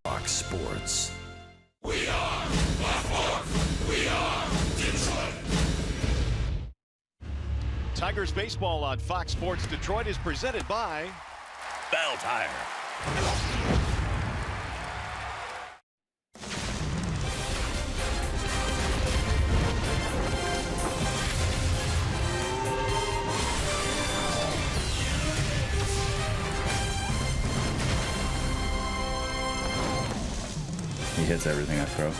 Fox Sports. We are Baltimore. We are Detroit. Tigers baseball on Fox Sports Detroit is presented by Bell Tire. He hits everything I throw.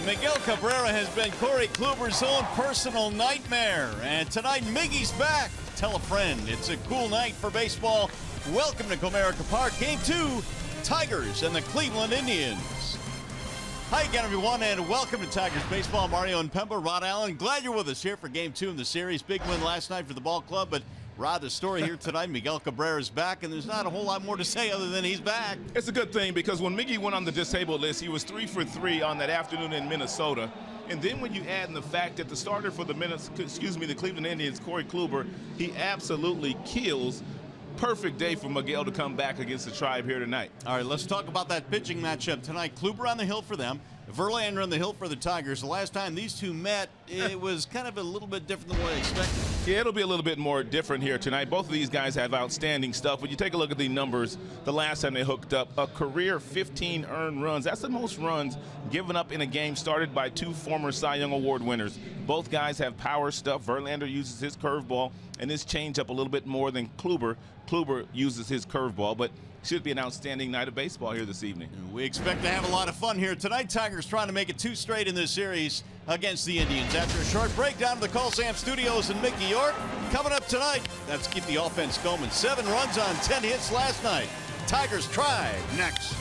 Miguel Cabrera has been Corey Kluber's own personal nightmare. And tonight, Miggy's back. Tell a friend. It's a cool night for baseball. Welcome to Comerica Park. Game 2, Tigers and the Cleveland Indians. Hi again, everyone, and welcome to Tigers baseball. Mario and Pemba, Rod Allen. Glad you're with us here for Game 2 in the series. Big win last night for the ball club, but Rod, the story here tonight, Miguel Cabrera's back, and there's not a whole lot more to say other than he's back. It's a good thing because when Miggy went on the disabled list, he was 3 for 3 on that afternoon in Minnesota. And then when you add in the fact that the starter for the Cleveland Indians, Corey Kluber, he absolutely kills. Perfect day for Miguel to come back against the Tribe here tonight. All right, let's talk about that pitching matchup tonight. Kluber on the hill for them, Verlander on the hill for the Tigers. The last time these two met, it was kind of a little bit different than what I expected. Yeah, it'll be a little bit more different here tonight. Both of these guys have outstanding stuff. When you take a look at the numbers, the last time they hooked up, a career 15 earned runs. That's the most runs given up in a game started by 2 former Cy Young Award winners. Both guys have power stuff. Verlander uses his curveball and his changeup a little bit more than Kluber. Kluber uses his curveball, but should be an outstanding night of baseball here this evening. We expect to have a lot of fun here tonight. Tigers trying to make it 2 straight in this series against the Indians. After a short break down to the Coliseum Studios in Mickey York. Coming up tonight, let's keep the offense going. 7 runs on 10 hits last night. Tigers Tribe next.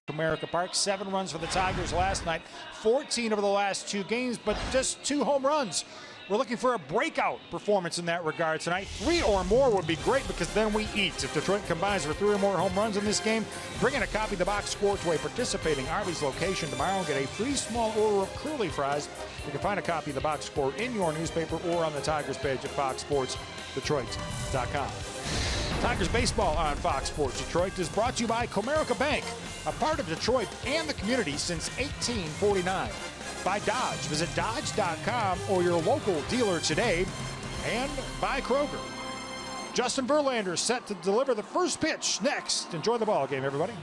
Comerica Park. 7 runs for the Tigers last night, 14 over the last 2 games, but just 2 home runs We're looking for a breakout performance in that regard tonight. 3 or more would be great because then we eat. If Detroit combines for 3 or more home runs in this game, bring in a copy of the box score to a participating Arby's location tomorrow and get a free small order of curly fries. You can find a copy of the box score in your newspaper or on the Tigers page at foxsportsdetroit.com. Tigers baseball on Fox Sports Detroit is brought to you by Comerica Bank, a part of Detroit and the community since 1849. By Dodge. Visit Dodge.com or your local dealer today. And by Kroger. Justin Verlander set to deliver the first pitch next. Enjoy the ball game, everybody.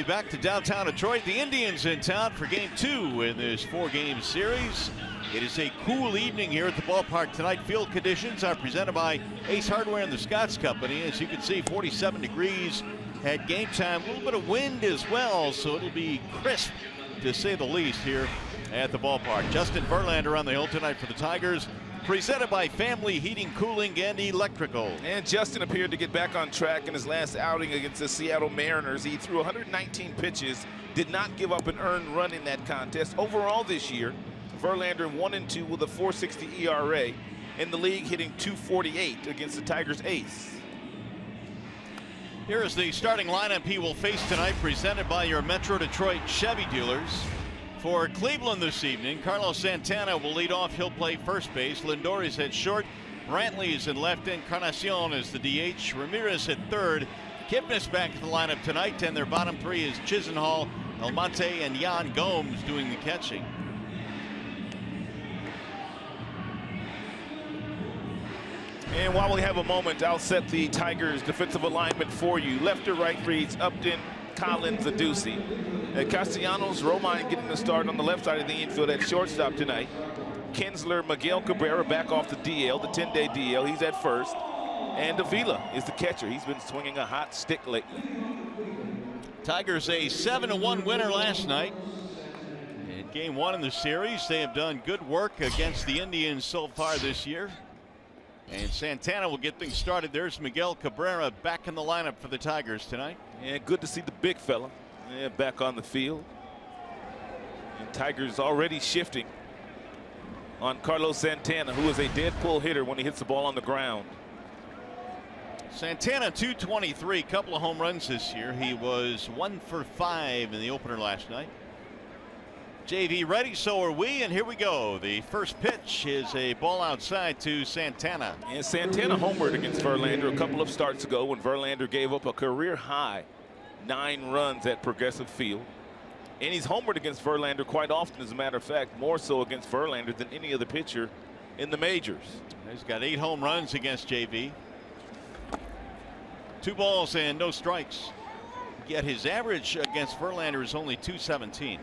Back to downtown Detroit. The Indians in town for game 2 in this 4-game series. It is a cool evening here at the ballpark tonight. Field conditions are presented by Ace Hardware and the Scotts Company. As you can see, 47 degrees at game time. A little bit of wind as well, so it'll be crisp to say the least here at the ballpark. Justin Verlander on the hill tonight for the Tigers. Presented by Family Heating, Cooling, and Electrical. And Justin appeared to get back on track in his last outing against the Seattle Mariners. He threw 119 pitches, did not give up an earned run in that contest. Overall this year, Verlander 1-2 with a 4.60 ERA. In the league, hitting .248 against the Tigers' ace. Here is the starting lineup he will face tonight, presented by your Metro Detroit Chevy dealers. For Cleveland this evening, Carlos Santana will lead off. He'll play first base. Lindor is at short. Brantley is in left. Encarnacion is the DH. Ramirez at third. Kipnis back in the lineup tonight, and their bottom 3 is Chisenhall, Almonte, and Yan Gomes doing the catching. And while we have a moment, I'll set the Tigers defensive alignment for you. Left to right reads Upton, Collins, Adduci. Castellanos, Romine getting the start on the left side of the infield at shortstop tonight. Kinsler, Miguel Cabrera back off the DL, the 10-day DL. He's at first. And Davila is the catcher. He's been swinging a hot stick lately. Tigers a 7-1 winner last night. In game 1 in the series, they have done good work against the Indians so far this year. And Santana will get things started. There's Miguel Cabrera back in the lineup for the Tigers tonight. Yeah, good to see the big fella back on the field. And Tigers already shifting on Carlos Santana, who is a dead pull hitter when he hits the ball on the ground. Santana 223, couple of home runs this year. He was 1 for 5 in the opener last night. JV ready, so are we, and here we go. The first pitch is a ball outside to Santana. And Santana homered against Verlander a couple of starts ago when Verlander gave up a career high 9 runs at Progressive Field. And he's homered against Verlander quite often, as a matter of fact, more so against Verlander than any other pitcher in the majors. He's got 8 home runs against JV. 2 balls and no strikes. Yet his average against Verlander is only 217.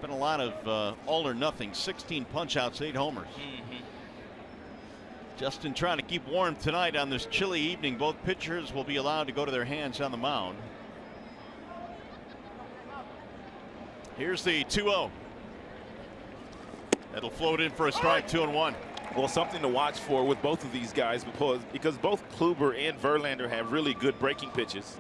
Been a lot of all or nothing. 16 punch outs, 8 homers. Justin trying to keep warm tonight on this chilly evening. Both pitchers will be allowed to go to their hands on the mound. Here's the 2-0. That'll float in for a strike. 2-1. Well, something to watch for with both of these guys because both Kluber and Verlander have really good breaking pitches.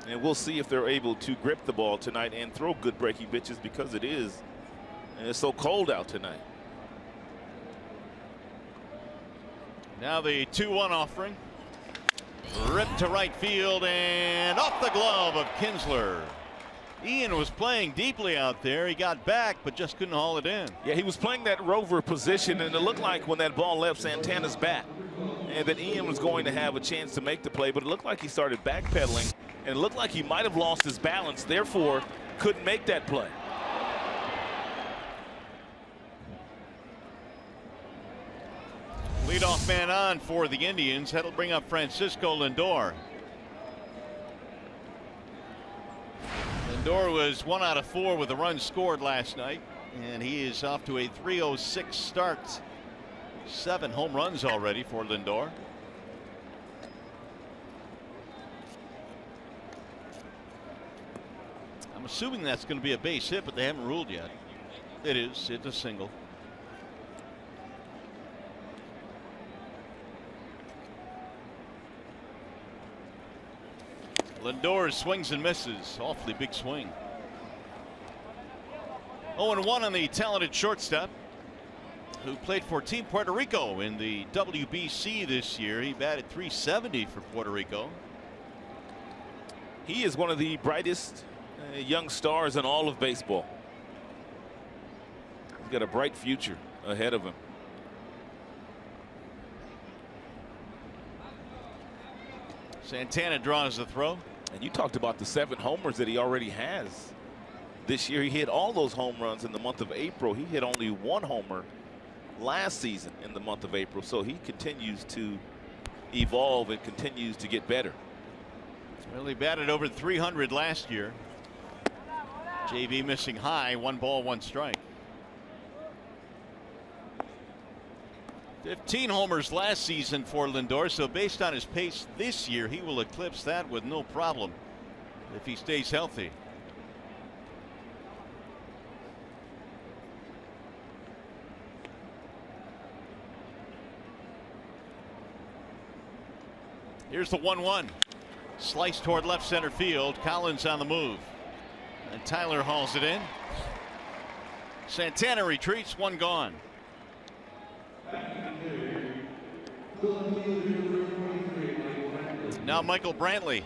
And we'll see if they're able to grip the ball tonight and throw good breaking pitches because it's so cold out tonight. Now the 2-1 offering. Ripped to right field and off the glove of Kinsler. Ian was playing deeply out there. He got back, but just couldn't haul it in. Yeah, he was playing that rover position, and it looked like when that ball left Santana's bat, and that Ian was going to have a chance to make the play, but it looked like he started backpedaling, and it looked like he might have lost his balance, therefore couldn't make that play. Leadoff man on for the Indians. That'll bring up Francisco Lindor. Lindor was 1 out of 4 with a run scored last night, and he is off to a 306 start. 7 home runs already for Lindor. I'm assuming that's going to be a base hit, but they haven't ruled yet. It is. It's a single. Lindor swings and misses. Awfully big swing. 0-1 on the talented shortstop who played for Team Puerto Rico in the WBC this year. He batted .370 for Puerto Rico. He is one of the brightest young stars in all of baseball. He's got a bright future ahead of him. Santana draws the throw. And you talked about the 7 homers that he already has this year. He hit all those home runs in the month of April. He hit only 1 homer last season in the month of April. So he continues to evolve and continues to get better. Well, he batted over 300 last year. JV missing high. 1 ball, 1 strike. 15 homers last season for Lindor, so based on his pace this year, he will eclipse that with no problem if he stays healthy. Here's the 1-1. Slice toward left center field. Collins on the move. And Tyler hauls it in. Santana retreats. 1 gone. Now Michael Brantley.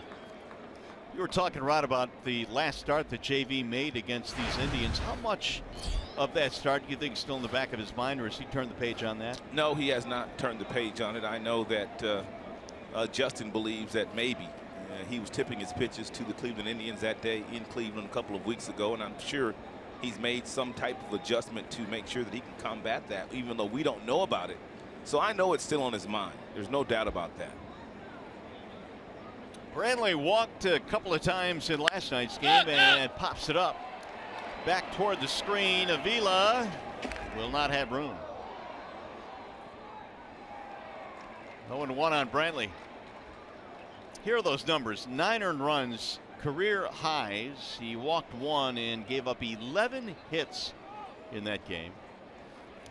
You were talking, Rod, about the last start that JV made against these Indians. How much of that start do you think is still in the back of his mind, or has he turned the page on that? No, he has not turned the page on it. I know that Justin believes that maybe he was tipping his pitches to the Cleveland Indians that day in Cleveland a couple of weeks ago, and I'm sure he's made some type of adjustment to make sure that he can combat that, even though we don't know about it. So I know it's still on his mind. There's no doubt about that. Brantley walked a couple of times in last night's game and pops it up. Back toward the screen. Avila will not have room. 0-1 on Brantley. Here are those numbers. 9 earned runs, career highs. He walked 1 and gave up 11 hits in that game.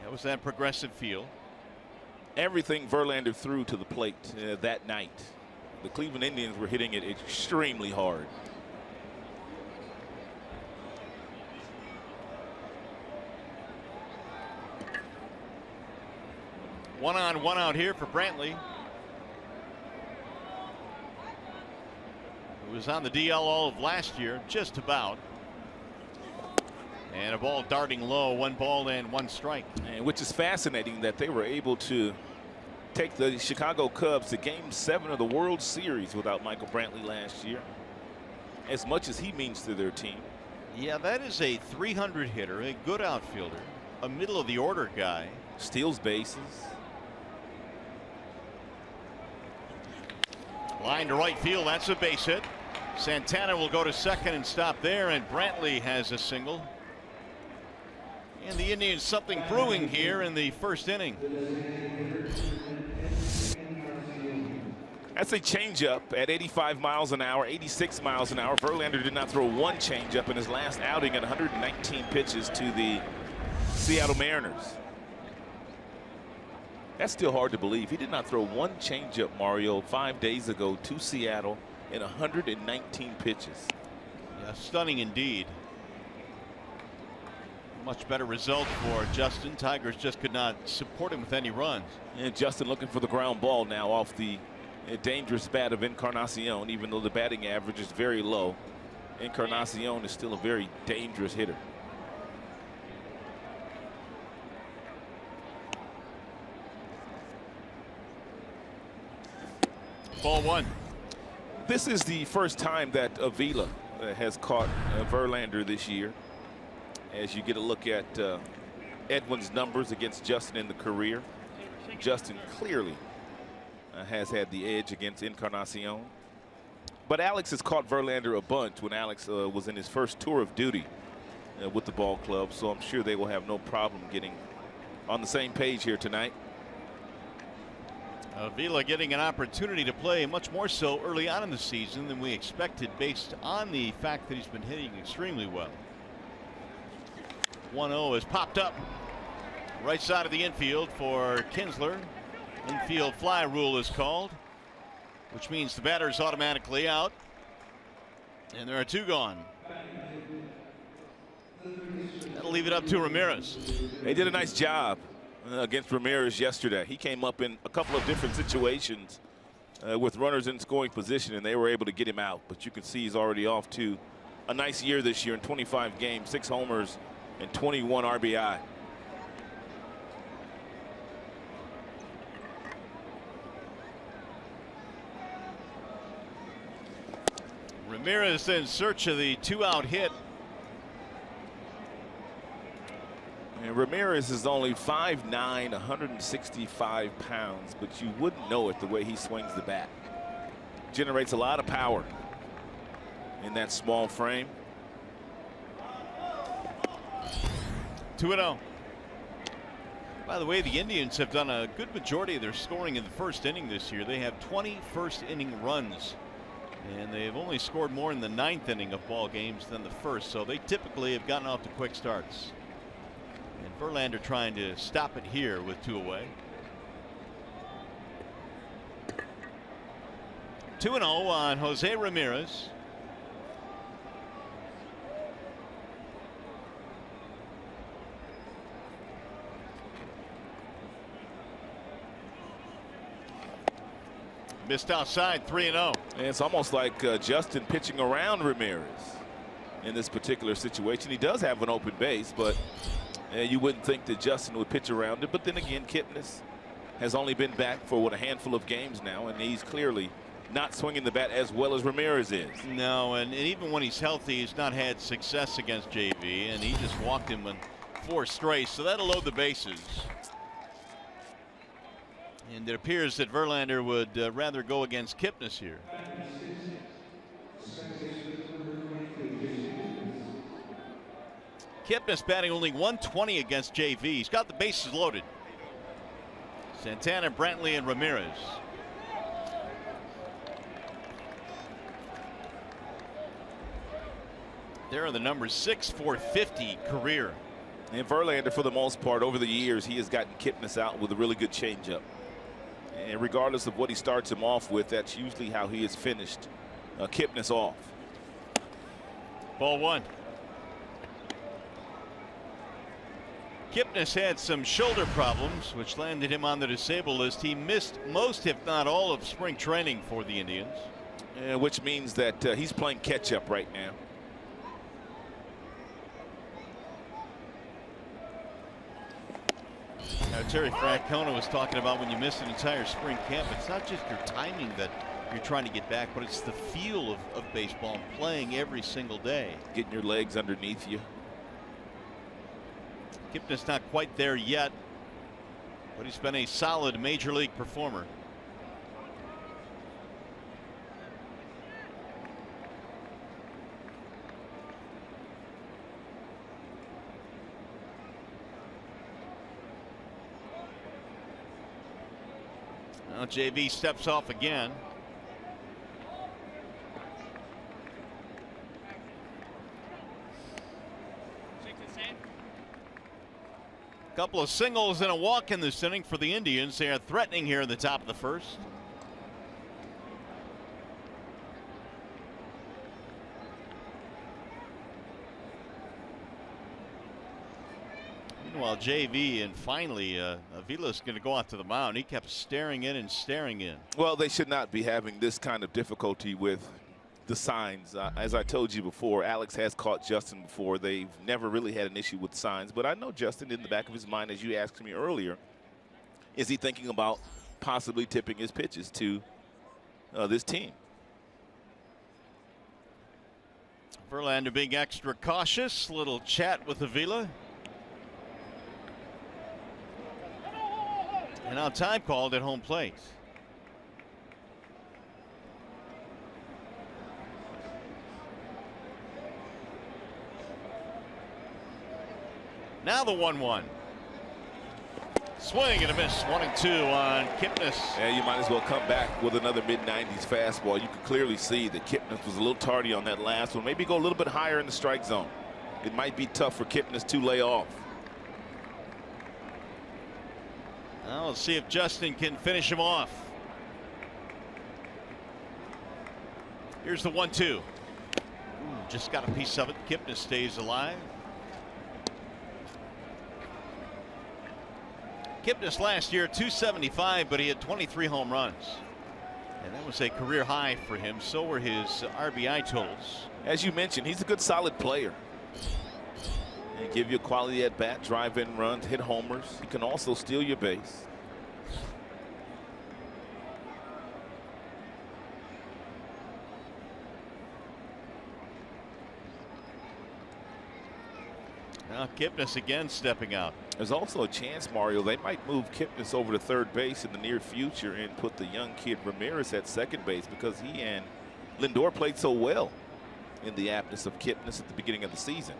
That was that progressive feel. Everything Verlander threw to the plate that night. The Cleveland Indians were hitting it extremely hard. One on, one out here for Brantley. Who was on the DL all of last year, just about. And a ball darting low, 1 ball and 1 strike. And which is fascinating that they were able to take the Chicago Cubs to Game 7 of the World Series without Michael Brantley last year. As much as he means to their team. Yeah, that is a 300 hitter, a good outfielder, a middle of the order guy. Steals bases. Line to right field, that's a base hit. Santana will go to second and stop there, and Brantley has a single. And the Indians something brewing here in the first inning. That's a changeup at 85 miles an hour, 86 miles an hour. Verlander did not throw 1 changeup in his last outing at 119 pitches to the Seattle Mariners. That's still hard to believe. He did not throw 1 changeup, Mario, 5 days ago to Seattle in 119 pitches. Yeah, stunning indeed. Much better result for Justin. Tigers just could not support him with any runs. And Justin looking for the ground ball now off the dangerous bat of Encarnacion. Even though the batting average is very low, Encarnacion is still a very dangerous hitter. Ball 1. This is the first time that Avila has caught Verlander this year. As you get a look at Edwin's numbers against Justin in the career, Justin clearly has had the edge against Encarnacion. But Alex has caught Verlander a bunch when Alex was in his first tour of duty with the ball club. So I'm sure they will have no problem getting on the same page here tonight. Avila getting an opportunity to play much more so early on in the season than we expected based on the fact that he's been hitting extremely well. 1-0 has popped up right side of the infield for Kinsler. Infield fly rule is called, which means the batter is automatically out, and there are 2 gone. That'll leave it up to Ramirez. They did a nice job against Ramirez yesterday. He came up in a couple of different situations with runners in scoring position, and they were able to get him out. But you can see he's already off to a nice year this year in 25 games, 6 homers and 21 RBI. Ramirez in search of the 2-out hit. And Ramirez is only 5'9", 165 pounds, but you wouldn't know it the way he swings the bat. Generates a lot of power in that small frame. 2-0. By the way, the Indians have done a good majority of their scoring in the first inning this year. They have 20 first inning runs, and they've only scored more in the 9th inning of ball games than the first, so they typically have gotten off to quick starts. And Verlander trying to stop it here with 2 away. 2-0 on Jose Ramirez. Missed outside, 3-0. And it's almost like Justin pitching around Ramirez in this particular situation. He does have an open base, but you wouldn't think that Justin would pitch around it. But then again, Kipnis has only been back for, a handful of games now, and he's clearly not swinging the bat as well as Ramirez is. No, and even when he's healthy, he's not had success against JV, and he just walked him in 4 straight, so that'll load the bases. And it appears that Verlander would rather go against Kipnis here. Kipnis batting only 120 against JV. He's got the bases loaded. Santana, Brantley, and Ramirez. There are the numbers. 6/450 career. And Verlander, for the most part, over the years, he has gotten Kipnis out with a really good changeup. And regardless of what he starts him off with, that's usually how he has finished Kipnis off. Ball one. Kipnis had some shoulder problems, which landed him on the disabled list. He missed most, if not all, of spring training for the Indians. Which means that he's playing catch up right now. Now, Terry Francona was talking about when you miss an entire spring camp, it's not just your timing that you're trying to get back, but it's the feel of baseball and playing every single day. Getting your legs underneath you. Kipnis not quite there yet, but he's been a solid major league performer. Now JV steps off again. Couple of singles and a walk in this inning for the Indians. They are threatening here in the top of the first. Meanwhile, JV and finally Avila's going to go out to the mound. He kept staring in and staring in. Well, they should not be having this kind of difficulty with the signs. As I told you before, Alex has caught Justin before. They've never really had an issue with signs, but I know Justin, in the back of his mind, as you asked me earlier, is he thinking about possibly tipping his pitches to this team? Verlander being extra cautious. Little chat with Avila. And now time called at home plate. Now the 1-1. Swing and a miss. 1-2 on Kipnis. Yeah, you might as well come back with another mid-90s fastball. You can clearly see that Kipnis was a little tardy on that last one. Maybe go a little bit higher in the strike zone. It might be tough for Kipnis to lay off. Now let's see if Justin can finish him off. Here's the 1-2. Just got a piece of it. Kipnis stays alive. Kipnis last year 275, but he had 23 home runs. And that was a career high for him. So were his RBI totals. As you mentioned, he's a good solid player. And give you a quality at bat, drive in runs, hit homers. He can also steal your base. Now Kipnis again stepping out. There's also a chance, Mario, they might move Kipnis over to third base in the near future and put the young kid Ramirez at second base, because he and Lindor played so well in the absence of Kipnis at the beginning of the season.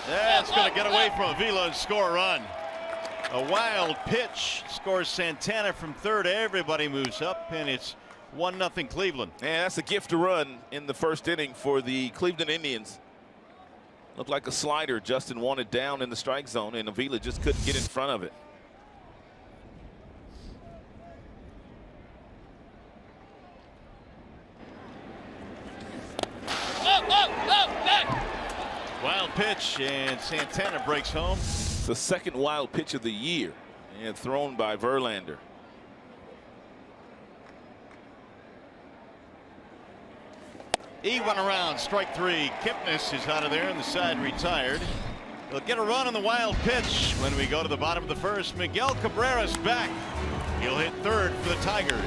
That's going to get away from Avila and score a run. A wild pitch scores Santana from third. Everybody moves up, and it's 1-0 Cleveland. And that's a gift to run in the first inning for the Cleveland Indians. Looked like a slider Justin wanted down in the strike zone, and Avila just couldn't get in front of it. Wild pitch, and Santana breaks home. It's the second wild pitch of the year, and thrown by Verlander. He went around, strike three. Kipnis is out of there, and the side retired. They'll get a run on the wild pitch when we go to the bottom of the first. Miguel Cabrera's back. He'll hit third for the Tigers.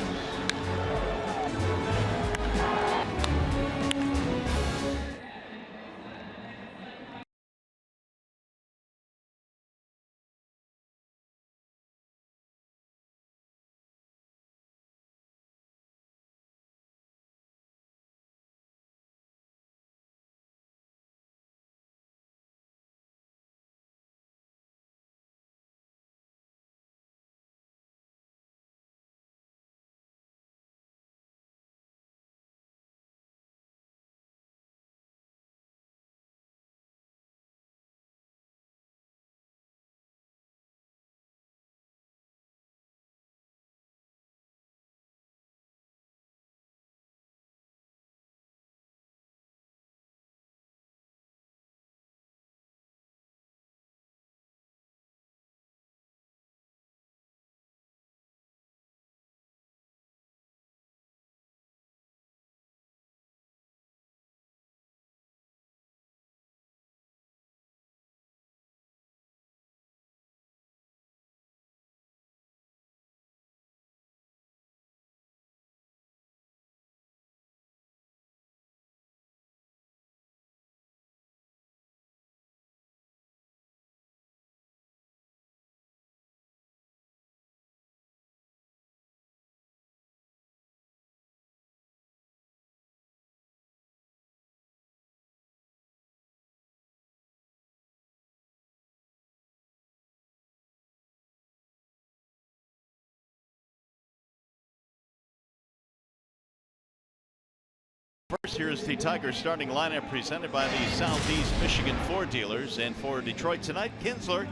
Here's the Tigers starting lineup presented by the Southeast Michigan Ford dealers. And for Detroit tonight, Kinsler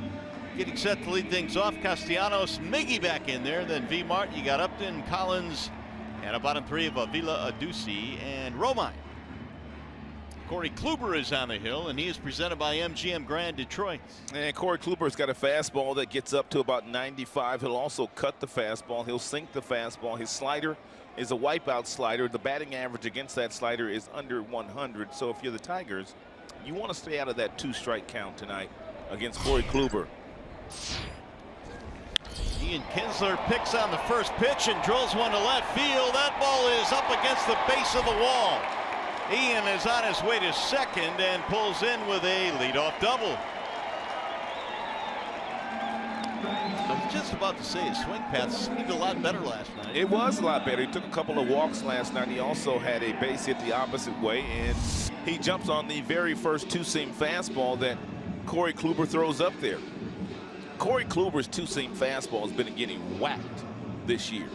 getting set to lead things off. Castellanos, Miggy back in there. Then V. Martin, you got Upton, Collins, and a bottom three of Avila, Adusi, and Romine. Corey Kluber is on the hill, and he is presented by MGM Grand Detroit. And Corey Kluber's got a fastball that gets up to about 95. He'll also cut the fastball. He'll sink the fastball. His slider is a wipeout slider. The batting average against that slider is under 100. So if you're the Tigers, you want to stay out of that 2-strike count tonight against Corey Kluber. Ian Kinsler picks on the first pitch and drills one to left field. That ball is up against the base of the wall. Ian is on his way to second and pulls in with a leadoff double. I was just about to say his swing path seemed a lot better last night. It was a lot better. He took a couple of walks last night. He also had a base hit the opposite way, and he jumps on the very first two-seam fastball that Corey Kluber throws up there. Corey Kluber's two-seam fastball has been getting whacked this year.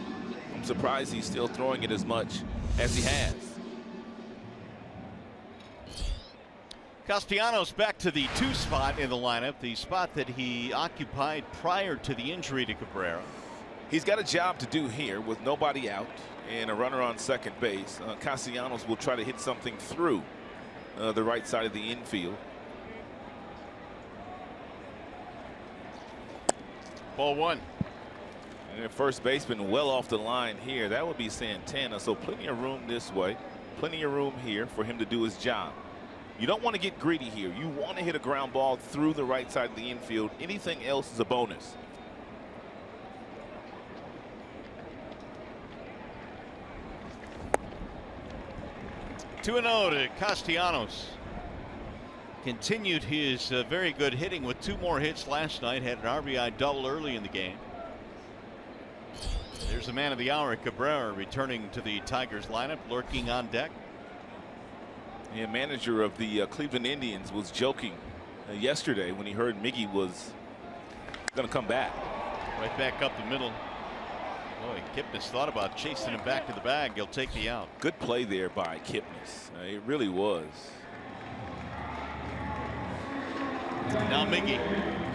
I'm surprised he's still throwing it as much as he has. Castellanos back to the 2 spot in the lineup, the spot that he occupied prior to the injury to Cabrera. He's got a job to do here with nobody out and a runner on second base. Castellanos will try to hit something through the right side of the infield. Ball 1. And the first baseman well off the line here. That would be Santana. So plenty of room this way, plenty of room here for him to do his job. You don't want to get greedy here. You want to hit a ground ball through the right side of the infield. Anything else is a bonus. Two 2-0 to Castellanos. Continued his very good hitting with 2 more hits last night. Had an RBI double early in the game. There's the man of the hour, Cabrera, returning to the Tigers lineup, lurking on deck. The manager of the Cleveland Indians was joking yesterday when he heard Miggy was going to come back. Right back up the middle. Boy, Kipnis thought about chasing him back to the bag. He'll take the out. Good play there by Kipnis. It really was. Now Miggy.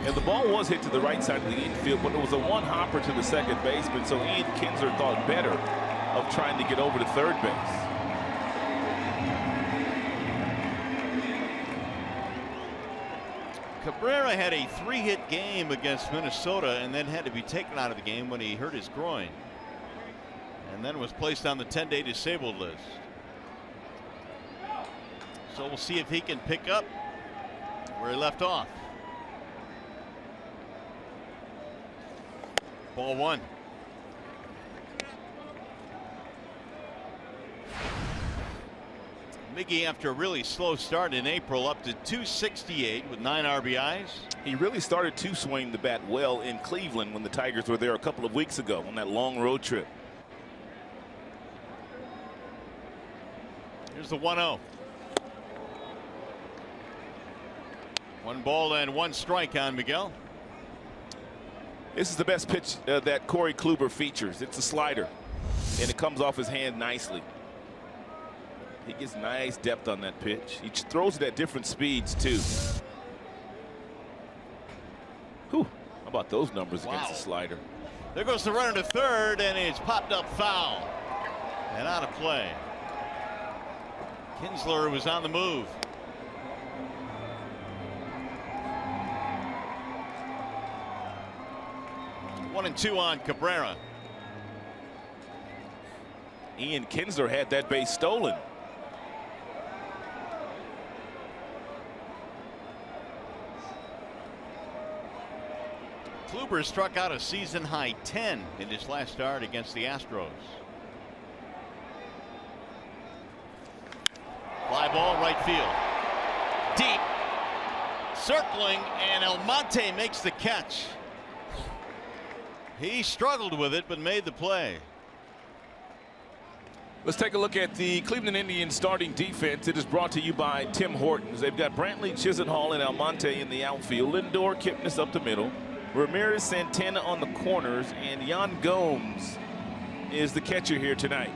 And the ball was hit to the right side of the infield, but it was a one-hopper to the second baseman, so Ian Kinsler thought better of trying to get over to third base. Cabrera had a 3-hit game against Minnesota and then had to be taken out of the game when he hurt his groin, and then was placed on the 10-day disabled list. So we'll see if he can pick up where he left off. Ball 1. Miggy, after a really slow start in April, up to 268 with 9 RBIs. He really started to swing the bat well in Cleveland when the Tigers were there a couple of weeks ago on that long road trip. Here's the 1-0. 1 ball and 1 strike on Miguel. This is the best pitch that Corey Kluber features. It's a slider, and it comes off his hand nicely. He gets nice depth on that pitch. He throws it at different speeds, too. Whew. How about those numbers against the slider? There goes the runner to third, and it's popped up foul and out of play. Kinsler was on the move. One and 2 on Cabrera. Ian Kinsler had that base stolen. Kluber struck out a season high 10 in his last start against the Astros. Fly ball right field. Deep. Circling, and Almonte makes the catch. He struggled with it but made the play. Let's take a look at the Cleveland Indians starting defense. It is brought to you by Tim Hortons. They've got Brantley, Chisenhall, and Almonte in the outfield. Lindor, Kipnis up the middle. Ramirez, Santana on the corners, and Yan Gomes is the catcher here tonight.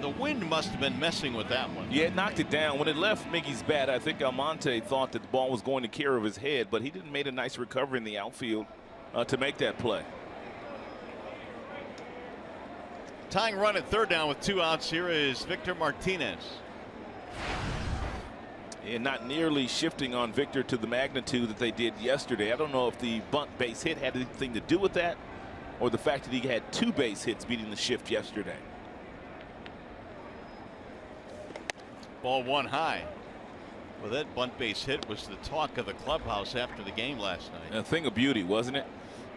The wind must have been messing with that one. Yeah, it knocked it down. When it left Miggy's bat, I think Almonte thought that the ball was going to care of his head, but he didn't make a nice recovery in the outfield to make that play. Tying run at third down with 2 outs. Here is Victor Martinez. And not nearly shifting on Victor to the magnitude that they did yesterday. I don't know if the bunt base hit had anything to do with that, or the fact that he had 2 base hits beating the shift yesterday. Ball 1 high. Well, that bunt base hit was the talk of the clubhouse after the game last night. A thing of beauty, wasn't it?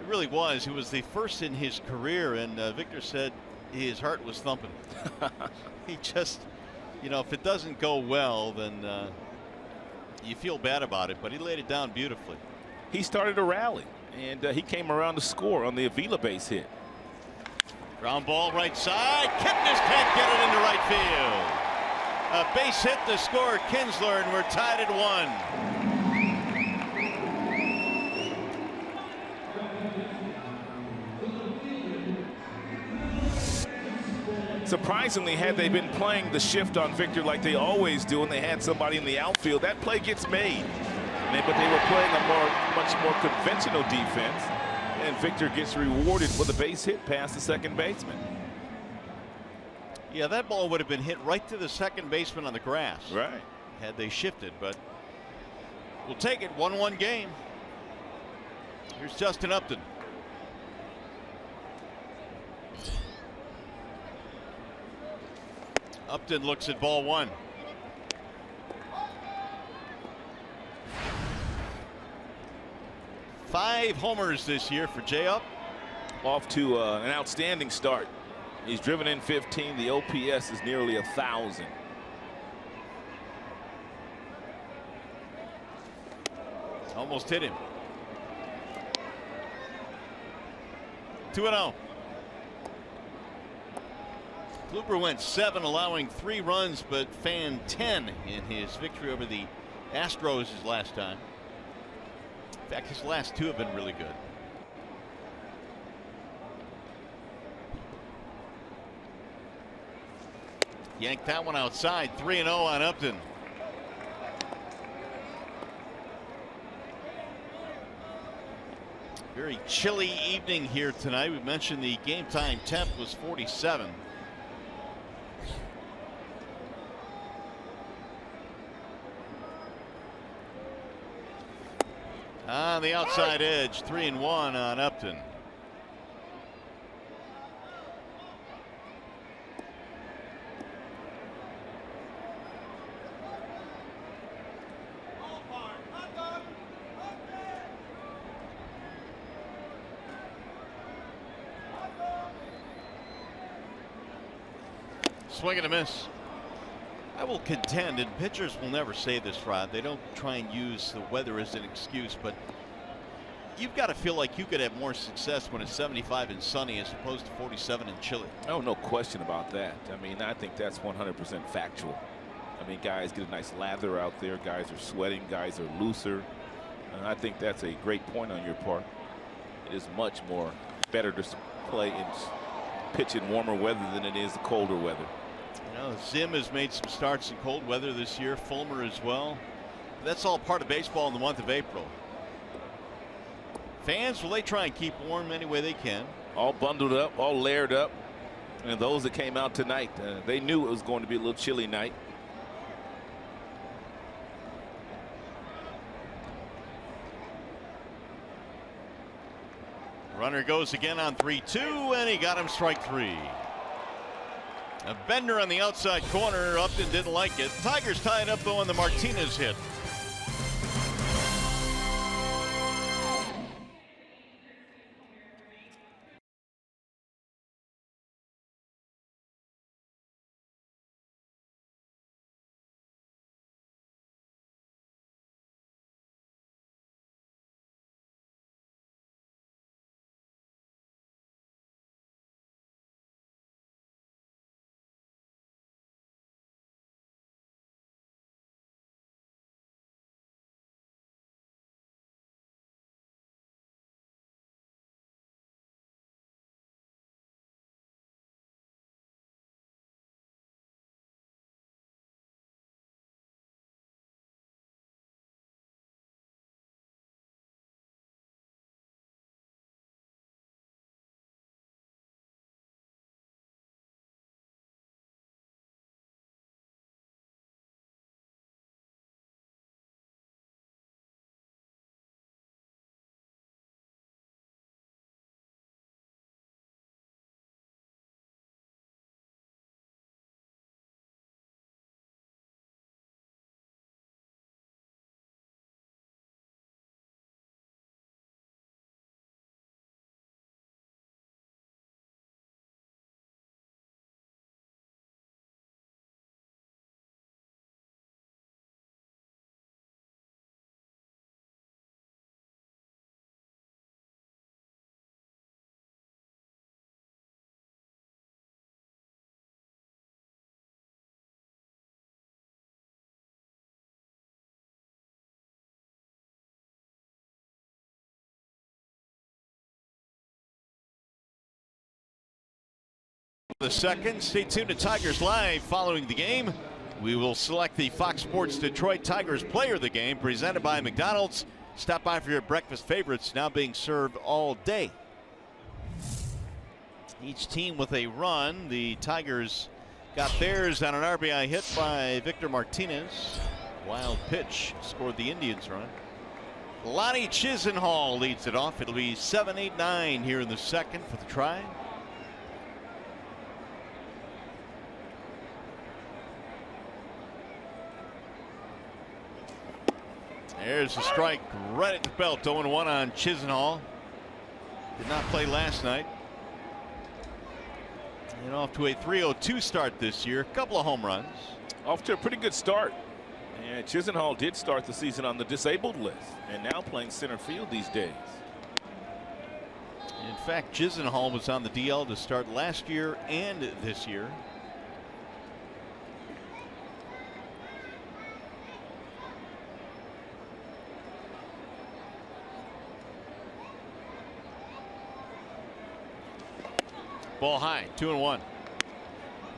It really was. It was the first in his career, and Victor said his heart was thumping. He just, you know, if it doesn't go well, then you feel bad about it, but he laid it down beautifully. He started a rally, and he came around to score on the Avila base hit. Ground ball right side. Kipnis can't get it into right field. A base hit to score Kinsler, and we're tied at 1. Surprisingly, had they been playing the shift on Victor like they always do, and they had somebody in the outfield, that play gets made. But they were playing a much more conventional defense, and Victor gets rewarded with a base hit past the second baseman. Yeah, that ball would have been hit right to the second baseman on the grass. Right. Had they shifted, but we'll take it. 1-1 game. Here's Justin Upton. Upton looks at ball 1. Five homers this year for J-Up. Off to an outstanding start. He's driven in 15. The OPS is nearly 1,000. Almost hit him. 2-0. Kluber went 7, allowing 3 runs, but fanned 10 in his victory over the Astros his last time. In fact, his last 2 have been really good. Yanked that one outside. 3-0 on Upton. Very chilly evening here tonight. We mentioned the game time temp was 47. On the outside edge, 3-1 on Upton. Swing and a miss. I will contend, and pitchers will never say this, Rod. They don't try and use the weather as an excuse, but you've got to feel like you could have more success when it's 75 and sunny as opposed to 47 and chilly. Oh, no question about that. I mean, I think that's 100% factual. I mean, guys get a nice lather out there. Guys are sweating. Guys are looser. And I think that's a great point on your part. It is much more better to play and pitch in warmer weather than it is the colder weather. You know, Zim has made some starts in cold weather this year. Fulmer as well. That's all part of baseball in the month of April. Fans, well, they try and keep warm any way they can. All bundled up, all layered up. And those that came out tonight, they knew it was going to be a little chilly night. Runner goes again on 3-2, and he got him strike 3. A bender on the outside corner. Upton didn't like it. Tigers tied up though on the Martinez hit. The second. Stay tuned to Tigers Live following the game. We will select the Fox Sports Detroit Tigers player of the game, presented by McDonald's. Stop by for your breakfast favorites, now being served all day. Each team with a run. The Tigers got theirs on an RBI hit by Victor Martinez. Wild pitch scored the Indians run. Lonnie Chisenhall leads it off. It'll be 7-8-9 here in the second for the try. There's a strike right at the belt. 0-1 on Chisenhall. Did not play last night. And off to a 3-0-2 start this year. A couple of home runs. Off to a pretty good start. And Chisenhall did start the season on the disabled list and now playing center field these days. In fact, Chisenhall was on the DL to start last year and this year. Ball high, 2-1.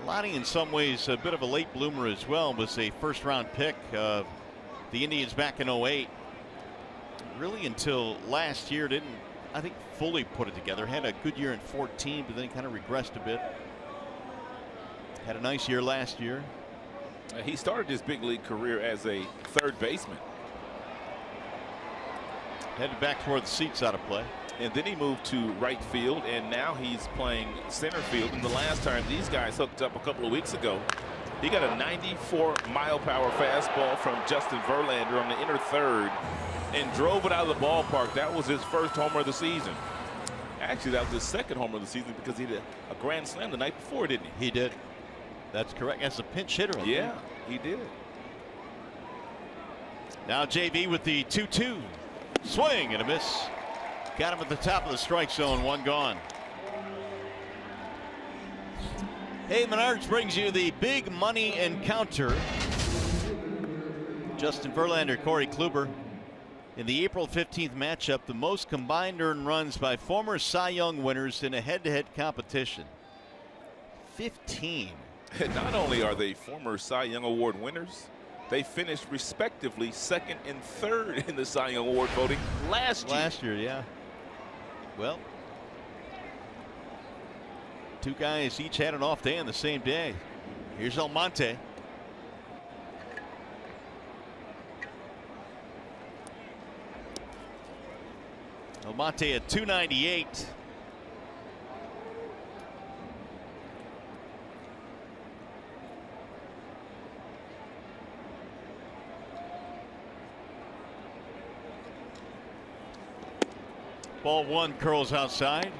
Lonnie, in some ways, a bit of a late bloomer as well. Was a first-round pick of the Indians back in 08. Really, until last year, didn't, I think, fully put it together. Had a good year in 14, but then kind of regressed a bit. Had a nice year last year. He started his big league career as a third baseman. Headed back toward the seats out of play. And then he moved to right field, and now he's playing center field. And the last time these guys hooked up a couple of weeks ago, he got a 94-mile-per-hour fastball from Justin Verlander on the inner third and drove it out of the ballpark. That was his first homer of the season. Actually, that was his second homer of the season because he did a grand slam the night before, didn't he? He did. That's correct. As a pinch hitter. Yeah, he did. Now JV with the 2-2. Swing and a miss. Got him at the top of the strike zone. One gone. Hey, Menards brings you the big money encounter. Justin Verlander, Corey Kluber. In the April 15th matchup, the most combined earned runs by former Cy Young winners in a head-to-head competition. 15. And not only are they former Cy Young Award winners, they finished respectively second and third in the Cy Young Award voting last year. Last year, yeah. Well, two guys each had an off day on the same day. Here's Almonte. Almonte at 298. Ball one, curls outside.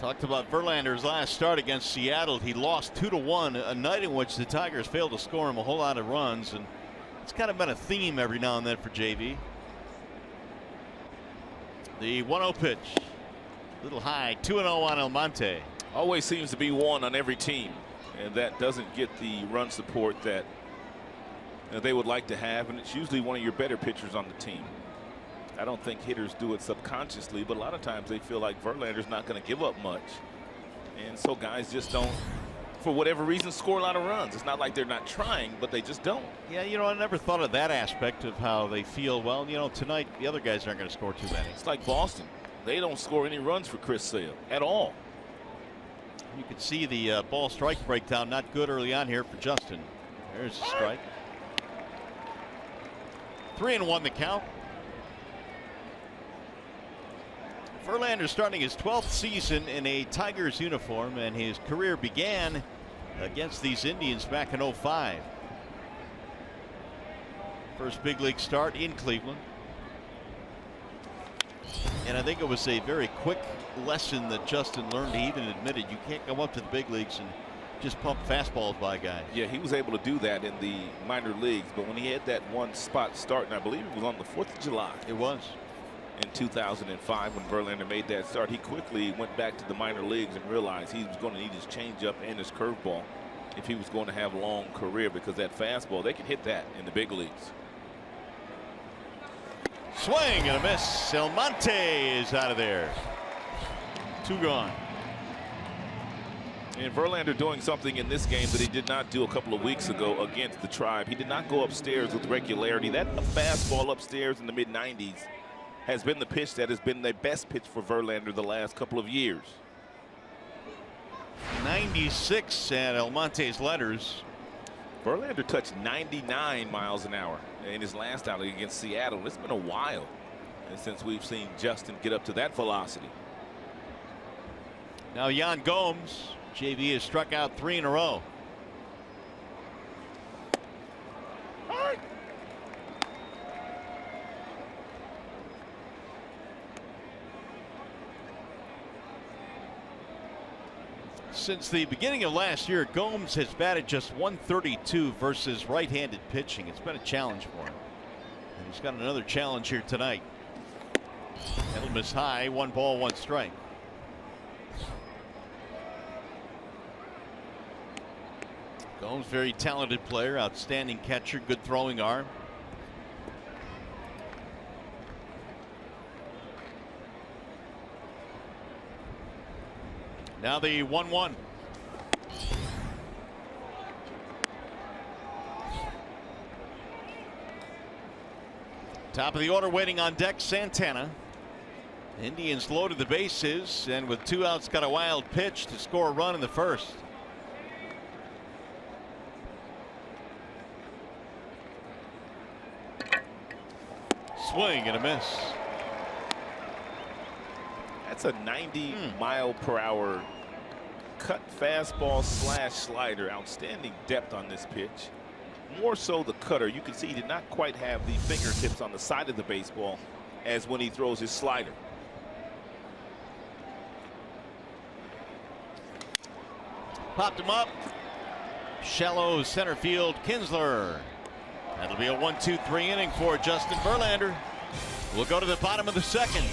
Talked about Verlander's last start against Seattle. He lost 2-1, a night in which the Tigers failed to score him a whole lot of runs, and it's kind of been a theme every now and then for JV. The 1-0 pitch, a little high, 2-0 on Almonte. Always seems to be one on every team, and that doesn't get the run support that they would like to have, and it's usually one of your better pitchers on the team. I don't think hitters do it subconsciously, but a lot of times they feel like Verlander's not going to give up much, and so guys just don't, for whatever reason, score a lot of runs. It's not like they're not trying, but they just don't. Yeah, you know, I never thought of that aspect of how they feel. Well, you know, tonight the other guys aren't going to score too many. It's like Boston. They don't score any runs for Chris Sale at all. You can see the ball strike breakdown not good early on here for Justin. There's a strike. 3-1 the count. Verlander starting his 12th season in a Tigers uniform, and his career began against these Indians back in 05. First big league start in Cleveland. And I think it was a very quick lesson that Justin learned. He even admitted you can't come up to the big leagues and just pump fastballs by guys. Yeah, he was able to do that in the minor leagues, but when he had that one spot start, and I believe it was on the 4th of July. It was. In 2005, when Verlander made that start, he quickly went back to the minor leagues and realized he was going to need his changeup and his curveball if he was going to have a long career, because that fastball, they can hit that in the big leagues. Swing and a miss. Almonte is out of there. 2 gone. And Verlander doing something in this game that he did not do a couple of weeks ago against the Tribe. He did not go upstairs with regularity. That fastball upstairs in the mid-90s has been the pitch that has been the best pitch for Verlander the last couple of years. 96 at El Monte's letters. Verlander touched 99 miles an hour in his last outing against Seattle. It's been a while since we've seen Justin get up to that velocity. Now Yan Gomes, JV, has struck out 3 in a row. Since the beginning of last year, Gomes has batted just .132 versus right-handed pitching. It's been a challenge for him. And he's got another challenge here tonight. That'll miss high. 1 ball, 1 strike. Gomes, very talented player, outstanding catcher, good throwing arm. Now the 1-1. Top of the order, waiting on deck, Santana. Indians loaded the bases, and with 2 outs got a wild pitch to score a run in the first. Swing and a miss. That's a 90-mile-per-hour cut fastball slash slider. Outstanding depth on this pitch. More so the cutter. You can see he did not quite have the fingertips on the side of the baseball as when he throws his slider. Popped him up. Shallow center field, Kinsler. That'll be a 1-2-3 inning for Justin Verlander. We'll go to the bottom of the second.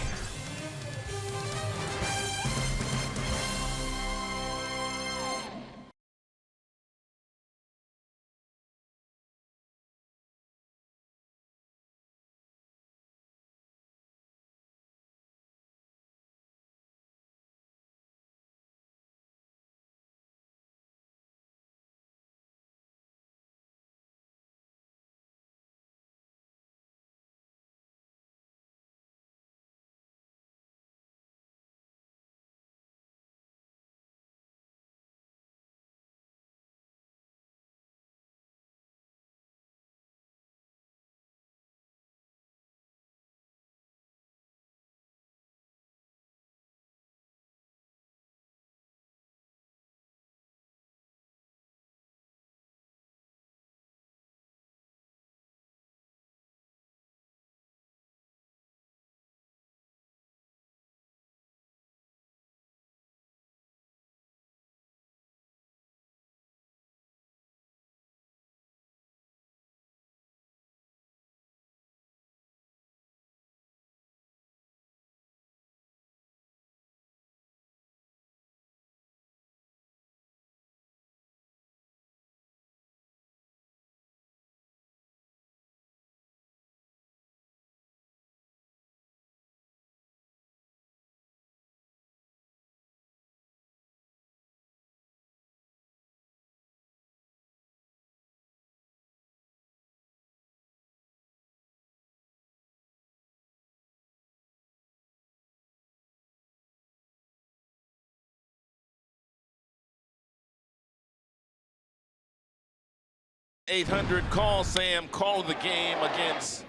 .800 call Sam called the game against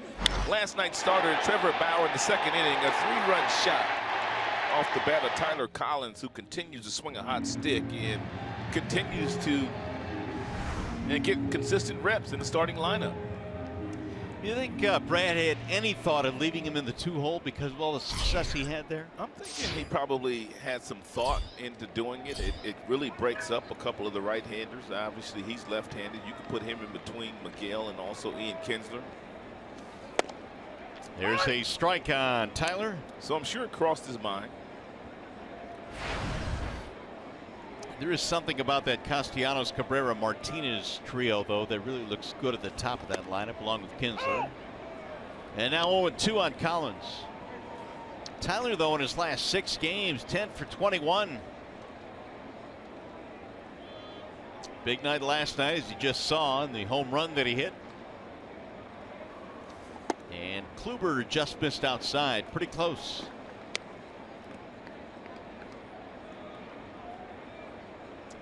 last night's starter Trevor Bauer in the second inning. A 3-run shot off the bat of Tyler Collins, who continues to swing a hot stick and continues to get consistent reps in the starting lineup. You think Brad had any thought of leaving him in the 2-hole because of all the success he had there? I'm thinking he probably had some thought into doing it. It really breaks up a couple of the right-handers. Obviously, he's left-handed. You can put him in between Miguel and also Ian Kinsler. There's a strike on Tyler. So I'm sure it crossed his mind. There is something about that Castellanos, Cabrera, Martinez trio, though, that really looks good at the top of that lineup, along with Kinsler. And now 0-2 on Collins. Tyler, though, in his last 6 games, 10 for 21. Big night last night, as you just saw in the home run that he hit. And Kluber just missed outside, pretty close.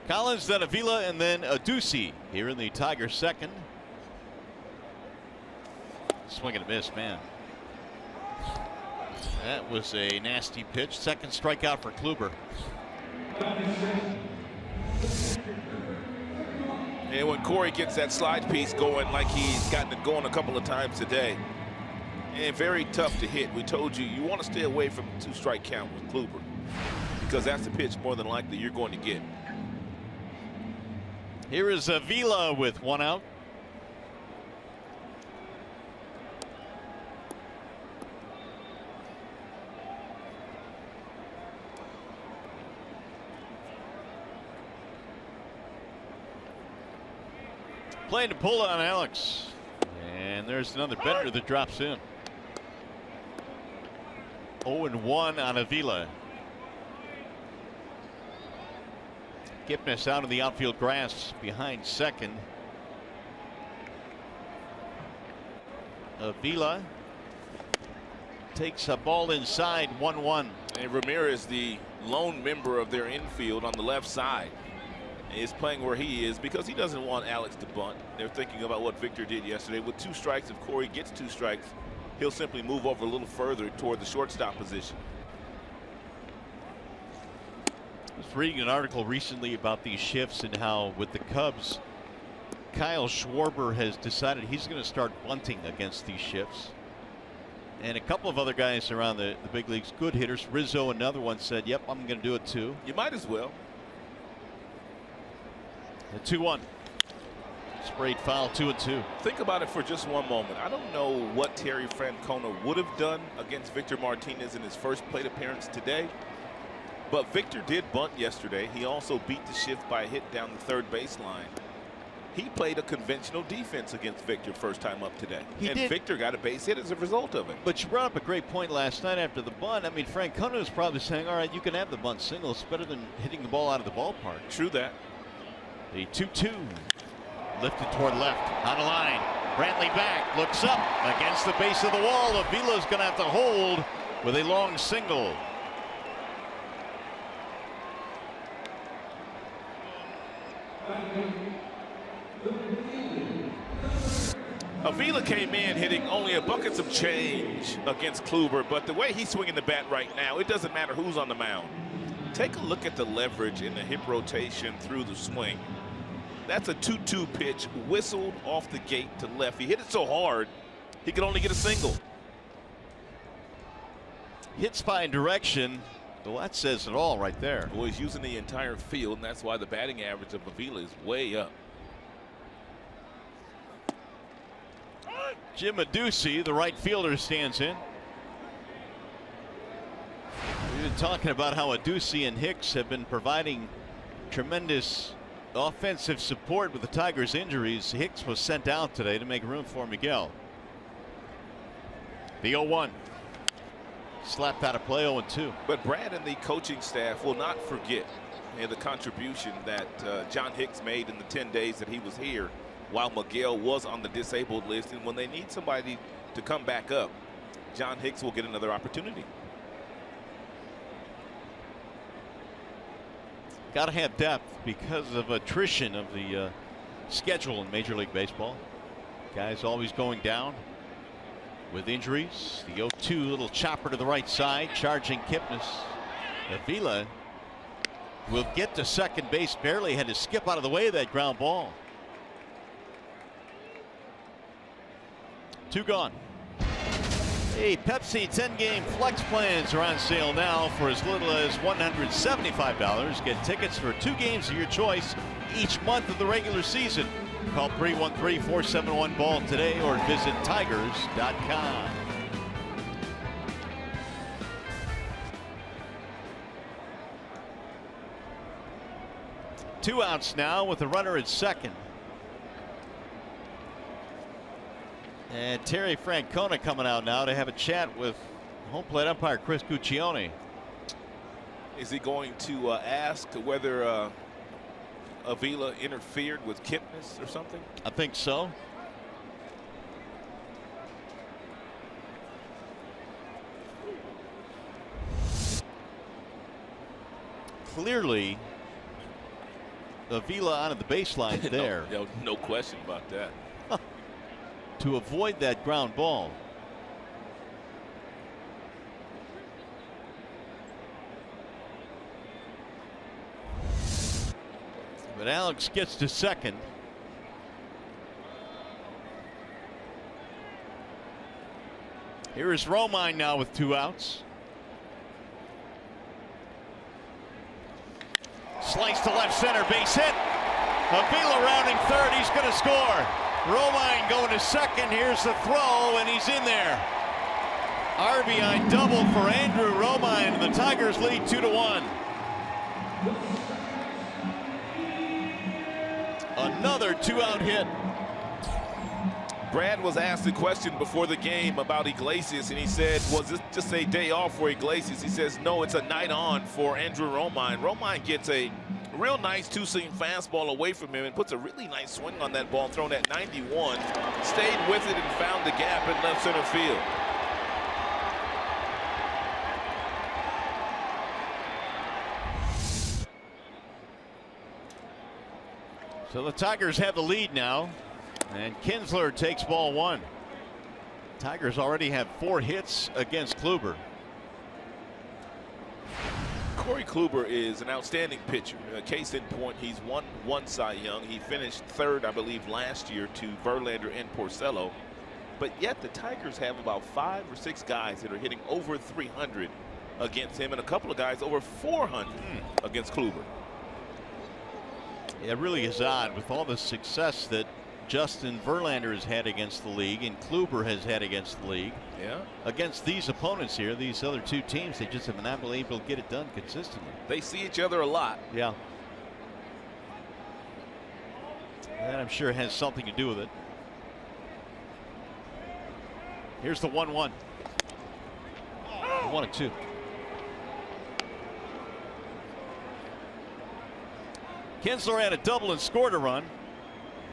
Collins, then Avila, and then Adduci here in the Tigers' second. Swing and a miss, man. That was a nasty pitch. Second strikeout for Kluber. And when Corey gets that slide piece going like he's gotten it going a couple of times today, and very tough to hit. We told you, you want to stay away from the 2-strike count with Kluber, because that's the pitch more than likely you're going to get. Here is Avila with 1 out. Playing to pull on Alex. And there's another bender that drops in. 0-1 on Avila. Gipnis out of the outfield grass behind second. Avila takes a ball inside, 1-1. And Ramirez, the lone member of their infield on the left side, is playing where he is because he doesn't want Alex to bunt. They're thinking about what Victor did yesterday. With 2 strikes, if Corey gets 2 strikes, he'll simply move over a little further toward the shortstop position. I was reading an article recently about these shifts and how with the Cubs, Kyle Schwarber has decided he's going to start bunting against these shifts. And a couple of other guys around the big leagues, good hitters, Rizzo, another one, said, yep, I'm going to do it too. You might as well. The 2-1. Sprayed foul, 2-2. Think about it for just one moment. I don't know what Terry Francona would have done against Victor Martinez in his first plate appearance today, but Victor did bunt yesterday. He also beat the shift by a hit down the third baseline. He played a conventional defense against Victor first time up today. Victor got a base hit as a result of it. But you brought up a great point last night after the bunt. I mean, Francona was probably saying, all right, you can have the bunt single. It's better than hitting the ball out of the ballpark. True that. The 2-2 lifted toward left on the line. Brantley back, looks up against the base of the wall. Avila's going to have to hold with a long single. Avila came in hitting only a buckets of change against Kluber, but the way he's swinging the bat right now, it doesn't matter who's on the mound. Take a look at the leverage in the hip rotation through the swing. That's a 2-2 pitch, whistled off the gate to left. He hit it so hard, he could only get a single. Hits by direction. Well, that says it all right there. Well, he's using the entire field, and that's why the batting average of Avila is way up. Jim Adduci, the right fielder, stands in. We've been talking about how Adduci and Hicks have been providing tremendous offensive support with the Tigers' injuries. Hicks was sent out today to make room for Miguel. The 0-1. Slapped out of play, 0-2. But Brad and the coaching staff will not forget the contribution that John Hicks made in the 10 days that he was here while Miguel was on the disabled list. And when they need somebody to come back up, John Hicks will get another opportunity. Got to have depth because of attrition of the schedule in Major League Baseball. Guys always going down with injuries. The 0-2 little chopper to the right side, charging Kipnis. Avila will get to second base, barely had to skip out of the way of that ground ball. 2 gone. Hey, Pepsi 10-game flex plans are on sale now for as little as $175. Get tickets for 2 games of your choice each month of the regular season. Call 313-471-BALL today or visit Tigers.com. Two outs now with a runner at second. And Terry Francona coming out now to have a chat with Home plate umpire Chris Guccione. Is he going to ask whether Avila interfered with Kipnis or something? I think so. Clearly, Avila onto the baseline there. No question about that. To avoid that ground ball. But Alex gets to second. Here is Romine now with 2 outs. Slice to left center, base hit. Avila rounding third, he's going to score. Romine going to second, here's the throw, and he's in there. RBI double for Andrew Romine, and the Tigers lead 2-1. Another 2-out hit. Brad was asked a question before the game about Iglesias, and he said, was this just a day off for Iglesias? He says, no, it's a night on for Andrew Romine. Romine gets a real nice 2-seam fastball away from him and puts a really nice swing on that ball, thrown at 91. Stayed with it and found the gap in left center field. So the Tigers have the lead now, and Kinsler takes ball 1. Tigers already have 4 hits against Kluber. Corey Kluber is an outstanding pitcher. Case in point, he's won 1 Cy Young. He finished 3rd, I believe, last year to Verlander and Porcello. But yet the Tigers have about 5 or 6 guys that are hitting over 300 against him, and a couple of guys over 400 against Kluber. It really is odd with all the success that Justin Verlander has had against the league and Kluber has had against the league. Yeah. Against these opponents here, these other 2 teams, they just have not been able to get it done consistently. They see each other a lot. Yeah. That I'm sure has something to do with it. Here's the 1-1. 1-2. Kinsler had a double and scored a run.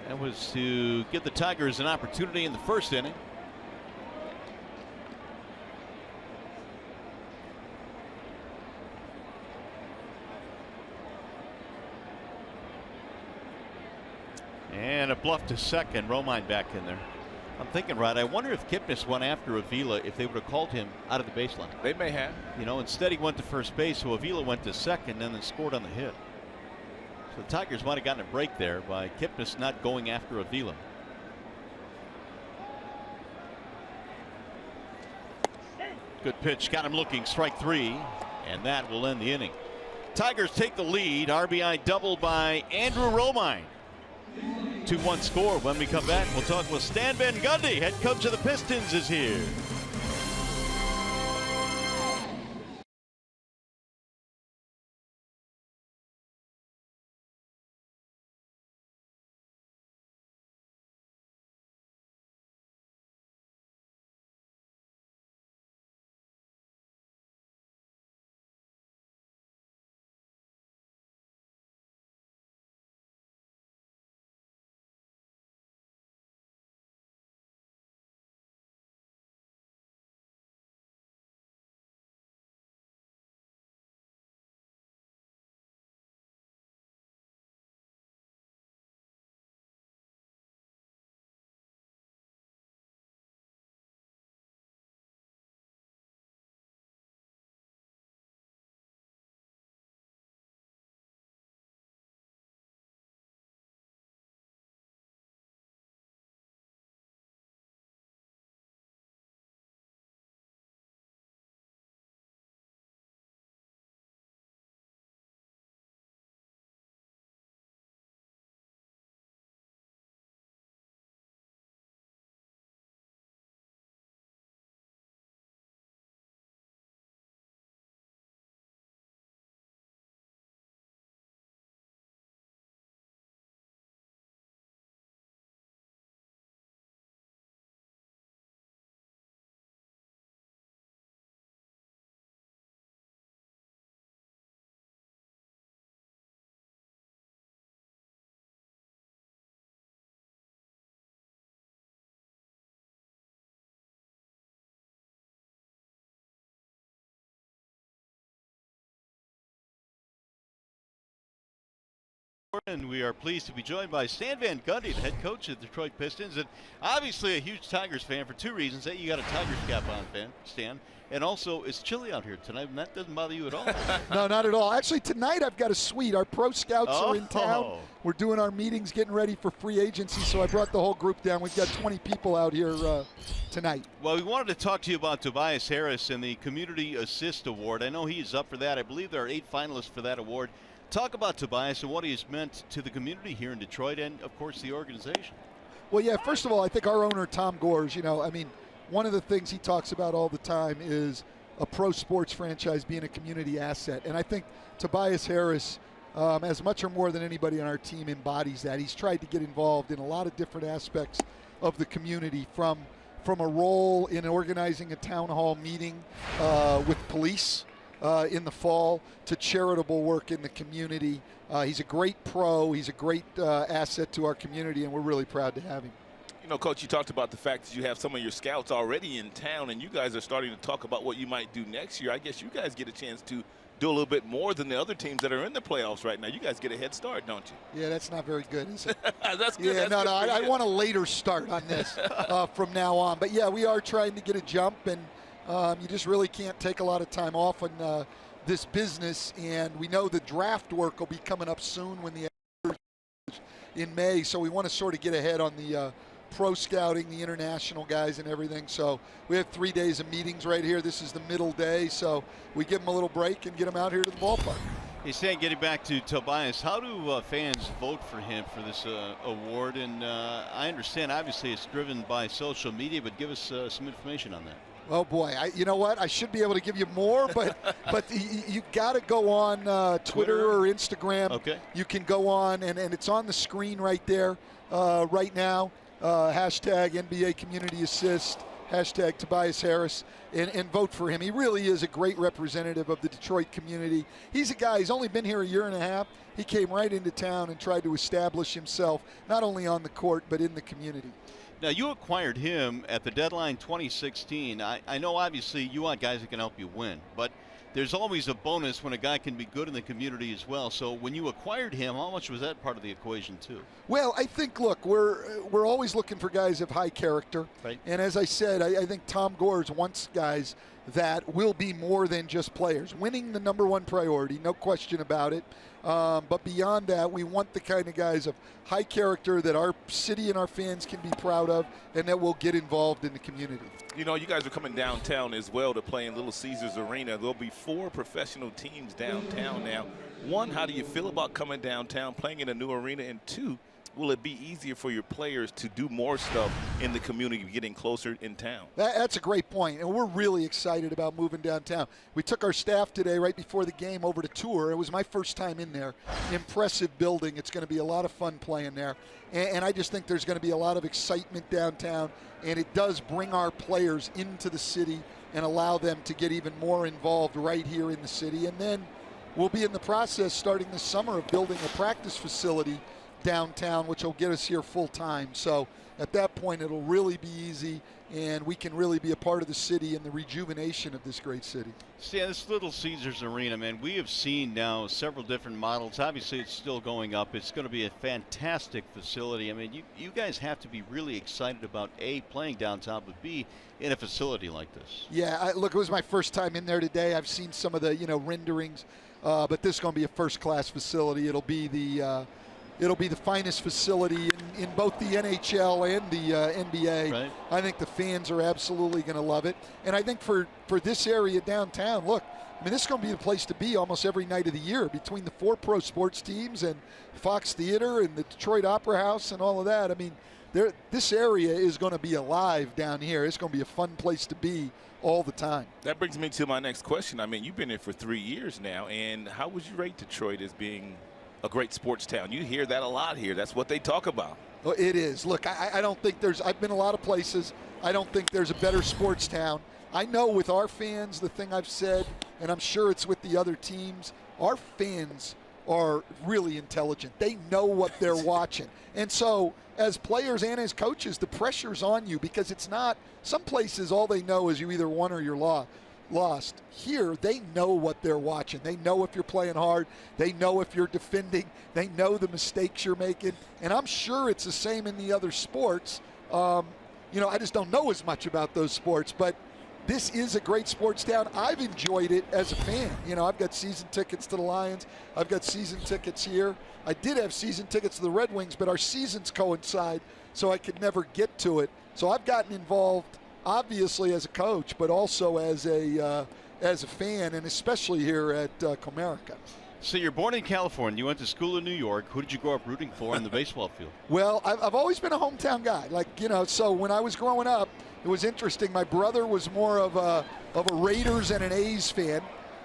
That was to give the Tigers an opportunity in the first inning. And a bluff to second. Romine back in there. I'm thinking, Rod, I wonder if Kipnis went after Avila if they would have called him out of the baseline. They may have. You know, instead he went to first base, so Avila went to second and then scored on the hit. So the Tigers might have gotten a break there by Kipnis not going after Avila. Good pitch, got him looking, strike 3, and that will end the inning. Tigers take the lead, RBI double by Andrew Romine. 2-1 score. When we come back, we'll talk with Stan Van Gundy, head coach of the Pistons, is here. And we are pleased to be joined by Stan Van Gundy, the head coach of the Detroit Pistons, and obviously a huge Tigers fan for two reasons. A, you got a Tigers cap on, Stan, and also it's chilly out here tonight, and that doesn't bother you at all. No, not at all. Actually, tonight I've got a suite. Our pro scouts are in town. We're doing our meetings, getting ready for free agency, so I brought the whole group down. We've got 20 people out here tonight. Well, we wanted to talk to you about Tobias Harris and the Community Assist Award. I know he's up for that. I believe there are 8 finalists for that award. Talk about Tobias and what he has meant to the community here in Detroit and, of course, the organization. Well, yeah, first of all, I think our owner, Tom Gores, one of the things he talks about all the time is a pro sports franchise being a community asset. And I think Tobias Harris, as much or more than anybody on our team, embodies that. He's tried to get involved in a lot of different aspects of the community, from a role in organizing a town hall meeting with police in the fall to charitable work in the community. He's a great pro. He's a great asset to our community, and we're really proud to have him. You know, Coach, you talked about the fact that you have some of your scouts already in town, and you guys are starting to talk about what you might do next year. I guess you guys get a chance to do a little bit more than the other teams that are in the playoffs right now. You guys get a head start, don't you? Yeah, that's not very good, is it? That's good. Yeah, that's I want a later start on this from now on. But, yeah, we are trying to get a jump, and you just really can't take a lot of time off on this business. And we know the draft work will be coming up soon when the in May, so we want to sort of get ahead on the pro scouting, the international guys and everything. So we have 3 days of meetings right here. This is the middle day, so we give them a little break and get them out here to the ballpark. He's saying, getting back to Tobias, how do fans vote for him for this award? And I understand, obviously, it's driven by social media, but give us some information on that. Oh boy, you know what? I should be able to give you more, but you got to go on Twitter or Instagram. Okay. You can go on, and it's on the screen right there right now. Hashtag NBA Community Assist, hashtag Tobias Harris, and vote for him. He really is a great representative of the Detroit community. He's a guy, he's only been here a year and a half. He came right into town and tried to establish himself, not only on the court, but in the community. Now, you acquired him at the deadline 2016. I know, obviously, you want guys that can help you win, but there's always a bonus when a guy can be good in the community as well. So when you acquired him, how much was that part of the equation, too? Well, I think, look, we're always looking for guys of high character. Right. And as I said, I think Tom Gores wants guys that will be more than just players. Winning the #1 priority, no question about it. But beyond that, we want the kind of guys of high character that our city and our fans can be proud of and that will get involved in the community. You know, you guys are coming downtown as well to play in Little Caesars Arena. There'll be 4 professional teams downtown now. 1, how do you feel about coming downtown, playing in a new arena? And 2, will it be easier for your players to do more stuff in the community, getting closer in town? That's a great point, and we're really excited about moving downtown. We took our staff today right before the game over to tour. It was my first time in there. Impressive building. It's going to be a lot of fun playing there, and I just think there's going to be a lot of excitement downtown, and it does bring our players into the city and allow them to get even more involved right here in the city. And then we'll be in the process starting this summer of building a practice facility downtown, which will get us here full time. So at that point, it'll really be easy, and we can really be a part of the city and the rejuvenation of this great city. See, this Little Caesars Arena, man, we have seen now several different models. Obviously, it's still going up. It's going to be a fantastic facility. I mean, you guys have to be really excited about, A, playing downtown, but B, in a facility like this. Yeah, look, it was my first time in there today. I've seen some of the, renderings, but this is going to be a first-class facility. It'll be the finest facility in both the NHL and the NBA. Right. I think the fans are absolutely going to love it. And I think for this area downtown, look, I mean, this is going to be the place to be almost every night of the year between the 4 pro sports teams and Fox Theater and the Detroit Opera House and all of that. I mean, this area is going to be alive down here. It's going to be a fun place to be all the time. That brings me to my next question. I mean, you've been here for 3 years now, and how would you rate Detroit as being a great sports town? You hear that a lot here. That's what they talk about. Well, it is. Look, I don't think I've been a lot of places. I don't think there's a better sports town. I know with our fans, the thing I've said, and I'm sure it's with the other teams, our fans are really intelligent. They know what they're watching. And so as players and as coaches, the pressure's on you because it's not, some places all they know is you either won or you're lost. lost. Here, they know what they're watching. They know if you're playing hard. They know if you're defending. They know the mistakes you're making. And I'm sure it's the same in the other sports. I just don't know as much about those sports. But this is a great sports town. I've enjoyed it as a fan. I've got season tickets to the Lions. I've got season tickets here. I did have season tickets to the Red Wings, but our seasons coincide, so I could never get to it. So I've gotten involved, obviously as a coach, but also as a fan, and especially here at Comerica. So you're born in California. You went to school in New York. Who did you grow up rooting for on the baseball field? Well, I've always been a hometown guy. So when I was growing up, it was interesting. My brother was more of a Raiders and an A's fan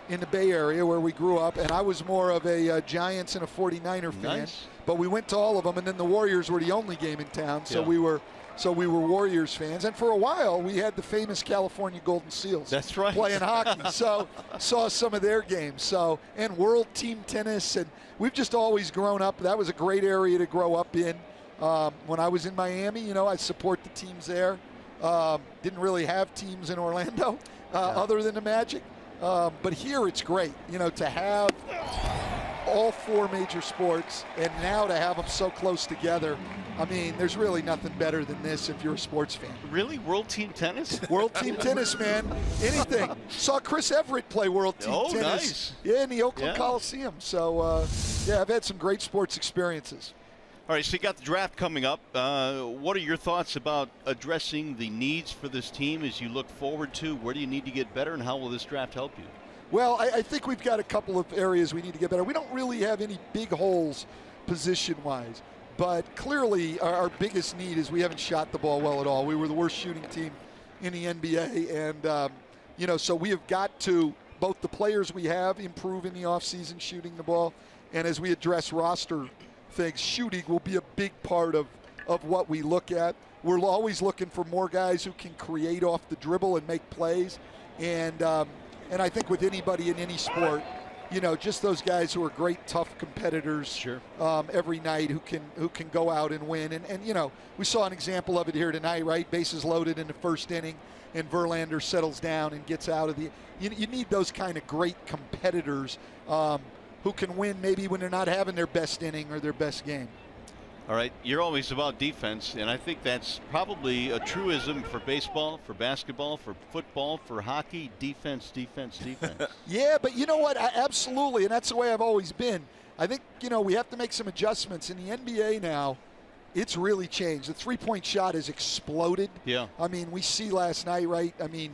in the Bay Area where we grew up, and I was more of a Giants and a 49er fan. Nice. But we went to all of them, and then the Warriors were the only game in town, so we were Warriors fans. And for a while, we had the famous California Golden Seals. That's right. Playing hockey. So saw some of their games. And world team tennis. And we've just always grown up. That was a great area to grow up in. When I was in Miami, I support the teams there. Didn't really have teams in Orlando other than the Magic. But here it's great, to have all four major sports and now to have them so close together. I mean, there's really nothing better than this if you're a sports fan. Really? World team tennis? World team tennis, man. Anything. Saw Chris Everett play world team tennis. Nice. Yeah, in the Oakland Coliseum. So, I've had some great sports experiences. All right, so you got the draft coming up. What are your thoughts about addressing the needs for this team as you look forward to? Where do you need to get better, and how will this draft help you? Well, I think we've got a couple of areas we need to get better. We don't really have any big holes position-wise, but clearly our biggest need is we haven't shot the ball well at all. We were the worst shooting team in the NBA, and, so we have got to, both the players we have improve in the offseason shooting the ball, and as we address roster things, shooting will be a big part of what we look at. We're always looking for more guys who can create off the dribble and make plays. And I think with anybody in any sport, just those guys who are great, tough competitors every night who can go out and win. And we saw an example of it here tonight, right? Bases loaded in the first inning, and Verlander settles down and gets out of the – you need those kind of great competitors who can win maybe when they're not having their best inning or their best game. All right, you're always about defense, and I think that's probably a truism for baseball, for basketball, for football, for hockey. Defense, defense, defense. Yeah, but you know what? Absolutely, and that's the way I've always been. I think, we have to make some adjustments. In the NBA now, it's really changed. The three-point shot has exploded. Yeah. I mean, we see last night, right? I mean,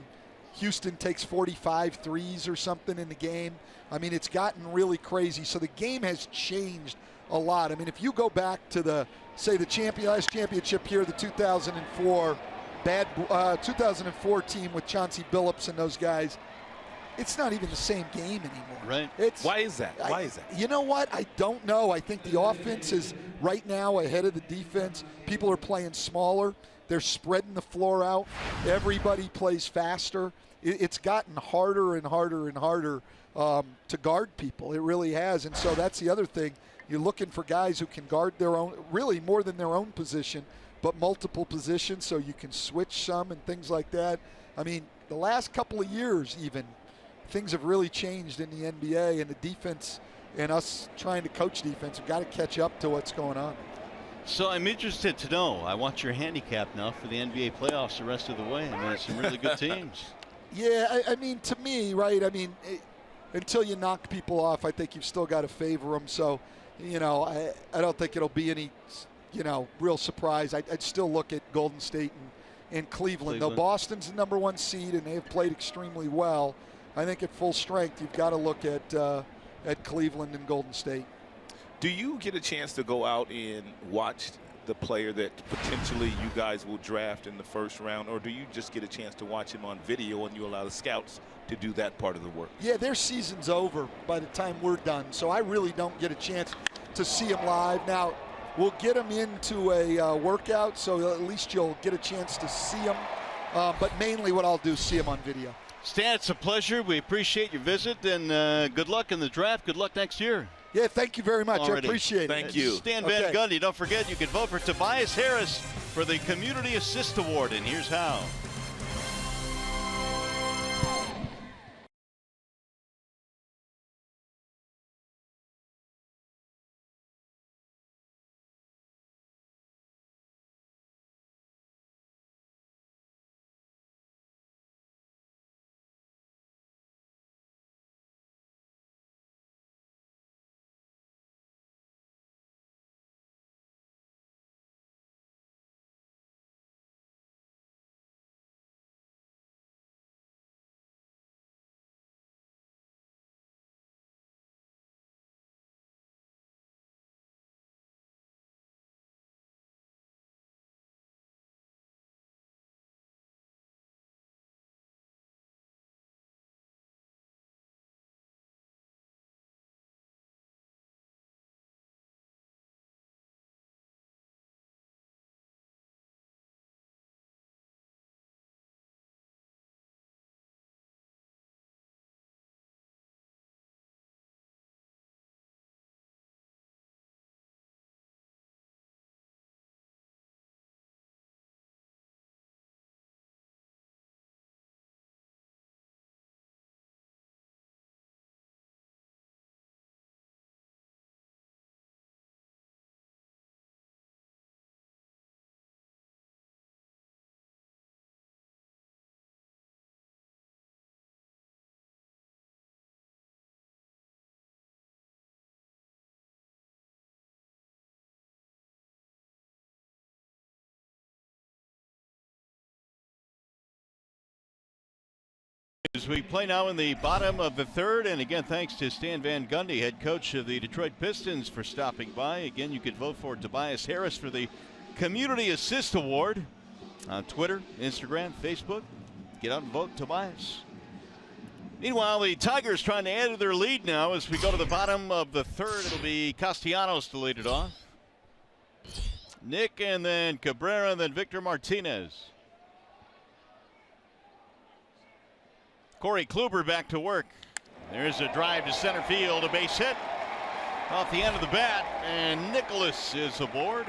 Houston takes 45 threes or something in the game. I mean, it's gotten really crazy. So the game has changed a lot. I mean, if you go back to the last championship here, the 2004 team with Chauncey Billups and those guys, it's not even the same game anymore. Right. Why is that? You know what? I don't know. I think the offense is right now ahead of the defense. People are playing smaller. They're spreading the floor out. Everybody plays faster. It's gotten harder and harder and harder to guard people. It really has. And so that's the other thing. You're looking for guys who can guard their own, really more than their own position, but multiple positions so you can switch some and things like that. I mean, the last couple of years even, things have really changed in the NBA, and the defense and us trying to coach defense have got to catch up to what's going on. So I'm interested to know. I want your handicap now for the NBA playoffs the rest of the way. I mean, it's some really good teams. Yeah, I mean, to me, right, I mean, until you knock people off, I think you've still got to favor them. So, I don't think it'll be any, real surprise. I'd still look at Golden State and Cleveland. Though Boston's the number one seed, and they have played extremely well, I think at full strength, you've got to look at Cleveland and Golden State. Do you get a chance to go out and watch the player that potentially you guys will draft in the first round, or do you just get a chance to watch him on video and you allow the scouts to do that part of the work? Yeah, their season's over by the time we're done, so I really don't get a chance to see him live. Now, we'll get them into a workout, so at least you'll get a chance to see him, but mainly what I'll do is see him on video. Stan, it's a pleasure. We appreciate your visit, and good luck in the draft. Good luck next year. Yeah, thank you very much. Alrighty. I appreciate it. Thank you. Stan Van Gundy. Don't forget, you can vote for Tobias Harris for the Community Assist Award, and here's how. as we play now in the bottom of the third. And again, thanks to Stan Van Gundy, head coach of the Detroit Pistons, for stopping by. Again, you could vote for Tobias Harris for the Community Assist Award on Twitter, Instagram, Facebook. Get out and vote Tobias. Meanwhile, the Tigers trying to add to their lead now as we go to the bottom of the third. It'll be Castellanos to lead it off. Nick, and then Cabrera, and then Victor Martinez. Corey Kluber back to work. There's a drive to center field, a base hit off the end of the bat, and Nicholas is aboard.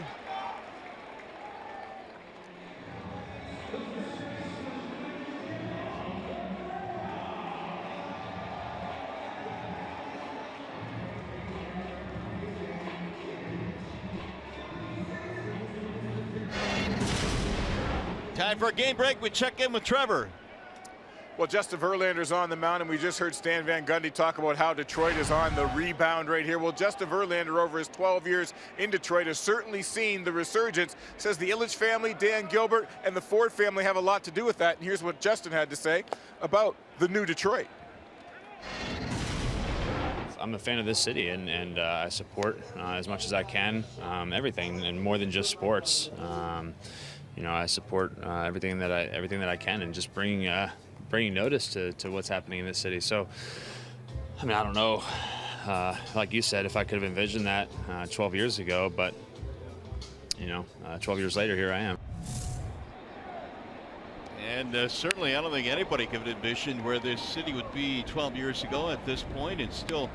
Time for a game break. We check in with Trevor. Well, Justin Verlander's on the mound, and we just heard Stan Van Gundy talk about how Detroit is on the rebound right here. Well, Justin Verlander, over his 12 years in Detroit, has certainly seen the resurgence. Says the Ilitch family, Dan Gilbert, and the Ford family have a lot to do with that. And here's what Justin had to say about the new Detroit. I'm a fan of this city, and I support as much as I can everything, and more than just sports. You know, I support everything that I can, and just bringing notice to what's happening in this city. So, I mean, I don't know, like you said, if I could have envisioned that 12 years ago, but you know, 12 years later, here I am. And certainly, I don't think anybody could have envisioned where this city would be 12 years ago at this point, and still,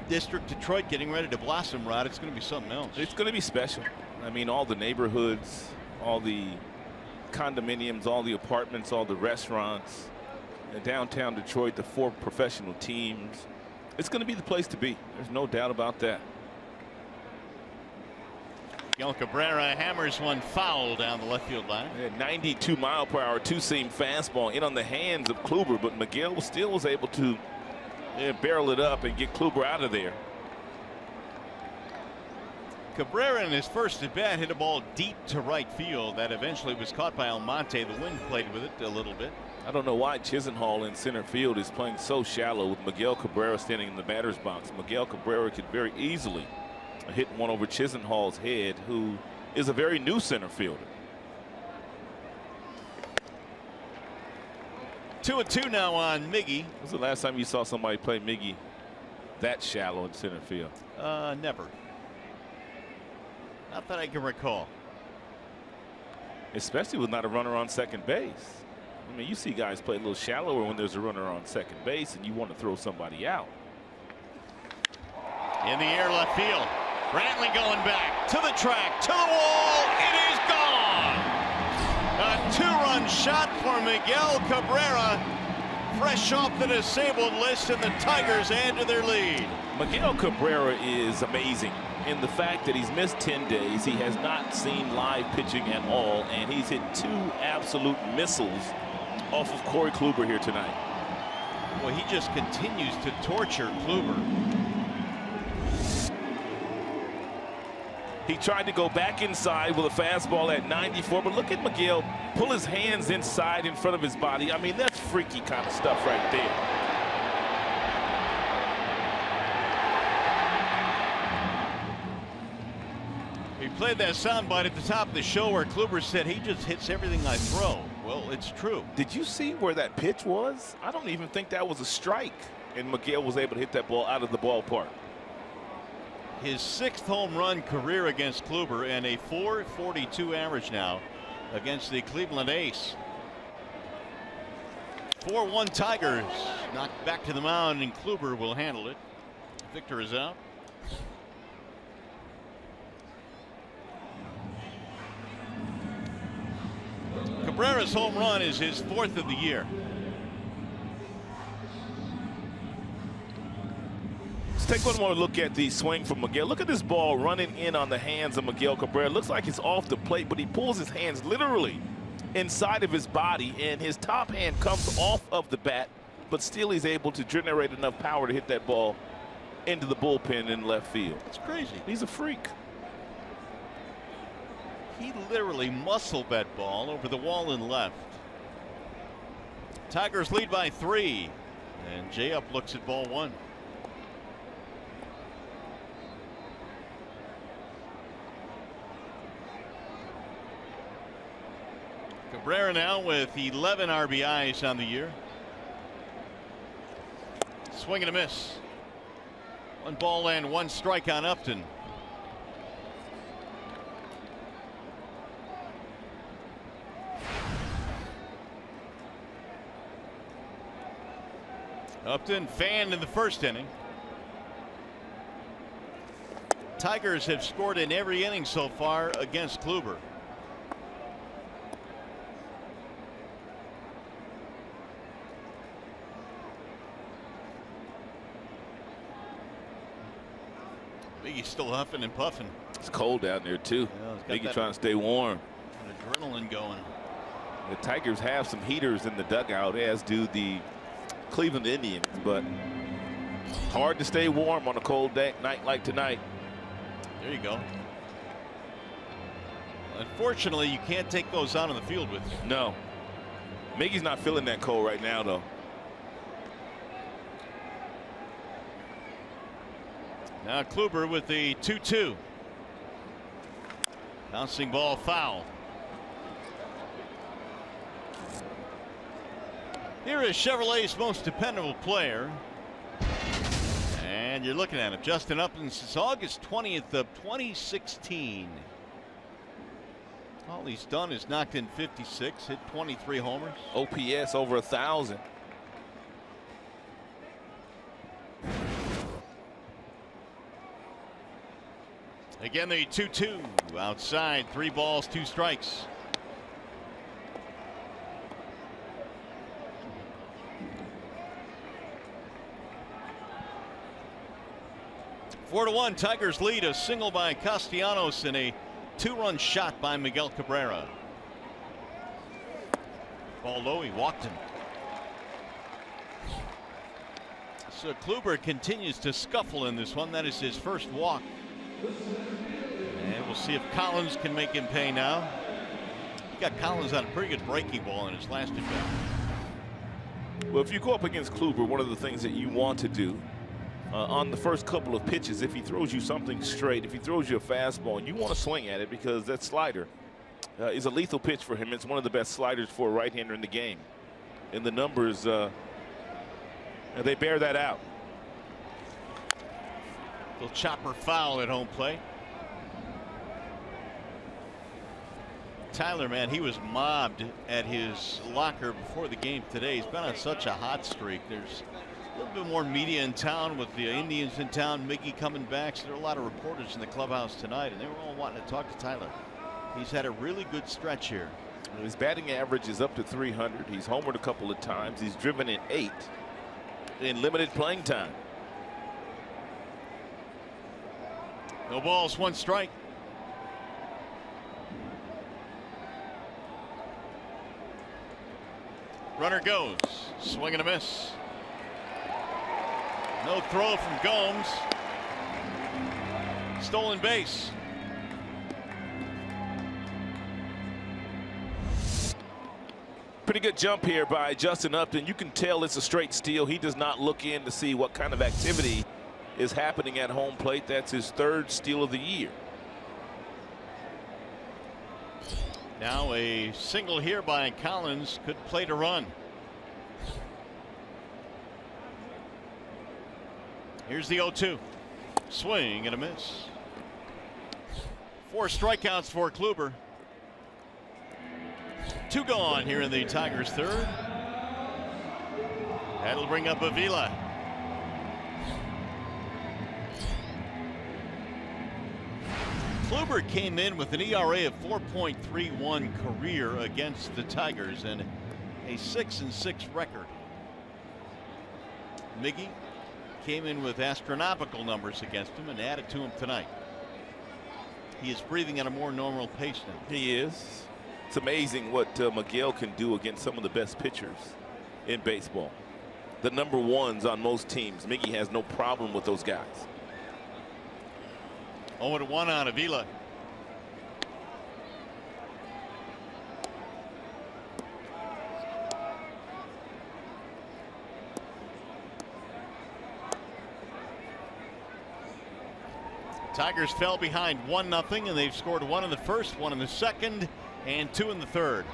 District Detroit getting ready to blossom, Rod. It's going to be something else. It's going to be special. I mean, all the neighborhoods, all the condominiums, all the apartments, all the restaurants, in downtown Detroit, the 4 professional teams. It's going to be the place to be. There's no doubt about that. Miguel Cabrera hammers one foul down the left field line. 92-mile-per-hour two-seam fastball in on the hands of Kluber, but Miguel still was able to barrel it up and get Kluber out of there. Cabrera in his first at bat hit a ball deep to right field that eventually was caught by Almonte. The wind played with it a little bit. I don't know why Chisenhall in center field is playing so shallow with Miguel Cabrera standing in the batter's box. Miguel Cabrera could very easily hit one over Chisenhall's head, who is a very new center fielder. 2-2 now on Miggy. When was the last time you saw somebody play Miggy that shallow in center field? Never. Not that I can recall. Especially with not a runner on second base. I mean, you see guys play a little shallower when there's a runner on second base and you want to throw somebody out. In the air left field. Brantley going back to the track, to the wall. It is gone. A 2-run shot for Miguel Cabrera. Fresh off the disabled list, and the Tigers add to their lead. Miguel Cabrera is amazing in the fact that he's missed 10 days. He has not seen live pitching at all, and he's hit 2 absolute missiles off of Corey Kluber here tonight. Well, he just continues to torture Kluber. He tried to go back inside with a fastball at 94, but look at Miguel pull his hands inside in front of his body. I mean, that's freaky kind of stuff right there. He played that soundbite at the top of the show where Kluber said he just hits everything I throw. Well, it's true. Did you see where that pitch was? I don't even think that was a strike, and Miguel was able to hit that ball out of the ballpark. His 6th home run career against Kluber, and a .442 average now against the Cleveland Ace. 4-1 Tigers. Knocked back to the mound, and Kluber will handle it. Victor is out. Cabrera's home run is his 4th of the year. Let's take one more look at the swing from Miguel. Look at this ball running in on the hands of Miguel Cabrera. Looks like it's off the plate, but he pulls his hands literally inside of his body, and his top hand comes off of the bat, but still he's able to generate enough power to hit that ball into the bullpen in left field. It's crazy. He's a freak. He literally muscled that ball over the wall in left. Tigers lead by 3. And Jay up looks at ball one. Cabrera now with 11 RBIs on the year. Swing and a miss. 1 ball and 1 strike on Upton. Upton fanned in the first inning. Tigers have scored in every inning so far against Kluber. He's still huffing and puffing. It's cold down there too. Yeah, Miggy trying to stay warm. Adrenaline going. The Tigers have some heaters in the dugout, as do the Cleveland Indians, but hard to stay warm on a cold night like tonight. There you go. Unfortunately, you can't take those out on the field with you. No. Miggy's not feeling that cold right now, though. Now Kluber with the 2-2. Bouncing ball foul. Here is Chevrolet's most dependable player. And you're looking at him. Justin Upton since August 20th of 2016. All he's done is knocked in 56, hit 23 homers. OPS over 1,000. Again, the 2-2 outside, 3 balls, 2 strikes. Four to 1, Tigers lead. A single by Castellanos and a 2-run shot by Miguel Cabrera. Ball low, he walked him. So Kluber continues to scuffle in this one. That is his first walk. And we'll see if Collins can make him pay now. He got Collins on a pretty good breaking ball in his last at-bat. Well, if you go up against Kluber, one of the things that you want to do on the first couple of pitches, if he throws you something straight, if he throws you a fastball, you want to swing at it, because that slider is a lethal pitch for him. It's one of the best sliders for a right-hander in the game. And the numbers, they bear that out. Little chopper foul at home plate. Tyler, man, he was mobbed at his locker before the game today. He's been on such a hot streak. There's a little bit more media in town with the Indians in town. Miggy coming back. So there are a lot of reporters in the clubhouse tonight, and they were all wanting to talk to Tyler. He's had a really good stretch here. His batting average is up to 300. He's homered a couple of times. He's driven in 8 in limited playing time. No balls, 1 strike. Runner goes. Swing and a miss. No throw from Gomes. Stolen base. Pretty good jump here by Justin Upton. You can tell it's a straight steal. He does not look in to see what kind of activity is happening at home plate. That's his 3rd steal of the year. Now a single here by Collins could plate a run. Here's the 0-2. Swing and a miss. 4 strikeouts for Kluber. 2 gone here in the Tigers' 3rd. That'll bring up Avila. Kluber came in with an ERA of 4.31 career against the Tigers and a 6-6 record. Miggy came in with astronomical numbers against him and added to him tonight. He is breathing at a more normal pace now. He is. It's amazing what Miguel can do against some of the best pitchers in baseball. The number 1s on most teams. Miggy has no problem with those guys. 0-1 on Avila. Tigers fell behind 1-0, and they've scored 1 in the first, 1 in the second, and 2 in the third.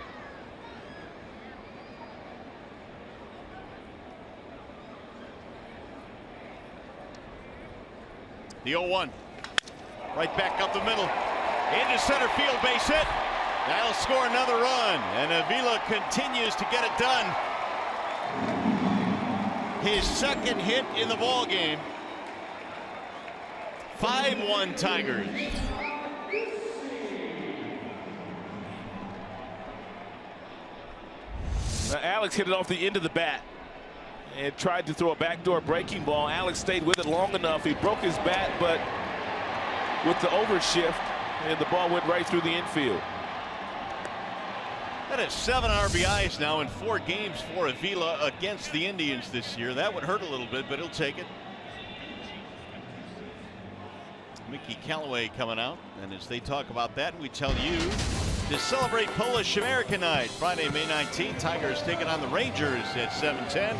The 0-1. Right back up the middle. Into center field, base hit. That'll score another run. And Avila continues to get it done. His second hit in the ball game. 5-1 Tigers. Alex hit it off the end of the bat and tried to throw a backdoor breaking ball. Alex stayed with it long enough. He broke his bat, but with the overshift, and the ball went right through the infield. That is 7 RBIs now in 4 games for Avila against the Indians this year. That would hurt a little bit, but he'll take it. Mickey Callaway coming out, and as they talk about that, we tell you to celebrate Polish American Night Friday, May 19th. Tigers taking on the Rangers at 7:10.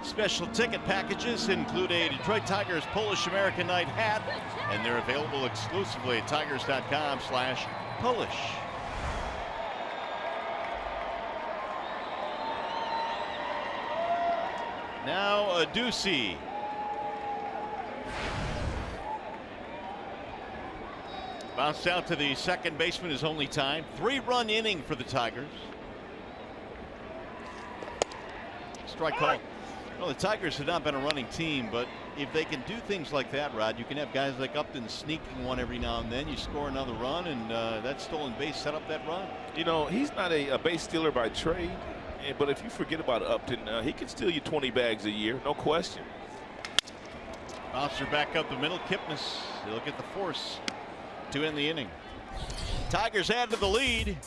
Special ticket packages include a Detroit Tigers Polish American Night hat, and they're available exclusively at tigers.com/Polish. Now a Ducey. Bounced out to the second baseman, his only time. 3-run inning for the Tigers. Strike call. Well, the Tigers have not been a running team, but if they can do things like that, Rod, you can have guys like Upton sneaking one every now and then. You score another run, and that stolen base set up that run. You know, he's not a base stealer by trade, but if you forget about Upton, he can steal you 20 bags a year, no question. Bouncer back up the middle. Kipnis, he'll get the force to end the inning. Tigers add to the lead.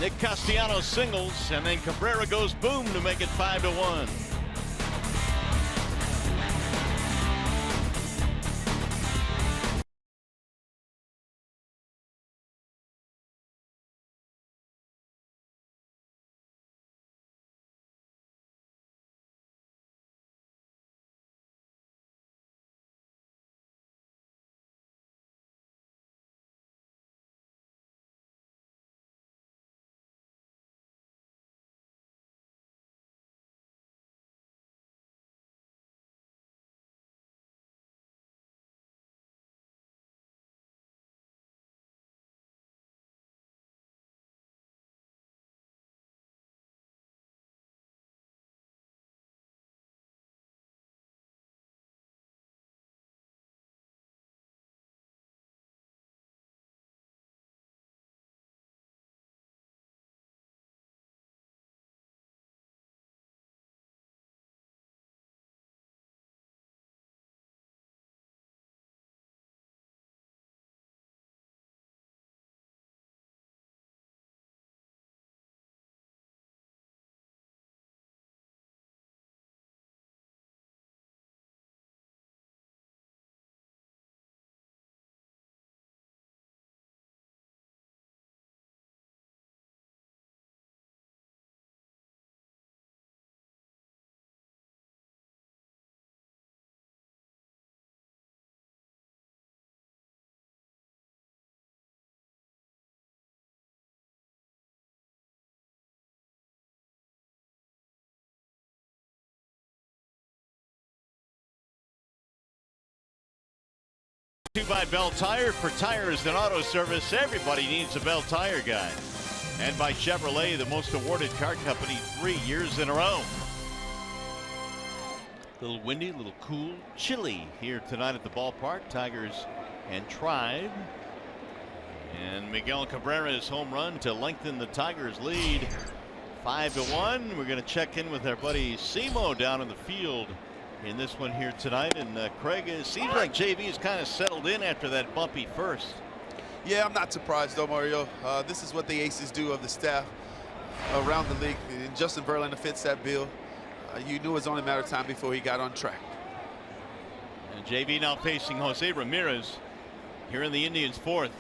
Nick Castellanos singles, and then Cabrera goes boom to make it 5-1. By Bell Tire. For tires and auto service, everybody needs a Bell Tire guy. And by Chevrolet, the most awarded car company 3 years in a row. A little windy, a little cool, chilly here tonight at the ballpark. Tigers and Tribe. And Miguel Cabrera's home run to lengthen the Tigers lead 5-1. We're going to check in with our buddy Simo down in the field in this one here tonight. And Craig, it seems like JV is kind of settled in after that bumpy first. Yeah, I'm not surprised though, Mario. This is what the aces do of the staff around the league. And Justin Verlander fits that bill. You knew it was only a matter of time before he got on track. And JV now facing Jose Ramirez here in the Indians' fourth.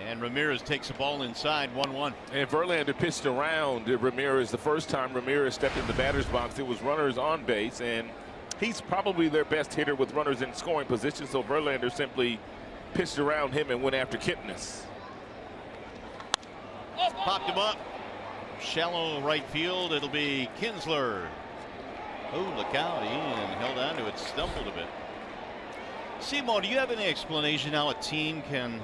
And Ramirez takes the ball inside, 1-1. And Verlander pitched around Ramirez the first time Ramirez stepped in the batter's box. It was runners on base, and he's probably their best hitter with runners in scoring position, so Verlander simply pitched around him and went after Kipnis. Popped him up. Shallow right field. It'll be Kinsler. Oh, look out. Ian held on to it, stumbled a bit. Simo, do you have any explanation how a team can,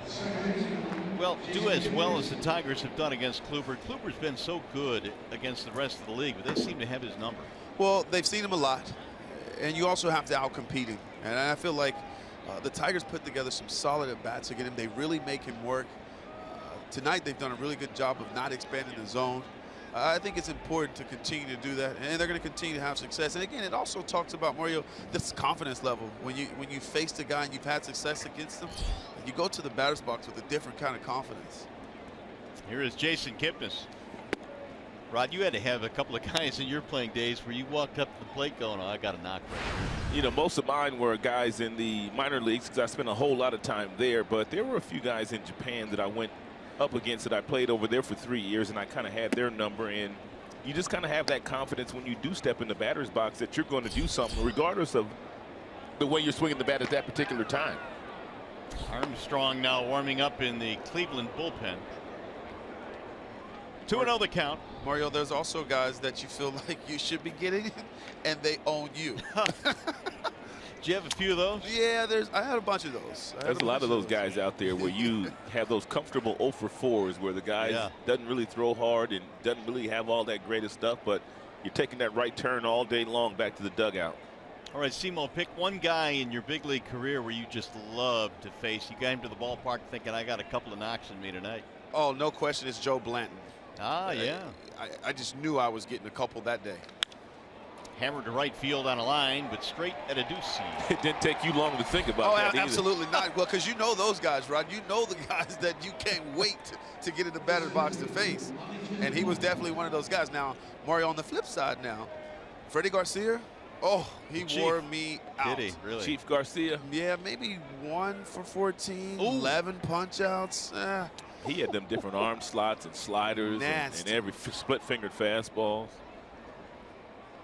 well, do as well as the Tigers have done against Kluber? Kluber's been so good against the rest of the league, but they seem to have his number. Well, they've seen him a lot, and you also have to out-compete him. And I feel like the Tigers put together some solid at-bats against him. They really make him work. Tonight, they've done a really good job of not expanding the zone. I think it's important to continue to do that, and they're going to continue to have success. And again, it also talks about, Mario, this confidence level. When you face the guy and you've had success against him, you go to the batter's box with a different kind of confidence. Here is Jason Kipnis. Rod, you had to have a couple of guys in your playing days where you walked up to the plate going, oh, I got a knock right here. You know, most of mine were guys in the minor leagues because I spent a whole lot of time there, but there were a few guys in Japan that I went up against that I played over there for 3 years, and I kind of had their number. And you just kind of have that confidence when you do step in the batter's box that you're going to do something regardless of the way you're swinging the bat at that particular time. Armstrong now warming up in the Cleveland bullpen. 2-0 the count. Mario, there's also guys that you feel like you should be getting, and they own you. Do you have a few of those? Yeah, I had a bunch of those. There's a lot of those guys out there where you have those comfortable 0 for 4s where the guy doesn't really throw hard and doesn't really have all that greatest stuff, but you're taking that right turn all day long back to the dugout. All right, Simo, pick one guy in your big league career where you just love to face. You got him to the ballpark thinking, I got a couple of knocks in me tonight. Oh, no question, it's Joe Blanton. Ah, yeah. I just knew I was getting a couple that day. Hammered to right field on a line, but straight at a deuce seam. It didn't take you long to think about that. Absolutely not. Well, because you know those guys, Rod. You know the guys that you can't wait to get in the batter's box to face. And he was definitely one of those guys. Now, Mario, on the flip side now, Freddie Garcia, oh, he wore me out. Did he? Really? Chief Garcia? Yeah, maybe 1 for 14, 11 punch-outs. He had them different arm slots and sliders and every split-fingered fastballs.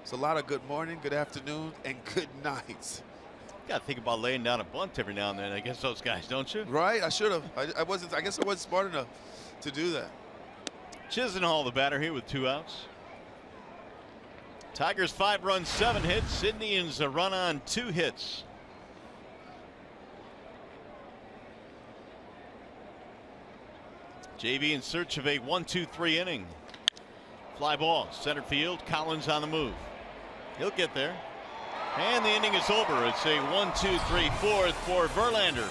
It's a lot of good morning, good afternoon, and good nights. You got to think about laying down a bunt every now and then against those guys, don't you? Right, I should have. I guess I wasn't smart enough to do that. Chisenhall, the batter here with 2 outs. Tigers 5 runs, 7 hits. Indians a run on 2 hits. JV in search of a 1-2-3 inning. Fly ball, center field. Collins on the move. He'll get there. And the inning is over. It's a 1-2-3-4 for Verlander.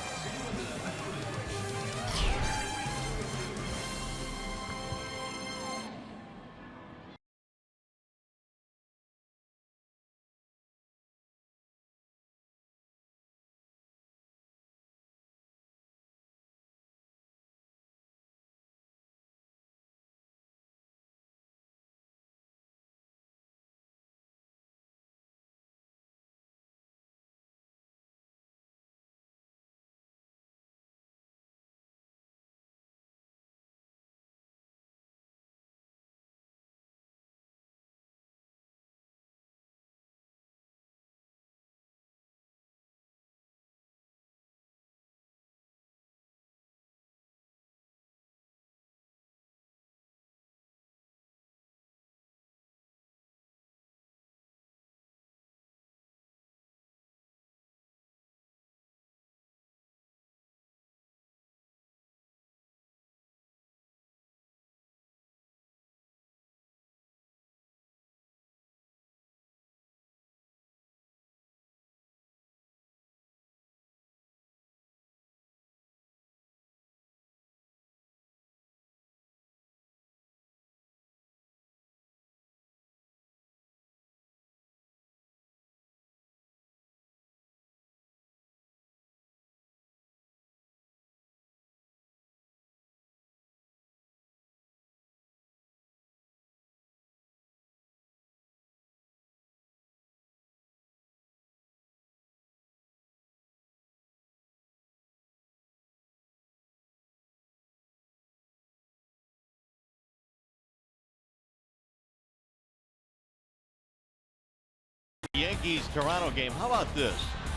Yankees-Toronto game. How about this?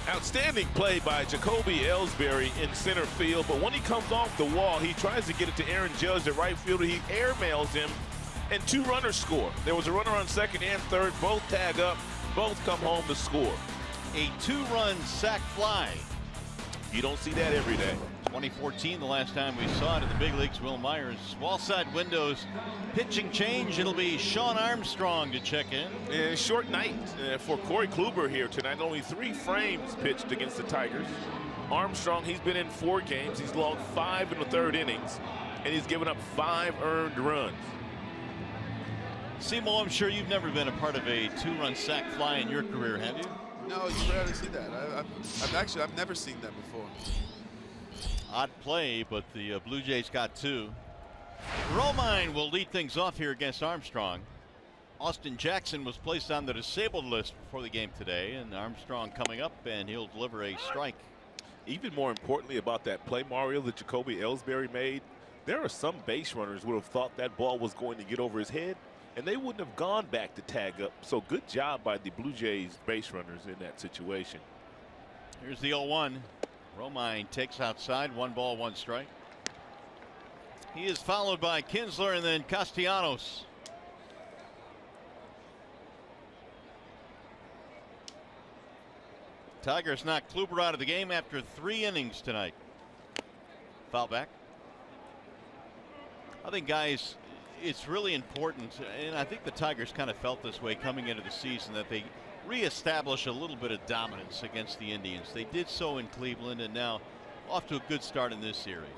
Outstanding play by Jacoby Ellsbury in center field, but when he comes off the wall, he tries to get it to Aaron Judge, the right fielder. He airmails him, and 2 runners score. There was a runner on second and third. Both tag up. Both come home to score. A 2-run sac fly. You don't see that every day. 2014, the last time we saw it in the big leagues. Will Myers, wall side windows, pitching change. It'll be Sean Armstrong to check in. And short night for Corey Kluber here tonight. Only 3 frames pitched against the Tigers. Armstrong, he's been in 4 games. He's logged 5 in the 3rd innings, and he's given up 5 earned runs. Simo, I'm sure you've never been a part of a 2-run sac fly in your career, have you? No, you rarely see that. I've never seen that before. Odd play, but the Blue Jays got 2. Romine will lead things off here against Armstrong. Austin Jackson was placed on the disabled list before the game today, and Armstrong coming up, and he'll deliver a strike. Even more importantly about that play, Mario, that Jacoby Ellsbury made, there are some base runners would have thought that ball was going to get over his head, and they wouldn't have gone back to tag up. So good job by the Blue Jays base runners in that situation. Here's the 0-1. Romine takes outside. 1 ball, 1 strike. He is followed by Kinsler and then Castellanos. Tigers knocked Kluber out of the game after 3 innings tonight. Foul back. I think, guys, it's really important, and I think the Tigers kind of felt this way coming into the season, that they reestablish a little bit of dominance against the Indians. They did so in Cleveland, and now off to a good start in this series.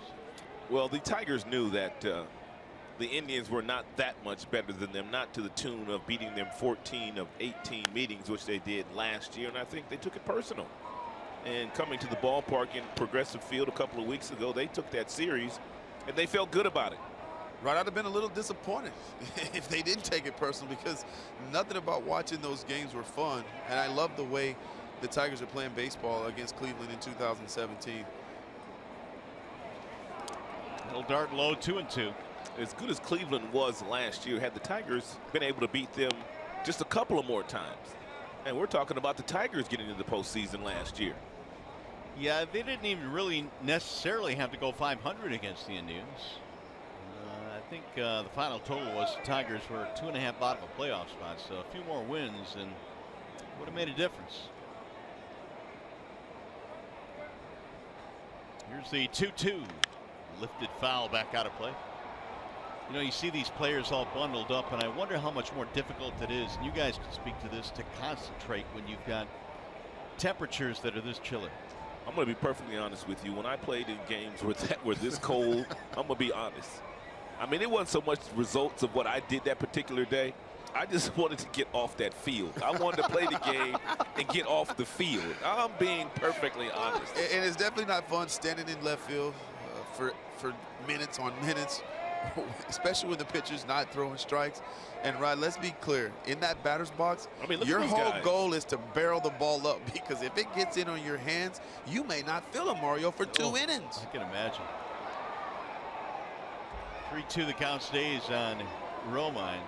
Well, the Tigers knew that the Indians were not that much better than them, not to the tune of beating them 14 of 18 meetings, which they did last year, and I think they took it personal. And coming to the ballpark in Progressive Field a couple of weeks ago, they took that series, and they felt good about it. Right, I'd have been a little disappointed if they didn't take it personal, because nothing about watching those games were fun. And I love the way the Tigers are playing baseball against Cleveland in 2017. Little dart low, 2-2. As good as Cleveland was last year, had the Tigers been able to beat them just a couple of more times. And we're talking about the Tigers getting into the postseason last year. Yeah, they didn't even really necessarily have to go 500 against the Indians. I think the final total was the Tigers were 2.5 out of a playoff spot, so a few more wins and would have made a difference. Here's the 2-2. Lifted foul back out of play. You know, you see these players all bundled up, and I wonder how much more difficult it is, and you guys can speak to this, to concentrate when you've got temperatures that are this chilly. I'm going to be perfectly honest with you. When I played in games that were this cold, I'm going to be honest. I mean, it wasn't so much results of what I did that particular day. I just wanted to get off that field. I wanted to play the game and get off the field. I'm being perfectly honest. And it's definitely not fun standing in left field for minutes on minutes, especially when the pitcher's not throwing strikes. And, Rod, let's be clear. In that batter's box, I mean, your whole goal is to barrel the ball up, because if it gets in on your hands, you may not feel it, Mario, for 2 innings. I can imagine. 3-2 the count stays on Romine.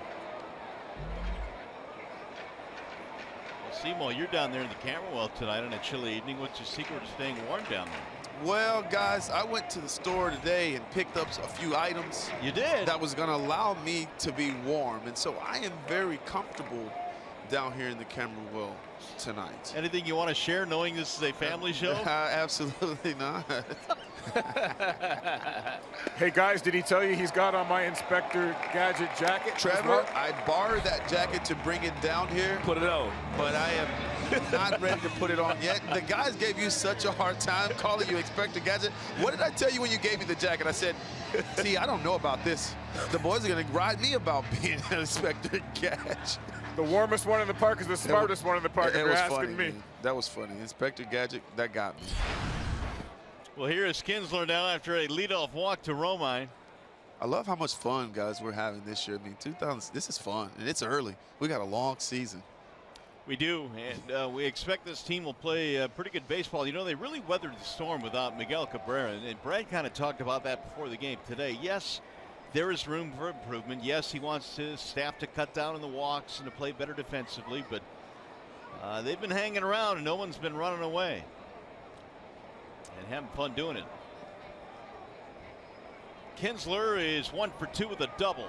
Well, Simo, you're down there in the camera well tonight on a chilly evening. What's your secret to staying warm down there? Well, guys, I went to the store today and picked up a few items. You did? That was going to allow me to be warm. And so I am very comfortable down here in the camera well tonight. Anything you want to share, knowing this is a family show? Absolutely not. Hey, guys, did he tell you he's got on my Inspector Gadget jacket? Trevor, I borrowed that jacket to bring it down here. Put it on. But I am not ready to put it on yet. The guys gave you such a hard time calling you Inspector Gadget. What did I tell you when you gave me the jacket? I said, see, I don't know about this. The boys are going to ride me about being an Inspector Gadget. The warmest one in the park is the smartest one in the park, if you're asking me. Man. That was funny. Inspector Gadget, that got me. Well, here is Kinsler now after a leadoff walk to Romine. I love how much fun, guys, we're having this year. I mean, this is fun, and it's early. We got a long season. We do, and we expect this team will play pretty good baseball. You know, they really weathered the storm without Miguel Cabrera, and Brad kind of talked about that before the game today. Yes, there is room for improvement. Yes, he wants his staff to cut down on the walks and to play better defensively, but They've been hanging around and no one's been running away and having fun doing it. Kinsler is 1 for 2 with a double.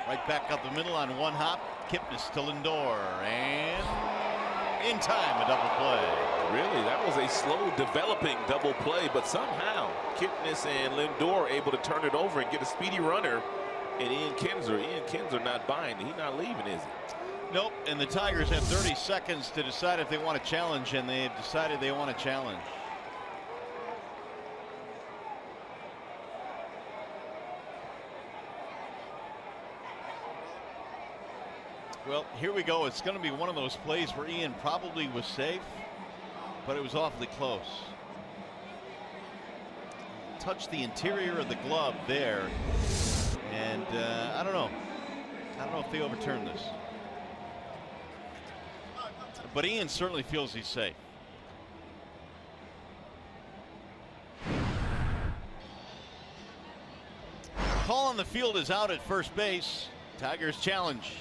Right back up the middle on one hop. Kipnis to Lindor, and in time, a double play. Really, that was a slow developing double play, but somehow Kipnis and Lindor able to turn it over and get a speedy runner. And Ian Kinsler not buying. He's not leaving, is he? Nope, and the Tigers have 30 seconds to decide if they want to challenge, and they have decided they want to challenge. Well, here we go. It's going to be one of those plays where Ian probably was safe, but it was awfully close. Touched the interior of the glove there, and I don't know. I don't know if they overturn this. But Ian certainly feels he's safe. Call on the field is out at first base. Tigers challenge.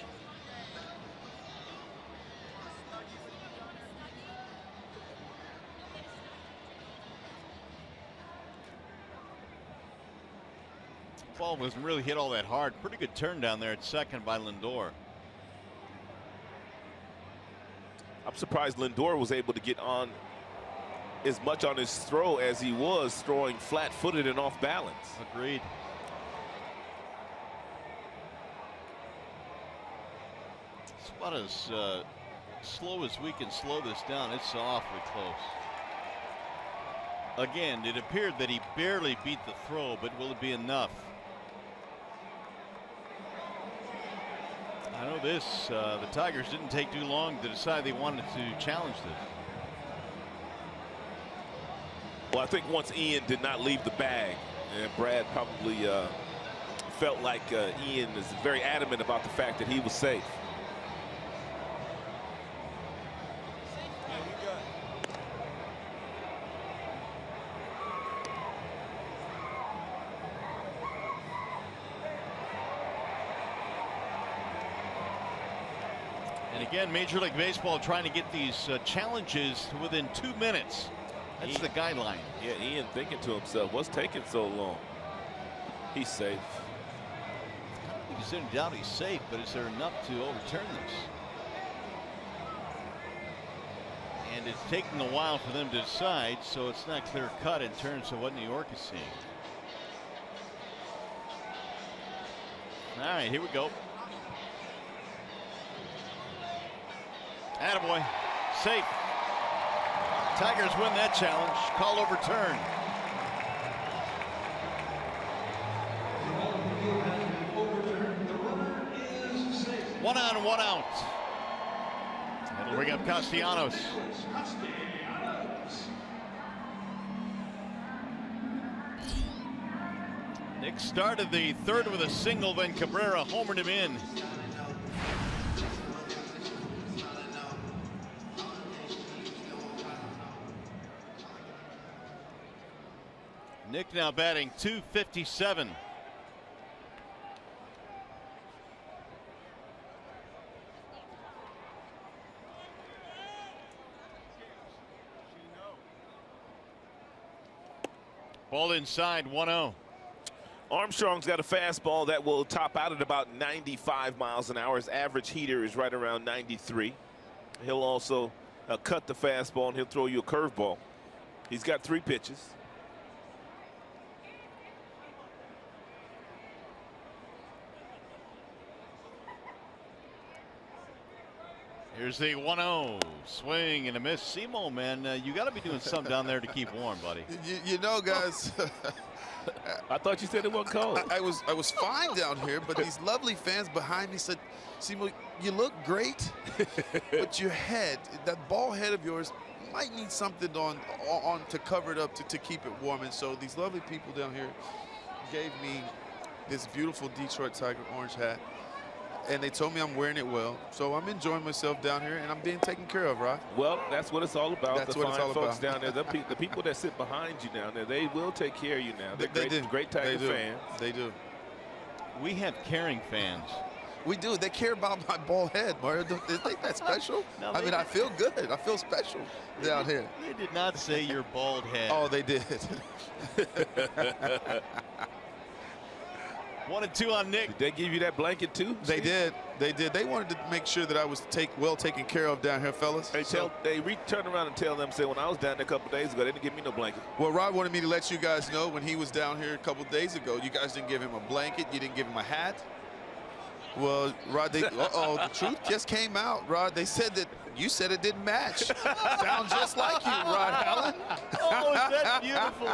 Ball wasn't really hit all that hard. Pretty good turn down there at second by Lindor. I'm surprised Lindor was able to get on as much on his throw as he was throwing flat-footed and off balance. Agreed. It's about as slow as we can slow this down. It's awfully close. Again, it appeared that he barely beat the throw, but will it be enough? I know this, the Tigers didn't take too long to decide they wanted to challenge this. Well, I think once Ian did not leave the bag, and Brad probably felt like Ian is very adamant about the fact that he was safe. And again, Major League Baseball trying to get these challenges to within 2 minutes. That's the guideline. Yeah, Ian thinking to himself, what's taking so long? He's safe. I don't think there's any doubt he's safe, but is there enough to overturn this? And it's taking a while for them to decide, so it's not clear cut in terms of what New York is seeing. All right, here we go. Attaboy, safe. Tigers win that challenge. Call overturned. One on, one out. That'll bring up Castellanos. Nick started the third with a single, then Cabrera homered him in. Nick now batting .257. Ball inside, 1-0. Armstrong's got a fastball that will top out at about 95 miles an hour. His average heater is right around 93. He'll also cut the fastball, and he'll throw you a curveball. He's got 3 pitches. Here's the 1-0 swing and a miss. Simo, man, you got to be doing something down there to keep warm, buddy. You know, guys. I thought you said it wasn't cold. I was fine down here, but these lovely fans behind me said, Simo, you look great, but your head, that ball head of yours, might need something on to cover it up to keep it warm. And so these lovely people down here gave me this beautiful Detroit Tiger orange hat. And they told me I'm wearing it well. So I'm enjoying myself down here, and I'm being taken care of, Rod. Well, that's what it's all about. That's the what it's fine all folks about. down there, the people that sit behind you down there, they will take care of you now. They're great Tiger fans. They do. We have caring fans. We do. They care about my bald head, Mario. Don't they think that's special? No, I mean, I feel good. I feel special down here. They did not say your bald head. Oh, they did. 1-2 on Nick. Did they give you that blanket too? They did. They did. They wanted to make sure that I was well taken care of down here, fellas. They turn around and tell them, say, when I was down there a couple days ago, they didn't give me no blanket. Well, Rod wanted me to let you guys know when he was down here a couple days ago, you guys didn't give him a blanket. You didn't give him a hat. Well, Rod, the truth just came out, Rod. They said that you said it didn't match. Sounds just like you, Rod Allen. Oh, is that beautiful?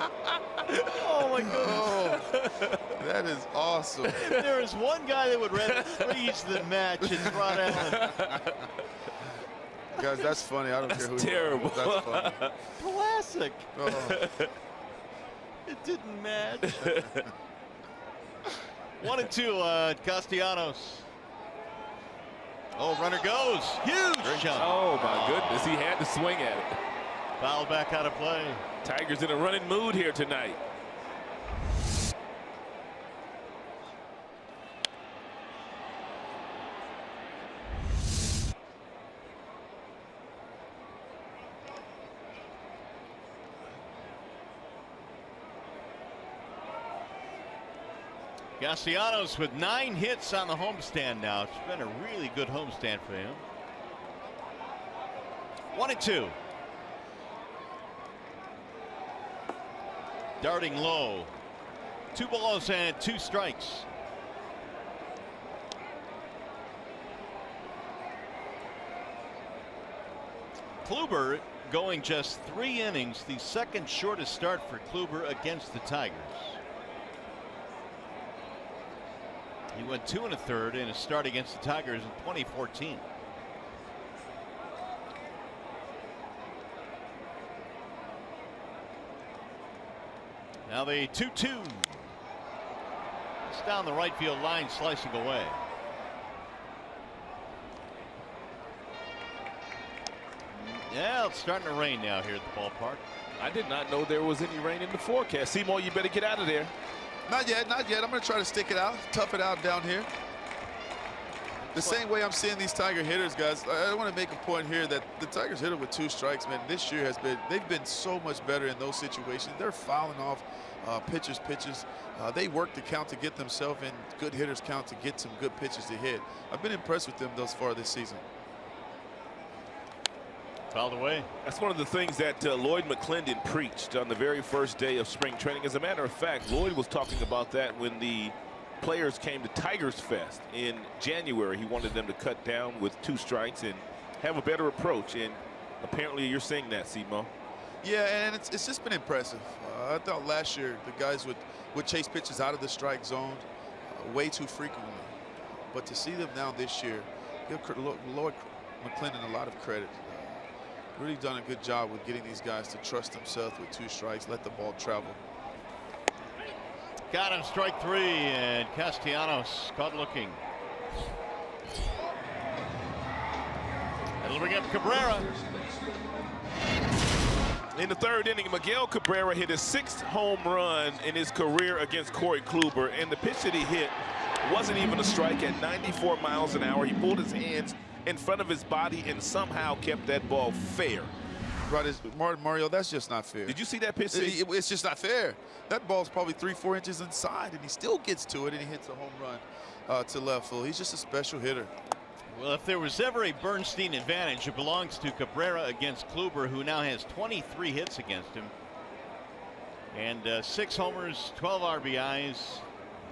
Oh, my goodness. Oh, that is awesome. If there is one guy that would rather freeze than match, it's Rod Allen. Guys, that's funny. I don't care who terrible. you are. That's funny. Classic. Oh. It didn't match. 1-2, Castellanos. Oh, runner goes. Huge jump. Oh, my goodness. He had to swing at it. Foul back out of play. Tigers in a running mood here tonight. Castellanos with 9 hits on the homestand now. It's been a really good homestand for him. 1-2. Darting low. 2 balls and 2 strikes. Kluber going just 3 innings, the second shortest start for Kluber against the Tigers. He went 2 1/3 in a start against the Tigers in 2014. Now the 2-2. It's down the right field line, slicing away. Yeah, it's starting to rain now here at the ballpark. I did not know there was any rain in the forecast. Seymour, you better get out of there. Not yet, not yet. I'm going to try to stick it out, tough it out down here. The same way I'm seeing these Tiger hitters, guys. I want to make a point here that the Tigers hitter with 2 strikes, man, this year they've been so much better in those situations. They're fouling off pitches. They work the count to get themselves in good hitters count to get some good pitches to hit. I've been impressed with them thus far this season. Fouled away. That's one of the things that Lloyd McClendon preached on the very first day of spring training. As a matter of fact, Lloyd was talking about that when the players came to Tigers Fest in January. He wanted them to cut down with 2 strikes and have a better approach. And apparently you're seeing that, Simo. Yeah, and it's just been impressive. I thought last year the guys would chase pitches out of the strike zone way too frequently. But to see them now this year, give Lloyd McClendon a lot of credit. Really done a good job with getting these guys to trust themselves with 2 strikes, let the ball travel. Got him, strike 3, and Castellanos caught looking. That'll bring up Cabrera. In the 3rd inning, Miguel Cabrera hit his 6th home run in his career against Corey Kluber, and the pitch that he hit wasn't even a strike at 94 miles an hour. He pulled his hands in front of his body and somehow kept that ball fair. Right, Mario, that's just not fair. Did you see that pitch? It's just not fair. That ball's probably 3-4 inches inside, and he still gets to it, and he hits a home run to left field. He's just a special hitter. Well, if there was ever a Bernstein advantage, it belongs to Cabrera against Kluber, who now has 23 hits against him. And 6 homers, 12 RBIs.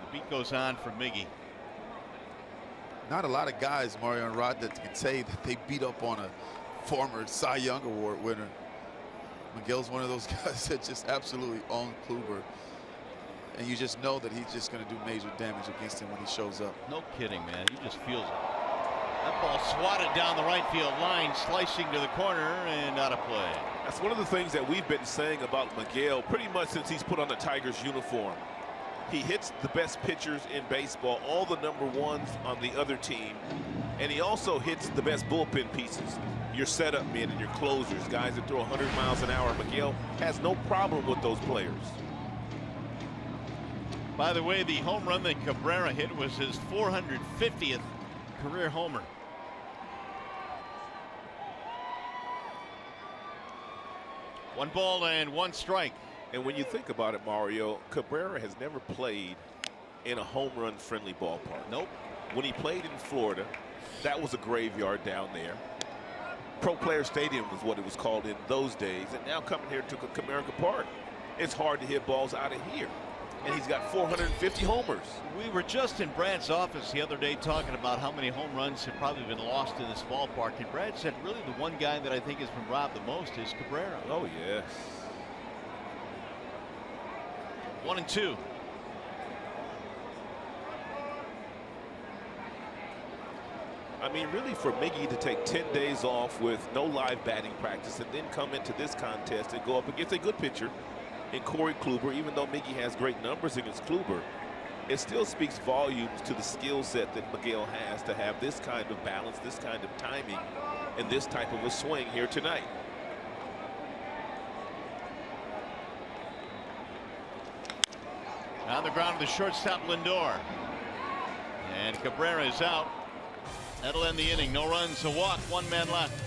The beat goes on for Miggy. Not a lot of guys, Mario and Rod, that can say that they beat up on a former Cy Young Award winner. Miguel's one of those guys that just absolutely owned Kluber. And you just know that he's just going to do major damage against him when he shows up. No kidding, man. He just feels it. That ball swatted down the right field line, slicing to the corner and out of play. That's one of the things that we've been saying about Miguel pretty much since he's put on the Tigers uniform. He hits the best pitchers in baseball, all the #1s on the other team, and he also hits the best bullpen pieces. Your setup men and your closers, guys that throw 100 miles an hour. Miguel has no problem with those players. By the way, the home run that Cabrera hit was his 450th career homer. One ball and one strike. And when you think about it, Mario, Cabrera has never played in a home run friendly ballpark. Nope. When he played in Florida, that was a graveyard down there. Pro Player Stadium was what it was called in those days. And now coming here to Comerica Park, it's hard to hit balls out of here. And he's got 450 homers. We were just in Brad's office the other day talking about how many home runs have probably been lost in this ballpark. And Brad said really the one guy that I think has been robbed the most is Cabrera. Oh, yes. 1-2. I mean, really, for Miggy to take 10 days off with no live batting practice and then come into this contest and go up against a good pitcher in Corey Kluber, even though Miggy has great numbers against Kluber, it still speaks volumes to the skill set that Miguel has to have this kind of balance, this kind of timing, and this type of a swing here tonight. On the ground, the shortstop Lindor. And Cabrera is out. That'll end the inning. No runs, a walk, one man left.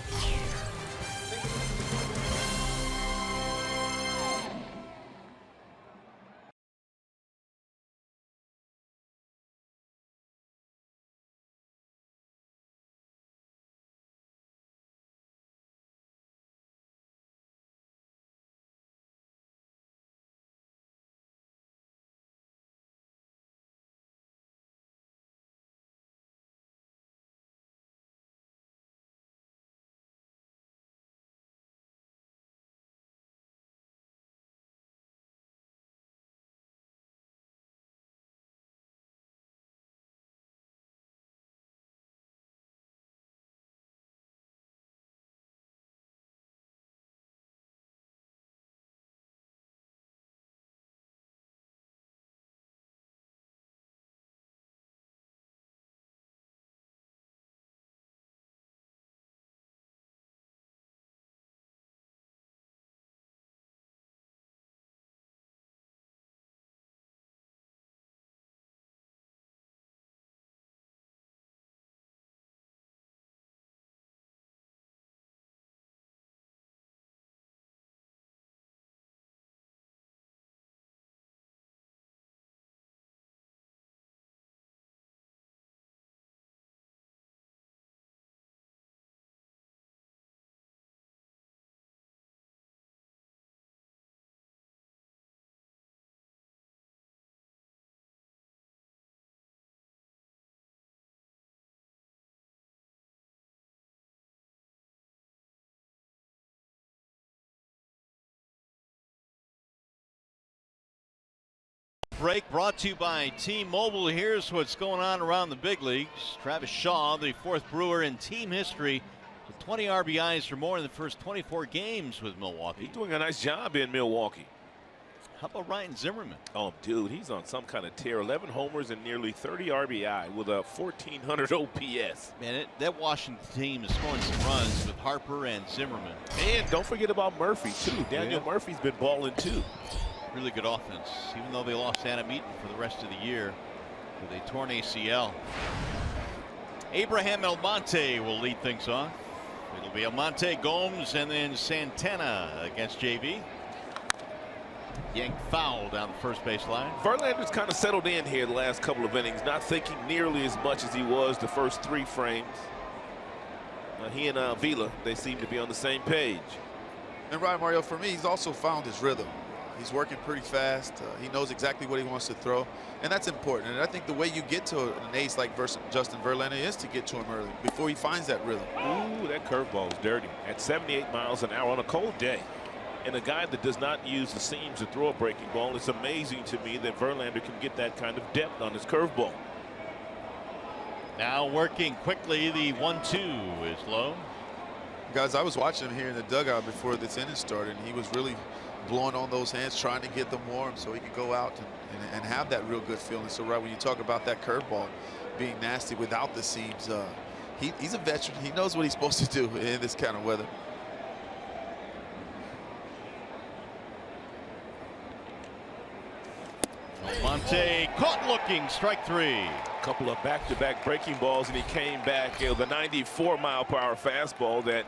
Break brought to you by T-Mobile. Here's what's going on around the big leagues. Travis Shaw, the fourth Brewer in team history, with 20 RBIs or more in the first 24 games with Milwaukee. He's doing a nice job in Milwaukee. How about Ryan Zimmerman? Oh, dude, he's on some kind of tear. 11 homers and nearly 30 RBI with a 1,400 OPS. Man, that Washington team is scoring some runs with Harper and Zimmerman. And don't forget about Murphy, too. Daniel Murphy's been balling, too. Really good offense, even though they lost Adam Eaton for the rest of the year with a torn ACL. Abraham Almonte will lead things off. It'll be Almonte, Gomes, and then Santana against JV. Yanked foul down the first base line. Verlander's kind of settled in here the last couple of innings, not thinking nearly as much as he was the first three frames. He and Vila, they seem to be on the same page. And Ryan, Mario, for me, he's also found his rhythm. He's working pretty fast. He knows exactly what he wants to throw, and that's important. And I think the way you get to an ace like Justin Verlander is to get to him early before he finds that rhythm. Ooh, that curveball is dirty at 78 miles an hour on a cold day. And a guy that does not use the seams to throw a breaking ball, it's amazing to me that Verlander can get that kind of depth on his curveball. Now working quickly, the 1-2 is low. Guys, I was watching him here in the dugout before this inning started, and he was really blowing on those hands, trying to get them warm so he could go out and have that real good feeling. So right when you talk about that curveball being nasty without the seams, he's a veteran. He knows what he's supposed to do in this kind of weather. Monte Almonte caught looking, strike 3. A couple of back-to-back breaking balls, and he came back with a 94-mile-per-hour fastball that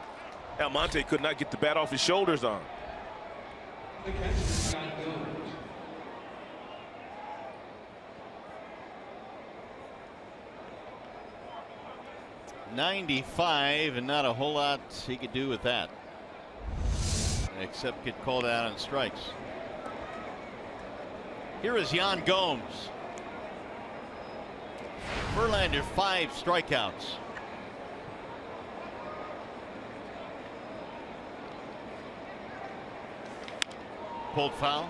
Almonte could not get the bat off his shoulders on. 95, and not a whole lot he could do with that, except get called out on strikes. Here is Yan Gomes. Verlander 5 strikeouts. Pulled foul.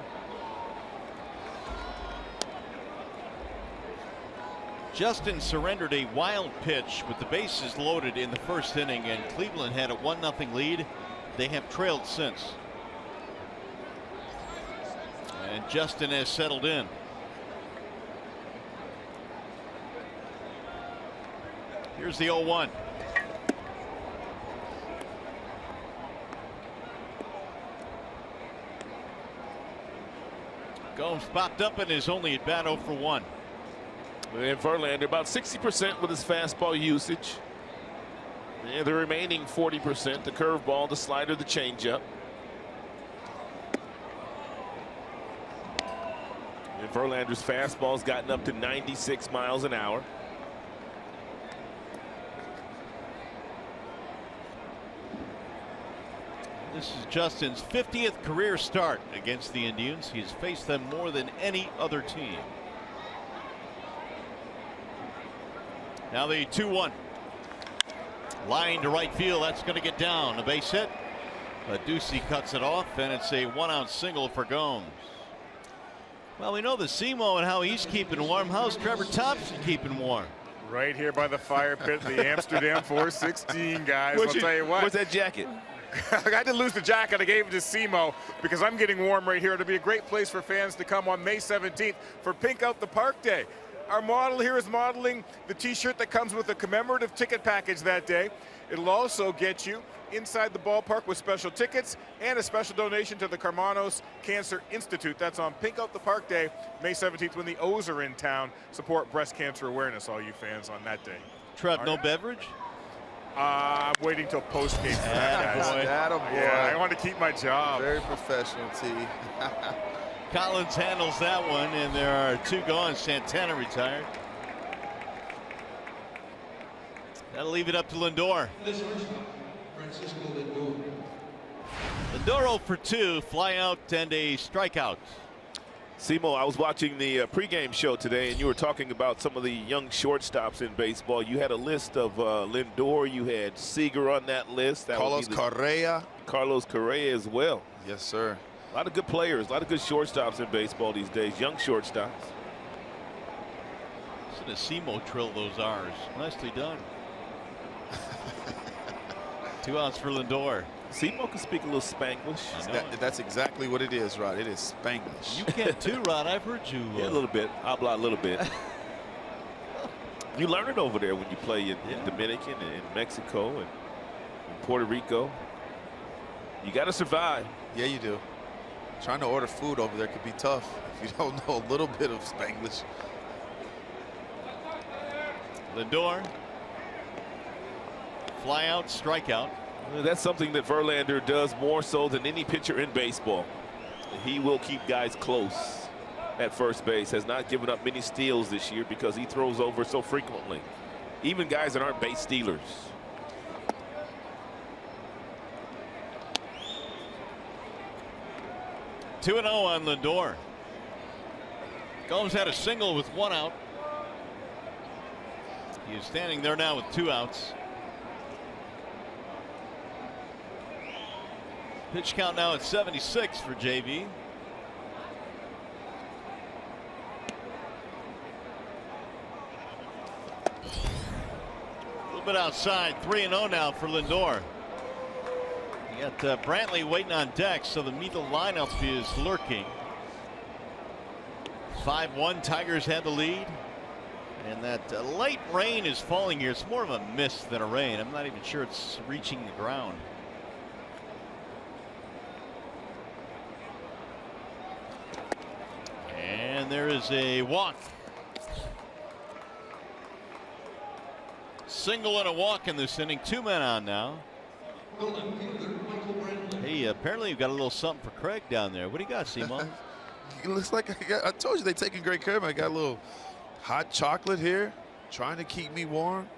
Justin surrendered a wild pitch with the bases loaded in the first inning, and Cleveland had a 1-0 lead. They have trailed since. And Justin has settled in. Here's the 0-1. Gomes popped up and is only at bat 0 for 1. And Verlander about 60% with his fastball usage. And the remaining 40%, the curveball, the slider, the changeup. And Verlander's fastball's gotten up to 96 miles an hour. This is Justin's 50th career start against the Indians. He's faced them more than any other team. Now the 2-1. Line to right field. That's going to get down. A base hit. But Ducey cuts it off, and it's a 1-out single for Gomes. Well, we know the Simo and how he's keeping warm. How's Trevor Thompson keeping warm? Right here by the fire pit, the Amsterdam 416, guys. I'll tell you what. Where's that jacket? I had to lose the jacket. I gave it to Simo because I'm getting warm right here. It'll be a great place for fans to come on May 17th for Pink Out the Park Day. Our model here is modeling the t-shirt that comes with a commemorative ticket package that day. It'll also get you inside the ballpark with special tickets and a special donation to the Carmanos Cancer Institute. That's on Pink Out the Park Day, May 17th, when the O's are in town. Support breast cancer awareness, all you fans, on that day. Trev, no beverage? I'm waiting till post-game for that, guys. Yeah, I want to keep my job. Very professional, T. Collins handles that one, and there are 2 gone. Santana retired. That'll leave it up to Lindor. Lindor 0 for 2, fly out and a strikeout. Simo, I was watching the pregame show today, and you were talking about some of the young shortstops in baseball. You had a list of Lindor. You had Seager on that list. Carlos Correa. Carlos Correa as well. Yes, sir. A lot of good players, a lot of good shortstops in baseball these days, young shortstops. Listen to Simo trill those R's. Nicely done. 2 outs for Lindor. Simo can speak a little Spanglish. That's exactly what it is, Rod. It is Spanglish. You can too, Rod. I've heard you. Yeah, a little bit. Habla a little bit. You learn it over there when you play in Dominican and in Mexico and in Puerto Rico. You got to survive. Yeah, you do. Trying to order food over there could be tough if you don't know a little bit of Spanglish. Lindor. Fly out, strikeout. That's something that Verlander does more so than any pitcher in baseball. He will keep guys close at first base. Has not given up many steals this year because he throws over so frequently. Even guys that aren't base stealers. Two 2-0 on Lindor. Gomes had a single with 1 out. He is standing there now with 2 outs. Pitch count now at 76 for JV. A little bit outside. 3-0 now for Lindor. You got Brantley waiting on deck, so the middle lineup is lurking. 5-1. Tigers had the lead. And that light rain is falling here. It's more of a mist than a rain. I'm not even sure it's reaching the ground. And And there is a walk. Single and a walk in this inning. 2 men on now. Hey, apparently you've got a little something for Craig down there. What do you got, Simon? It looks like I told you they're taking great care of me. I got a little hot chocolate here, trying to keep me warm.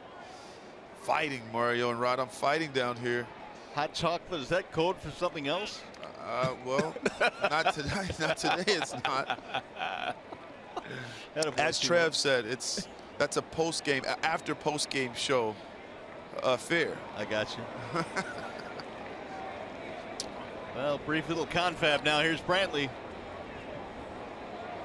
Fighting, Mario and Rod. I'm fighting down here. Hot chocolate, is that code for something else? Well, not today. Not today. It's not. As Trev said, that's a post-game, after post-game show affair. I got you. Well, brief little confab now. Here's Brantley.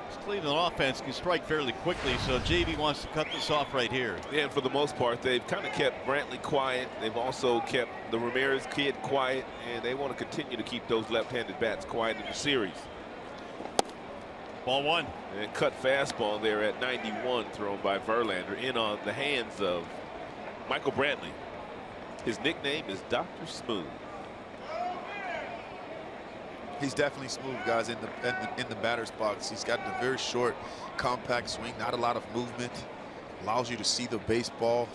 This Cleveland offense can strike fairly quickly, so JV wants to cut this off right here. Yeah, and for the most part, they've kind of kept Brantley quiet. They've also kept the Ramirez kid quiet, and they want to continue to keep those left-handed bats quiet in the series. Ball one. And cut fastball there at 91, thrown by Verlander, in on the hands of Michael Brantley. His nickname is Dr. Smooth. He's definitely smooth, guys, in the batter's box. He's got a very short, compact swing, not a lot of movement. Allows you to see the baseball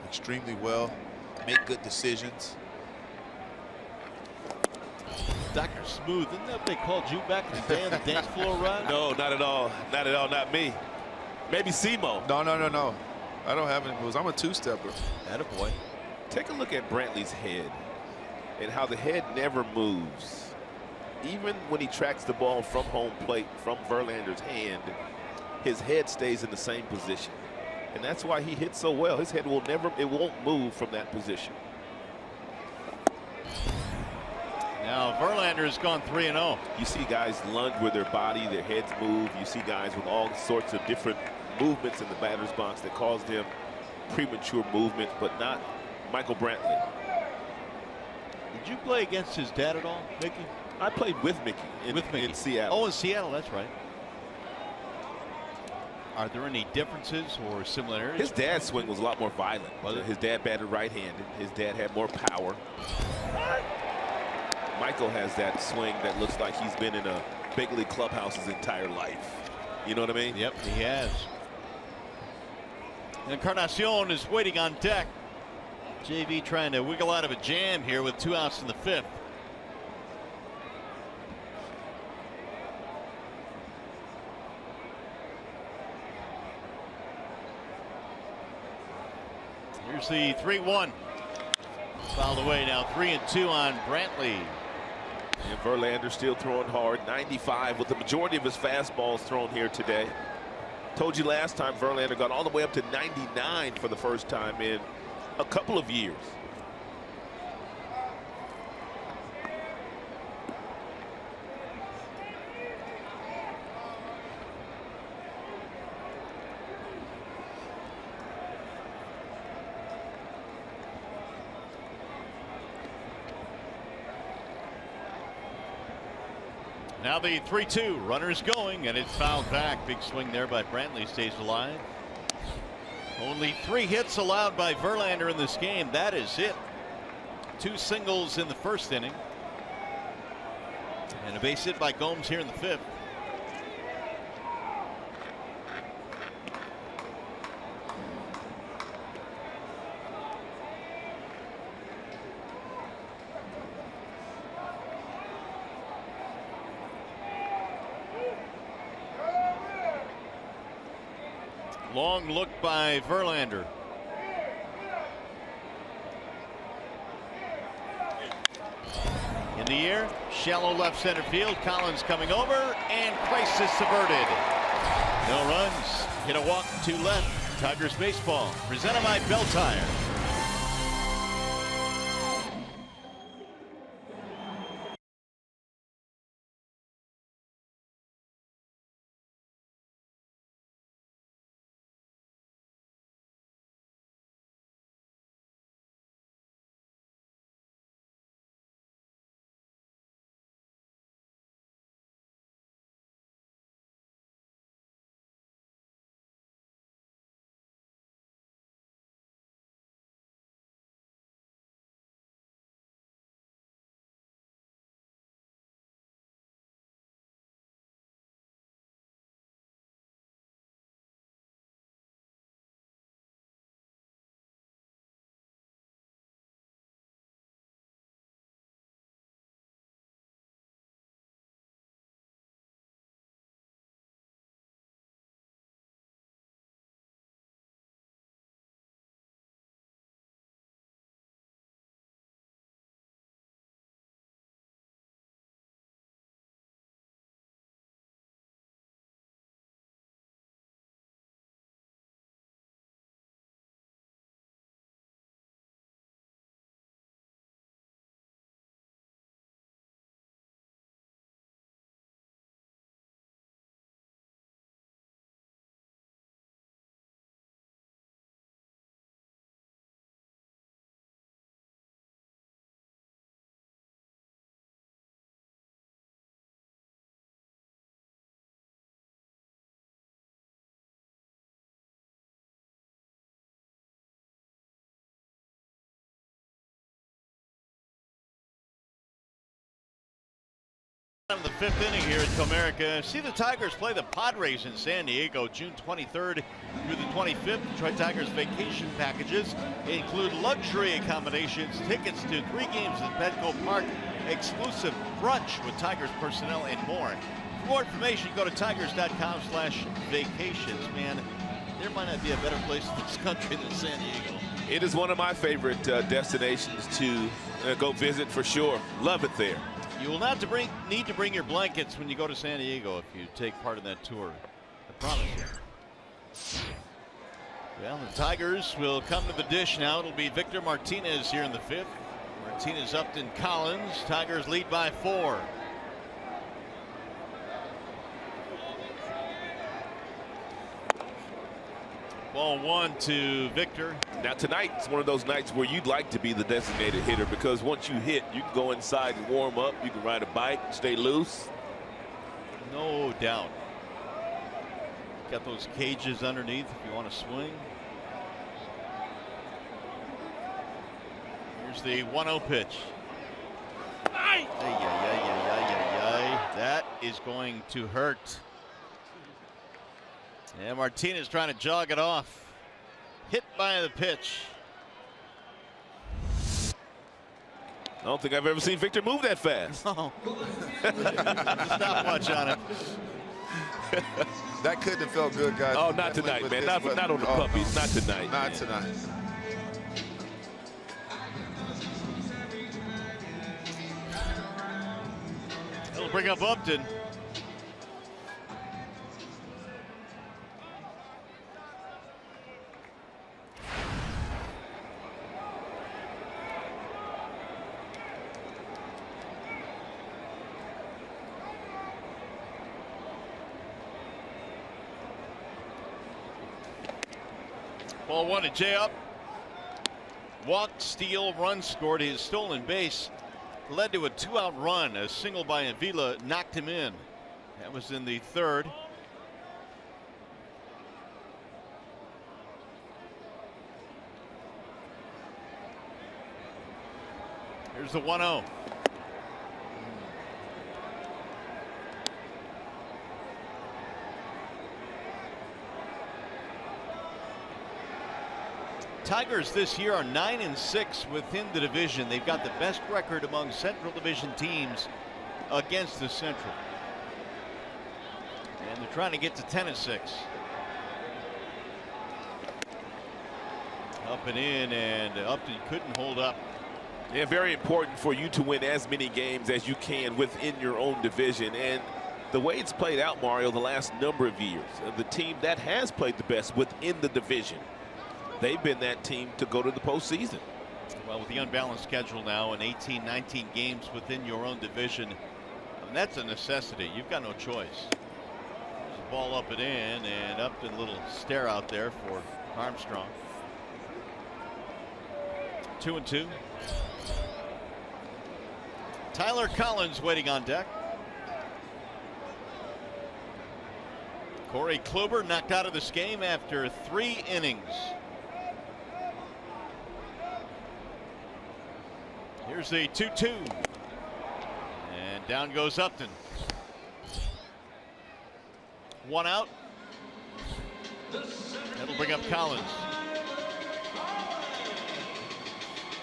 extremely well, make good decisions. Dr. Smooth, isn't that what they called you back in the day on the dance floor, Rod? No, not at all. Not at all. Not me. Maybe Simo. No. I don't have any moves. I'm a two-stepper. Attaboy. Take a look at Brantley's head and how the head never moves. Even when he tracks the ball from home plate, from Verlander's hand, his head stays in the same position. And that's why he hits so well. His head won't move from that position. Now Verlander has gone 3-0. You see guys lunge with their body, their heads move. You see guys with all sorts of different movements in the batter's box that cause them premature movement, but not Michael Brantley. Did you play against his dad at all, Mickey? I played with Mickey in Seattle. Oh, in Seattle, that's right. Are there any differences or similarities? His dad's swing was a lot more violent. His dad batted right-handed. His dad had more power. Michael has that swing that looks like he's been in a big league clubhouse his entire life. You know what I mean? Yep, he has. Encarnacion is waiting on deck. JV trying to wiggle out of a jam here with 2 outs in the 5th. Here's the 3-1. Fouled away now. 3-2 on Brantley. And Verlander still throwing hard. 95 with the majority of his fastballs thrown here today. Told you last time Verlander got all the way up to 99 for the first time in a couple of years. Now the 3-2, runners going, and it's fouled back. Big swing there by Brantley, stays alive. Only 3 hits allowed by Verlander in this game. That is it. 2 singles in the 1st inning. And a base hit by Gomes here in the 5th. Long look by Verlander. In the air, shallow left center field. Collins coming over, and crisis averted. No runs. Hit a walk to left. Tigers baseball presented by Bell Tire. In the 5th inning here at Comerica. See the Tigers play the Padres in San Diego June 23rd through the 25th. Detroit Tigers vacation packages include luxury accommodations, tickets to 3 games at Petco Park, exclusive brunch with Tigers personnel, and more. For more information, go to tigers.com/vacations. Man, there might not be a better place in this country than San Diego. It is one of my favorite destinations to go visit for sure. Love it there. You will not need to bring your blankets when you go to San Diego if you take part in that tour. I promise you. Well, the Tigers will come to the dish now. It'll be Victor Martinez here in the 5th. Martinez, Upton, Collins. Tigers lead by 4. Ball 1 to Victor. Now tonight's one of those nights where you'd like to be the designated hitter, because once you hit, you can go inside and warm up. You can ride a bike, stay loose. No doubt. Got those cages underneath if you want to swing. Here's the 1-0 pitch. Ay, ay, ay, ay, ay, ay. That is going to hurt. And Martinez trying to jog it off. Hit by the pitch. I don't think I've ever seen Victor move that fast. No. Stopwatch on it. That couldn't have felt good, guys. Oh, not tonight, man. Not on the puppies. Not tonight. Not tonight. It'll bring up Upton. Ball 1 to Jay Up. Walk, steal, run scored. His stolen base led to a 2-out run. A single by Avila knocked him in. That was in the 3rd. Here's the 1-0. Tigers this year are 9-6 within the division. They've got the best record among Central Division teams against the Central. And they're trying to get to 10-6. Up and in, and Upton couldn't hold up. Yeah, very important for you to win as many games as you can within your own division. And the way it's played out, Mario, the last number of years, the team that has played the best within the division, they've been that team to go to the postseason. Well, with the unbalanced schedule now and 18, 19 games within your own division, and that's a necessity. You've got no choice. There's a ball up and in, and Upton, a little stare out there for Armstrong. 2-2. Tyler Collins waiting on deck. Corey Kluber knocked out of this game after 3 innings. Here's the 2-2. And down goes Upton. 1 out. That'll bring up Collins.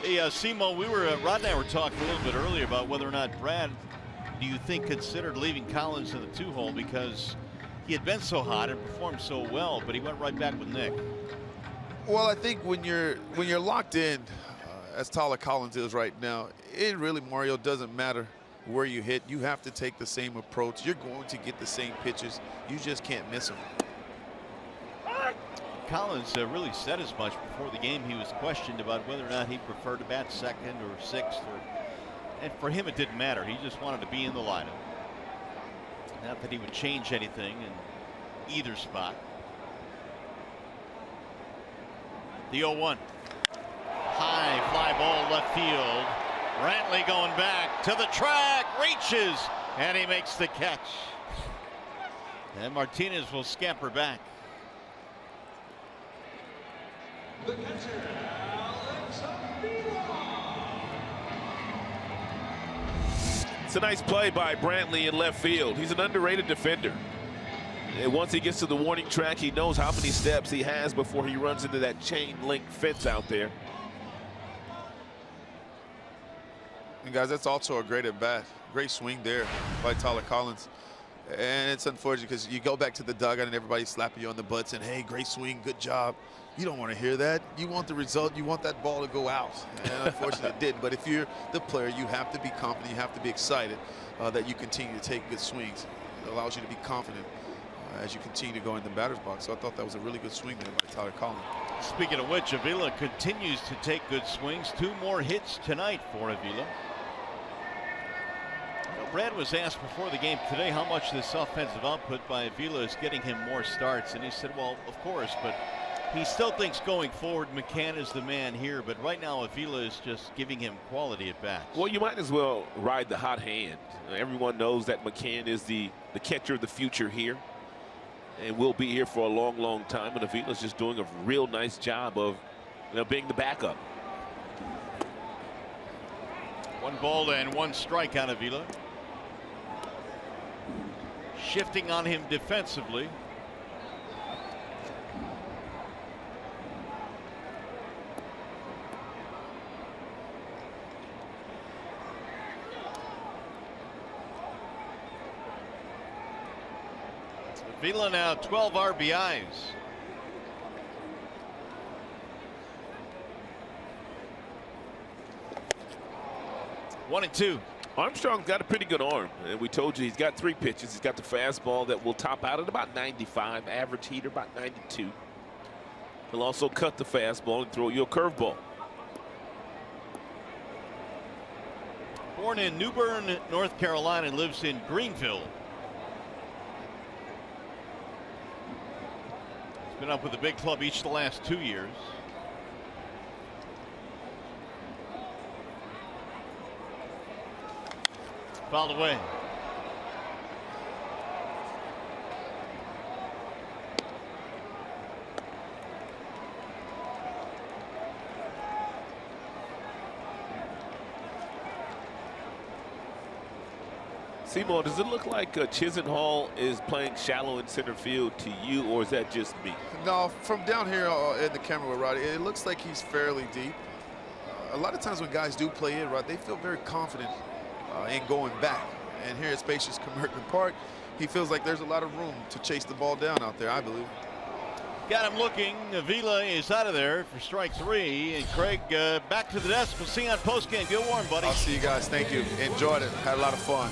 Hey, Simo, Rod and I were talking a little bit earlier about whether or not Brad, do you think, considered leaving Collins in the 2-hole because he had been so hot and performed so well, but he went right back with Nick. Well, I think when you're locked in, as Tyler Collins is right now, it really, Mario, doesn't matter where you hit. You have to take the same approach. You're going to get the same pitches. You just can't miss them. Collins really said as much before the game. He was questioned about whether or not he preferred to bat 2nd or 6th, and for him it didn't matter. He just wanted to be in the lineup. Not that he would change anything in either spot. The 0-1. High fly ball left field. Brantley going back to the track, reaches, and he makes the catch. And Martinez will scamper back. The catcher, It's a nice play by Brantley in left field. He's an underrated defender. And once he gets to the warning track, he knows how many steps he has before he runs into that chain link fence out there. And guys, that's also a great at bat. Great swing there by Tyler Collins. And it's unfortunate because you go back to the dugout and everybody's slapping you on the butt saying, hey, great swing, good job. You don't want to hear that. You want the result. You want that ball to go out. And unfortunately it did. But if you're the player, you have to be confident. You have to be excited that you continue to take good swings. It allows you to be confident as you continue to go in the batter's box. So I thought that was a really good swing there by Tyler Collins. Speaking of which, Avila continues to take good swings. 2 more hits tonight for Avila. Brad was asked before the game today how much this offensive output by Avila is getting him more starts, and he said, well, of course, but he still thinks going forward McCann is the man here, but right now Avila is just giving him quality at bats. Well, you might as well ride the hot hand. Everyone knows that McCann is the catcher of the future here and will be here for a long, long time, and Avila's just doing a real nice job of being the backup. 1 ball and 1 strike on Avila. Shifting on him defensively. Avila now 12 RBIs. One and two. Armstrong's got a pretty good arm, and we told you he's got 3 pitches. He's got the fastball that will top out at about 95, average heater about 92. He'll also cut the fastball and throw you a curveball. Born in New Bern, North Carolina, and lives in Greenville. He's been up with the big club each of the last 2 years. Fouled away. Seymour, does it look like Chisenhall is playing shallow in center field to you, or is that just me? No, from down here in the camera with Roddy, it looks like he's fairly deep. A lot of times when guys do play in, Rod, they feel very confident in going back. And here at spacious Comerica Park, he feels like there's a lot of room to chase the ball down out there, I believe. Got him looking. Avila is out of there for strike 3. And Craig, back to the desk. We'll see you on postgame. Get warm, buddy. I'll see you guys. Thank you. Enjoyed it. Had a lot of fun.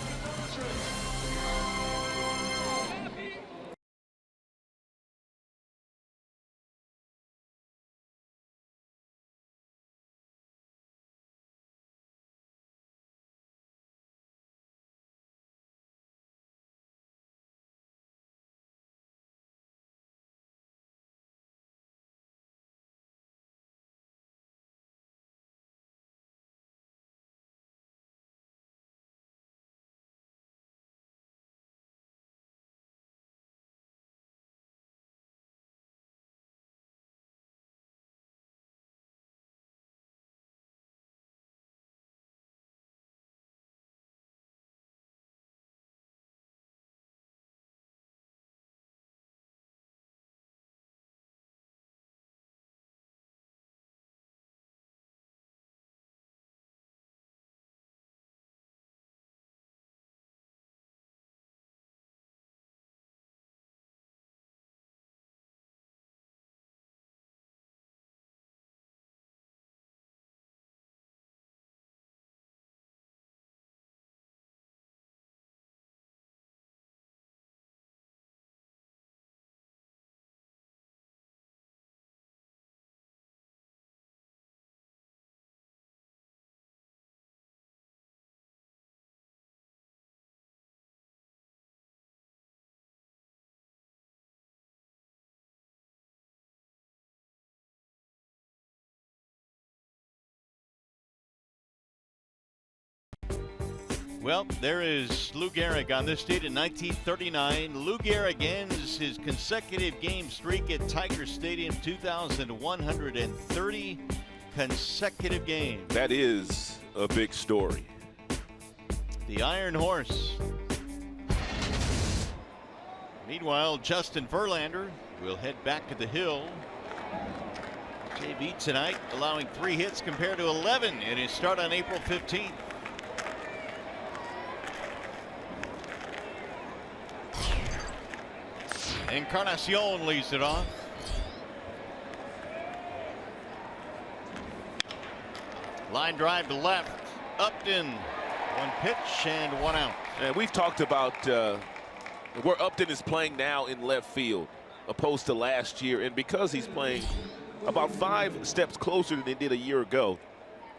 Well, there is Lou Gehrig on this date in 1939. Lou Gehrig ends his consecutive game streak at Tiger Stadium, 2,130 consecutive games. That is a big story. The Iron Horse. Meanwhile, Justin Verlander will head back to the hill. JV tonight, allowing 3 hits compared to 11 in his start on April 15th. Encarnacion leads it off. Line drive to left. Upton. 1 pitch and 1 out. And we've talked about where Upton is playing now in left field opposed to last year. And because he's playing about 5 steps closer than he did a year ago,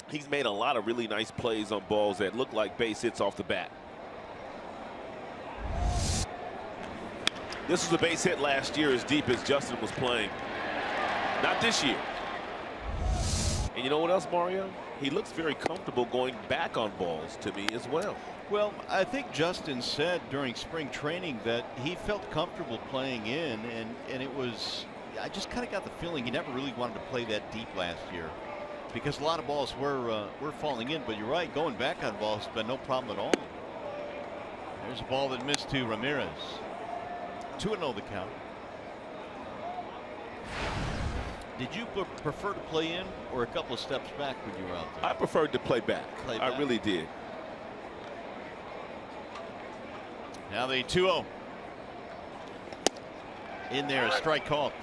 he's made a lot of really nice plays on balls that look like base hits off the bat. This was a base hit last year as deep as Justin was playing. Not this year. And you know what else, Mario? He looks very comfortable going back on balls to me as well. Well, I think Justin said during spring training that he felt comfortable playing in, and it was, I just kind of got the feeling he never really wanted to play that deep last year because a lot of balls were falling in. But you're right, going back on balls has been no problem at all. There's a ball that missed to Ramirez. 2-0 the count. Did you prefer to play in or a couple of steps back when you were out there? I preferred to play back. I really did. Now the 2-0. In there, a strike call.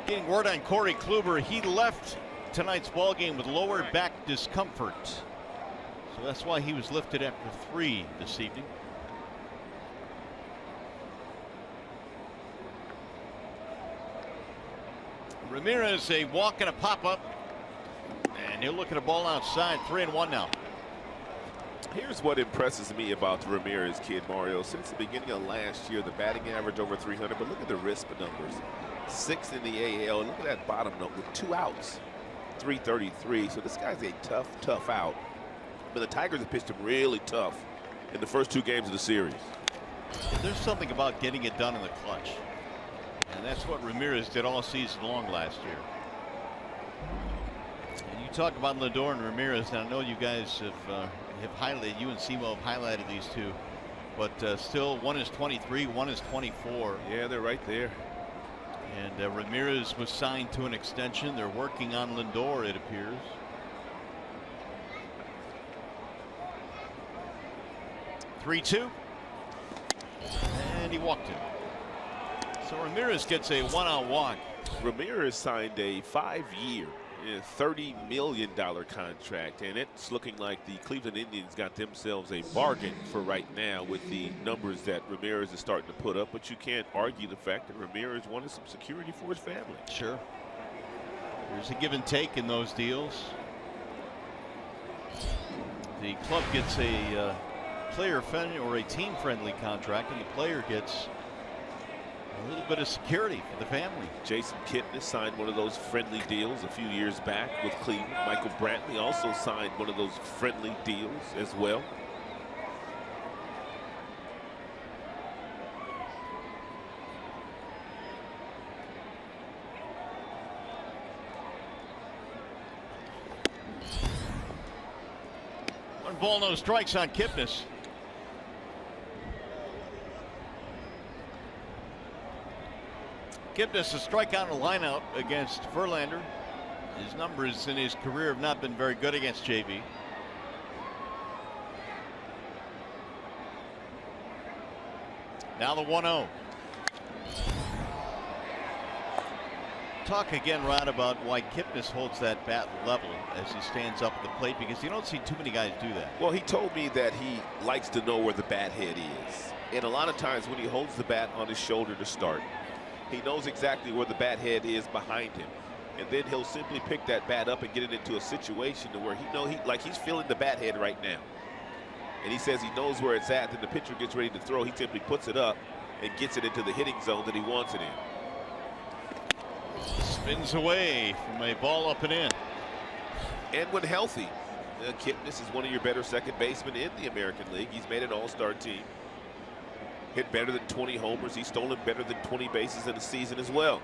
Getting word on Corey Kluber. He left tonight's ball game with lower back discomfort. So that's why he was lifted after 3 this evening. Ramirez, a walk and a pop-up, and he'll look at a ball outside. 3-1 now. Here's what impresses me about the Ramirez kid, Mario. Since the beginning of last year, the batting average over 300, but look at the RISP numbers. 6th in the AL. Look at that bottom note with 2 outs. 333. So this guy's a tough out. But the Tigers have pitched him really tough in the first 2 games of the series. There's something about getting it done in the clutch. And that's what Ramirez did all season long last year. And you talk about Lindor and Ramirez, and I know you guys have highlighted, you and Simo have highlighted these 2, but still, one is 23, one is 24. Yeah, they're right there. And Ramirez was signed to an extension. They're working on Lindor, it appears. (3-2), and he walked him. So Ramirez gets a 1-out walk. Ramirez signed a 5-year, $30 million contract, and it's looking like the Cleveland Indians got themselves a bargain for right now with the numbers that Ramirez is starting to put up. But you can't argue the fact that Ramirez wanted some security for his family. Sure. There's a give and take in those deals. The club gets a player-friendly or a team-friendly contract, and the player gets a little bit of security for the family. Jason Kipnis signed one of those friendly deals a few years back with Cleveland. Michael Brantley also signed one of those friendly deals as well. One ball, no strikes on Kipnis. Kipnis a strikeout and a lineout against Verlander. His numbers in his career have not been very good against JV. Now the 1-0. Talk again, Rod, about why Kipnis holds that bat level as he stands up at the plate, because you don't see too many guys do that. Well, he told me that he likes to know where the bat head is. And a lot of times when he holds the bat on his shoulder to start, he knows exactly where the bat head is behind him. And then he'll simply pick that bat up and get it into a situation to where he's feeling the bat head right now. And he says he knows where it's at. Then the pitcher gets ready to throw. He simply puts it up and gets it into the hitting zone that he wants it in. Spins away from a ball up and in. And when healthy, Kipnis is one of your better second basemen in the American League. He's made an all-star team. Hit better than 20 homers. He's stolen better than 20 bases in a season as well.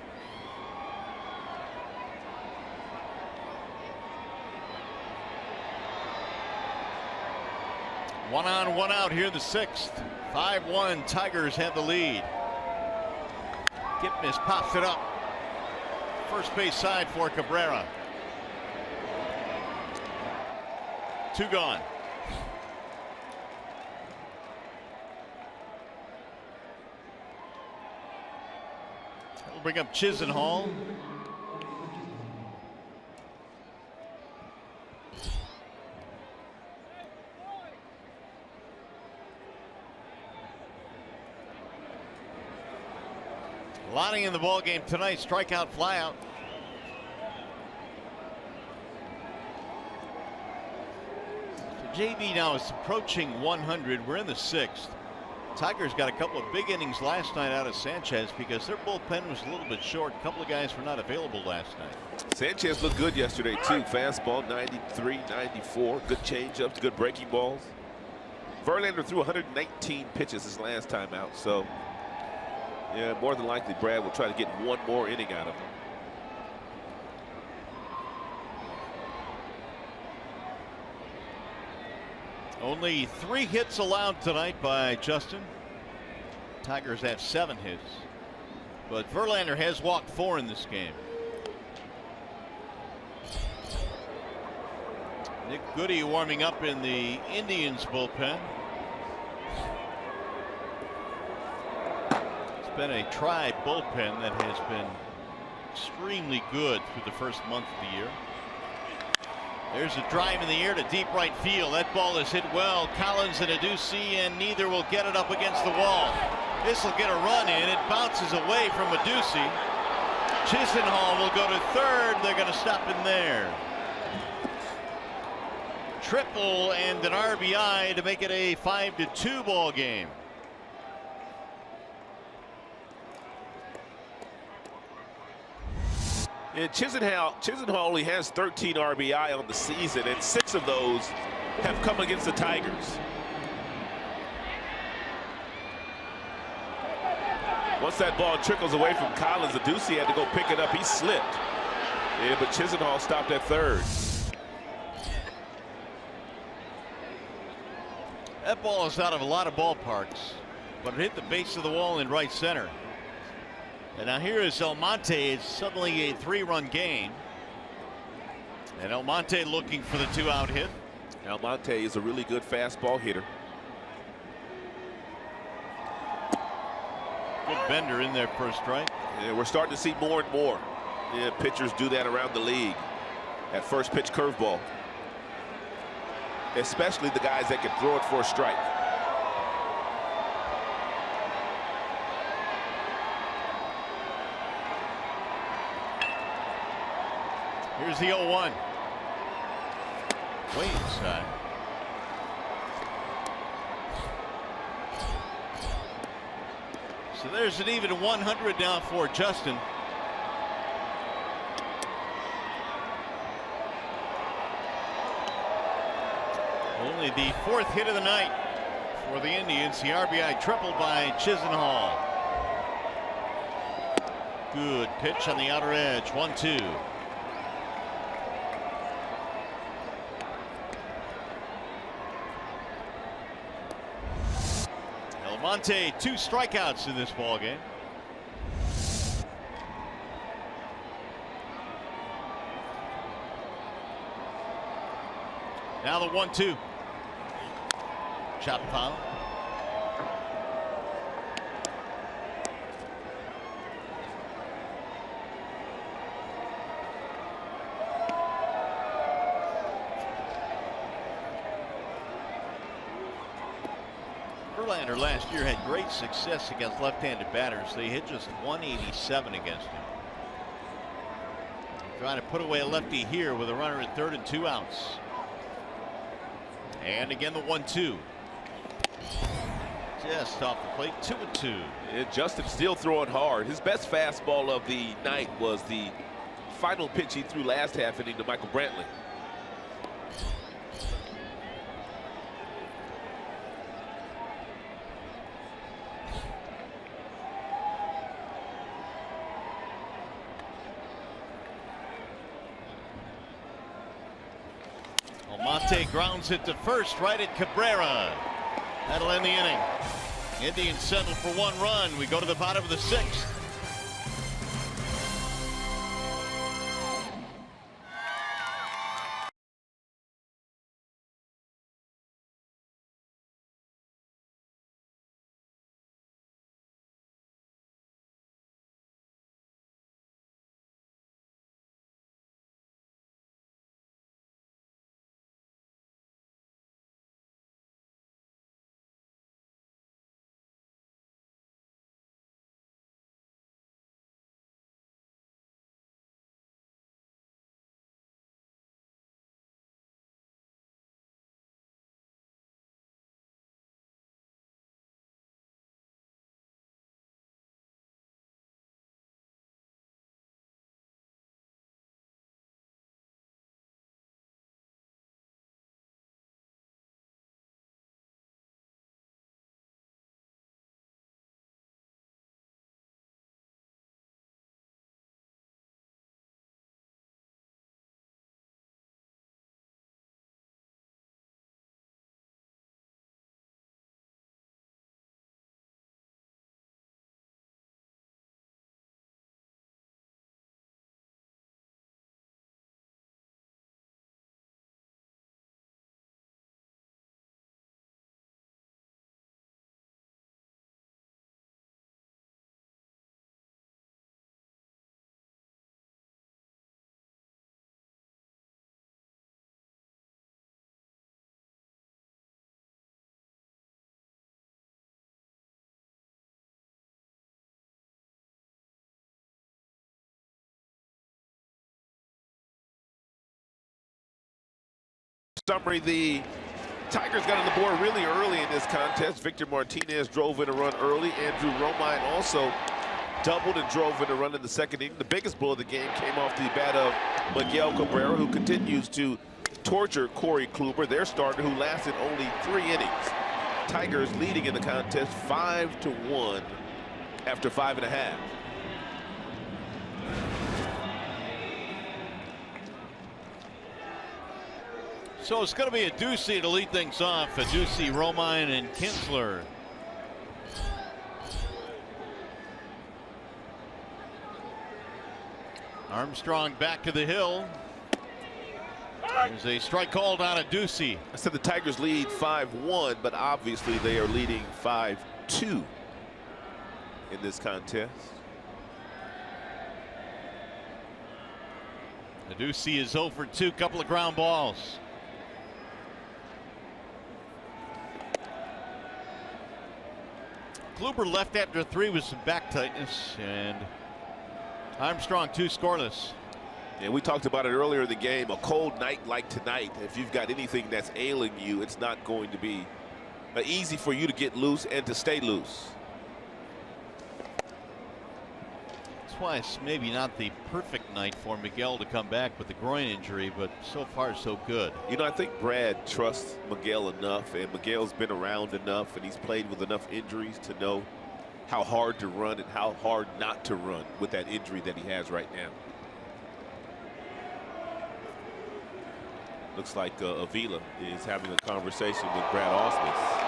1 on, 1 out here in the 6th. 5-1, Tigers have the lead. Kipnis pops it up. First base side for Cabrera. 2 gone. That'll bring up Chisenhall. Lonnie in the ball game tonight. Strikeout, flyout. So JB now is approaching 100. We're in the 6th. Tigers got a couple of big innings last night out of Sanchez because their bullpen was a little bit short. A couple of guys were not available last night. Sanchez looked good yesterday too. Fastball 93, 94. Good changeups, good breaking balls. Verlander threw 119 pitches his last time out. So yeah, more than likely Brad will try to get one more inning out of him. Only 3 hits allowed tonight by Justin. Tigers have 7 hits. But Verlander has walked 4 in this game. Nick Goody warming up in the Indians bullpen. It's been a Tribe bullpen that has been extremely good through the first month of the year. There's a drive in the air to deep right field. That ball is hit well. Collins and Adduci, and neither will get it up against the wall. This will get a run in. It bounces away from Adduci. Chisenhall will go to third. They're going to stop in there. Triple and an RBI to make it a 5-2 ball game. And Chisenhall only has 13 RBI on the season, and 6 of those have come against the Tigers. Once that ball trickles away from Collins, Adduci had to go pick it up. He slipped. Yeah, but Chisenhall stopped at third. That ball is out of a lot of ballparks, but it hit the base of the wall in right center. And now here is Almonte. It's suddenly a 3-run gain. And Almonte looking for the 2-out hit. Almonte is a really good fastball hitter. Good bender in there for a strike. Yeah, we're starting to see more and more. Yeah, pitchers do that around the league. That first pitch curveball. Especially the guys that can throw it for a strike. Here's the 0-1. Way inside. So there's an even 100 now for Justin. Only the 4th hit of the night for the Indians. The RBI triple by Chisenhall. Good pitch on the outer edge. 1-2. Almonte 2 strikeouts in this ball game. Now the 1-2. Chop foul. Verlander last year had great success against left-handed batters. They hit just 187 against him. Trying to put away a lefty here with a runner at third and 2 outs. And again the 1-2. Just off the plate. 2-2. And Justin still throwing hard. His best fastball of the night was the final pitch he threw last half inning to Michael Brantley. Monte grounds it to first, right at Cabrera. That'll end the inning. Indians settle for 1 run. We go to the bottom of the 6th. Summary, the Tigers got on the board really early in this contest. Victor Martinez drove in a run early. Andrew Romine also doubled and drove in a run in the 2nd inning. The biggest blow of the game came off the bat of Miguel Cabrera, who continues to torture Corey Kluber, their starter, who lasted only 3 innings. Tigers leading in the contest 5-1 after 5.5. So it's going to be a Ducey to lead things off. A Ducey, Romine, and Kinsler. Armstrong back to the hill. There's a strike called on a Ducey. I said the Tigers lead 5-1, but obviously they are leading 5-2 in this contest. The Ducey is 0 for 2, couple of ground balls. Kluber left after 3 with some back tightness, and Armstrong 2 scoreless. And we talked about it earlier in the game. A cold night like tonight, if you've got anything that's ailing you, it's not going to be easy for you to get loose and to stay loose. That's why it's maybe not the perfect night for Miguel to come back with the groin injury, but so far so good. You know, I think Brad trusts Miguel enough, and Miguel's been around enough, and he's played with enough injuries to know how hard to run and how hard not to run with that injury that he has right now. Looks like Avila is having a conversation with Brad Ausmus.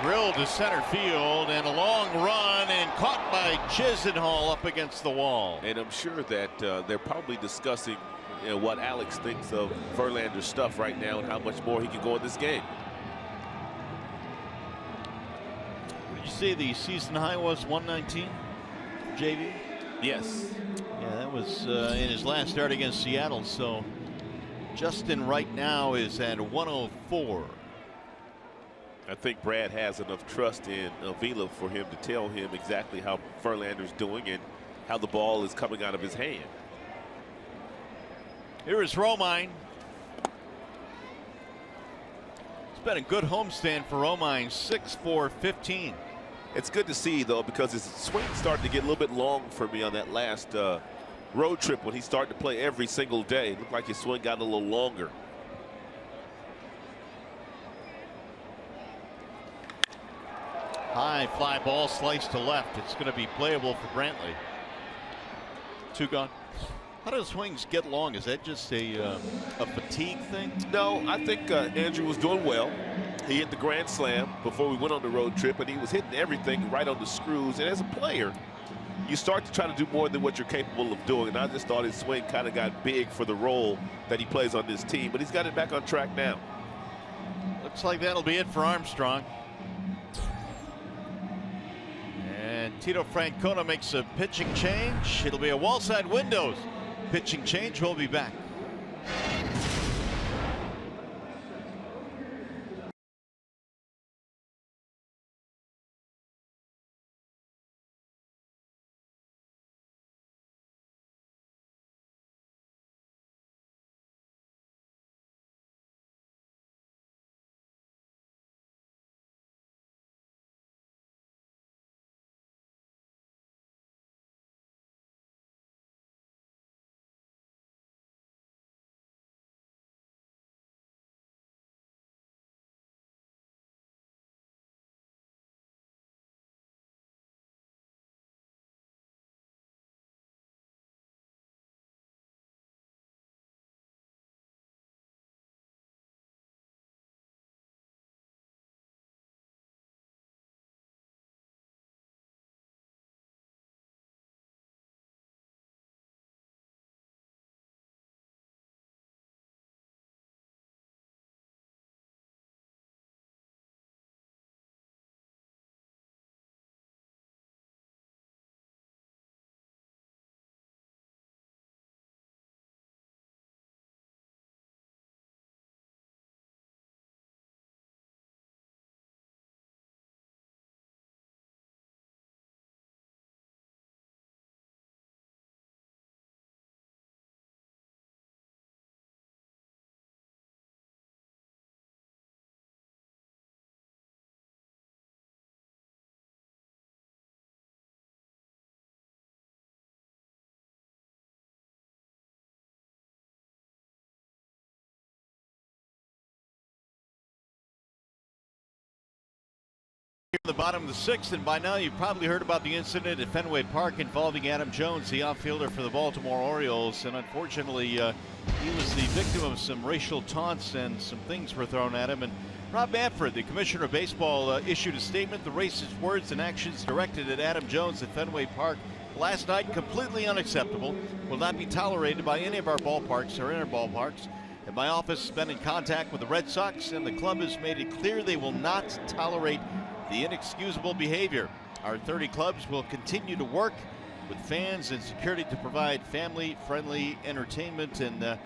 Drilled to center field, and a long run, and caught by Chisenhall up against the wall. And I'm sure that they're probably discussing what Alex thinks of Verlander's stuff right now and how much more he can go in this game. Did you say the season high was 119, JV? Yes. Yeah, that was in his last start against Seattle. So Justin right now is at 104. I think Brad has enough trust in Avila for him to tell him exactly how Verlander's doing and how the ball is coming out of his hand. Here is Romine. It's been a good homestand for Romine, 6-4-15. It's good to see, though, because his swing started to get a little bit long for me on that last road trip when he started to play every single day. It looked like his swing got a little longer. High fly ball sliced to left. It's going to be playable for Brantley. 2 gone. How do swings get long? Is that just a fatigue thing? No, I think Andrew was doing well. He hit the grand slam before we went on the road trip, and he was hitting everything right on the screws. And as a player, you start to try to do more than what you're capable of doing. And I just thought his swing kind of got big for the role that he plays on this team. But he's got it back on track now. Looks like that'll be it for Armstrong. And Tito Francona makes a pitching change. It'll be a wall side windows pitching change. We'll be back. The bottom of the sixth, and by now you've probably heard about the incident at Fenway Park involving Adam Jones, the outfielder for the Baltimore Orioles. And unfortunately, he was the victim of some racial taunts, and some things were thrown at him. And Rob Manfred, the commissioner of baseball, issued a statement. The racist words and actions directed at Adam Jones at Fenway Park last night, completely unacceptable, will not be tolerated by any of our ballparks or inner ballparks. And my office has been in contact with the Red Sox, and the club has made it clear they will not tolerate the inexcusable behavior. Our 30 clubs will continue to work with fans and security to provide family-friendly entertainment. And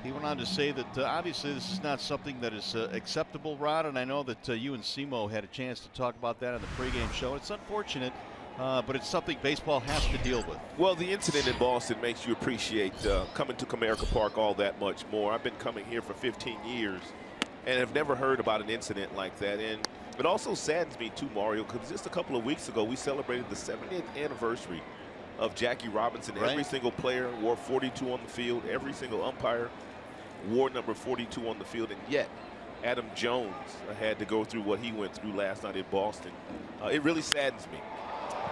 he went on to say that obviously this is not something that is acceptable, Rod, and I know that you and Simo had a chance to talk about that on the pregame show. It's unfortunate, but it's something baseball has to deal with. Well, the incident in Boston makes you appreciate coming to Comerica Park all that much more. I've been coming here for 15 years and have never heard about an incident like that. And it also saddens me too, Mario, because just a couple of weeks ago we celebrated the 70th anniversary of Jackie Robinson. Right. Every single player wore 42 on the field. Every single umpire wore number 42 on the field. And yet Adam Jones had to go through what he went through last night in Boston. It really saddens me.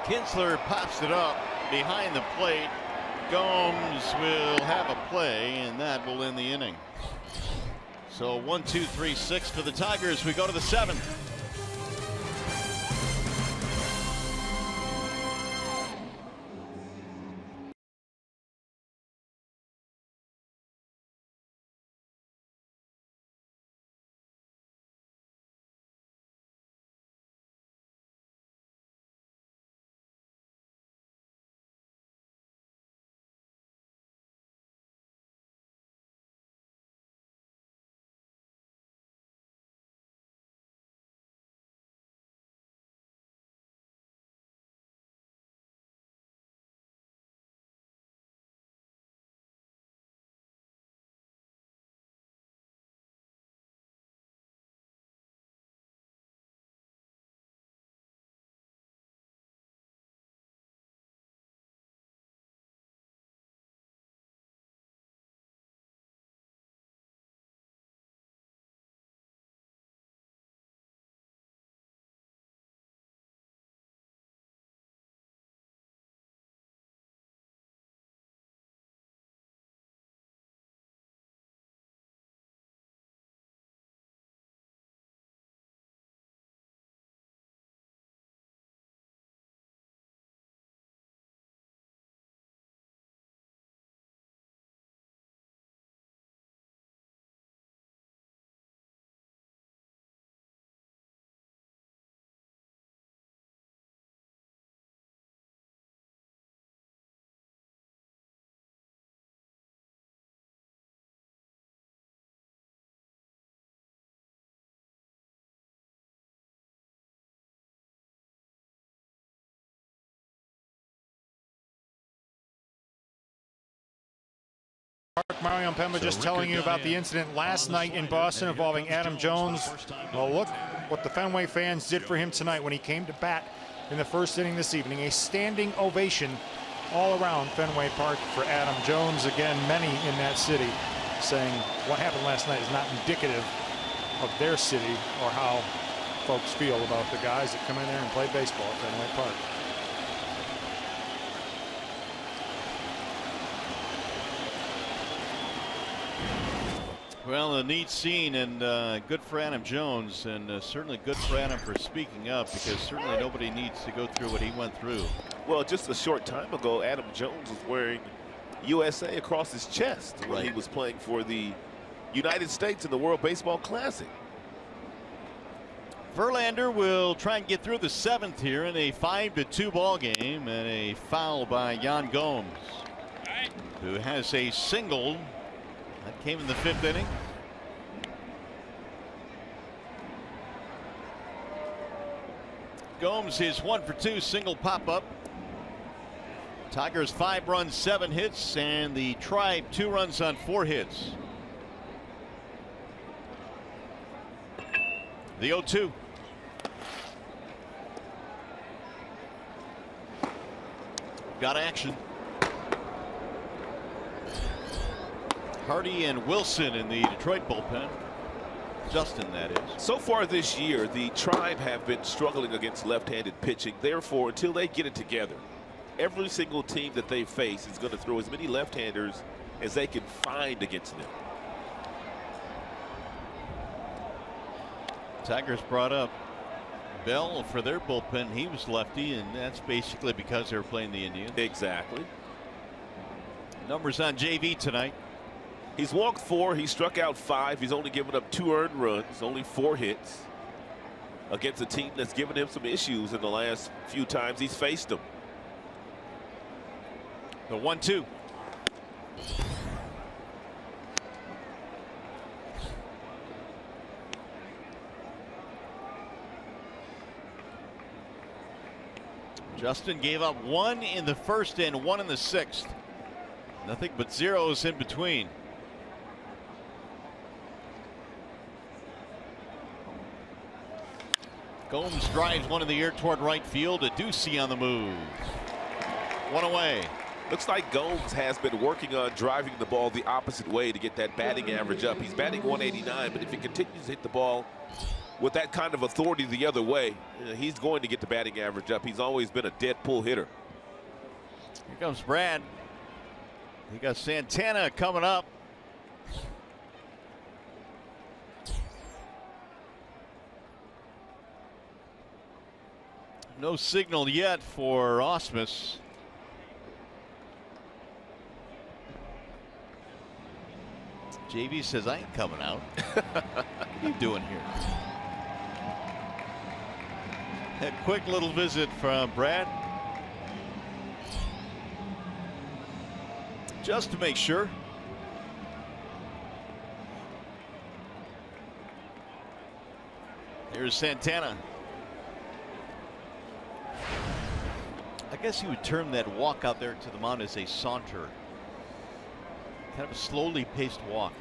Kinsler pops it up behind the plate. Gomes will have a play, and that will end the inning. So 1, 2, 3, 6 for the Tigers. We go to the 7th. Mario Pemba just telling you about the incident last night in Boston involving Adam Jones. Well, look what the Fenway fans did for him tonight when he came to bat in the first inning this evening. A standing ovation all around Fenway Park for Adam Jones. Again, many in that city saying what happened last night is not indicative of their city or how folks feel about the guys that come in there and play baseball at Fenway Park. Well, a neat scene, and good for Adam Jones, and certainly good for Adam for speaking up, because certainly nobody needs to go through what he went through. Well, just a short time ago, Adam Jones was wearing USA across his chest when he was playing for the United States in the World Baseball Classic. Verlander will try and get through the 7th here in a 5-2 ball game, and a foul by Yan Gomes, who has a single. That came in the 5th inning. Gomes is 1 for 2, single pop-up. Tigers 5 runs, 7 hits, and the Tribe 2 runs on 4 hits. The 0-2. Got action. Hardy and Wilson in the Detroit bullpen. Justin, that is. So far this year, the Tribe have been struggling against left-handed pitching. Therefore, until they get it together, every single team that they face is going to throw as many left-handers as they can find against them. Tigers brought up Bell for their bullpen. He was lefty, and that's basically because they were playing the Indians. Exactly. Numbers on JV tonight. He's walked 4. He struck out 5. He's only given up 2 earned runs, only 4 hits against a team that's given him some issues in the last few times he's faced them. The 1-2. Justin gave up 1 in the 1st and 1 in the 6th. Nothing but zeros in between. Gomes drives one in the air toward right field. A Ducey on the move. 1 away. Looks like Gomes has been working on driving the ball the opposite way to get that batting average up. He's batting 189, but if he continues to hit the ball with that kind of authority the other way, he's going to get the batting average up. He's always been a dead pull hitter. Here comes Brad. He got Santana coming up. No signal yet for Ausmus. JV says, I ain't coming out. What are you doing here? A quick little visit from Brad. Just to make sure. Here's Santana. I guess you would term that walk out there to the mound as a saunter. Kind of a slowly paced walk.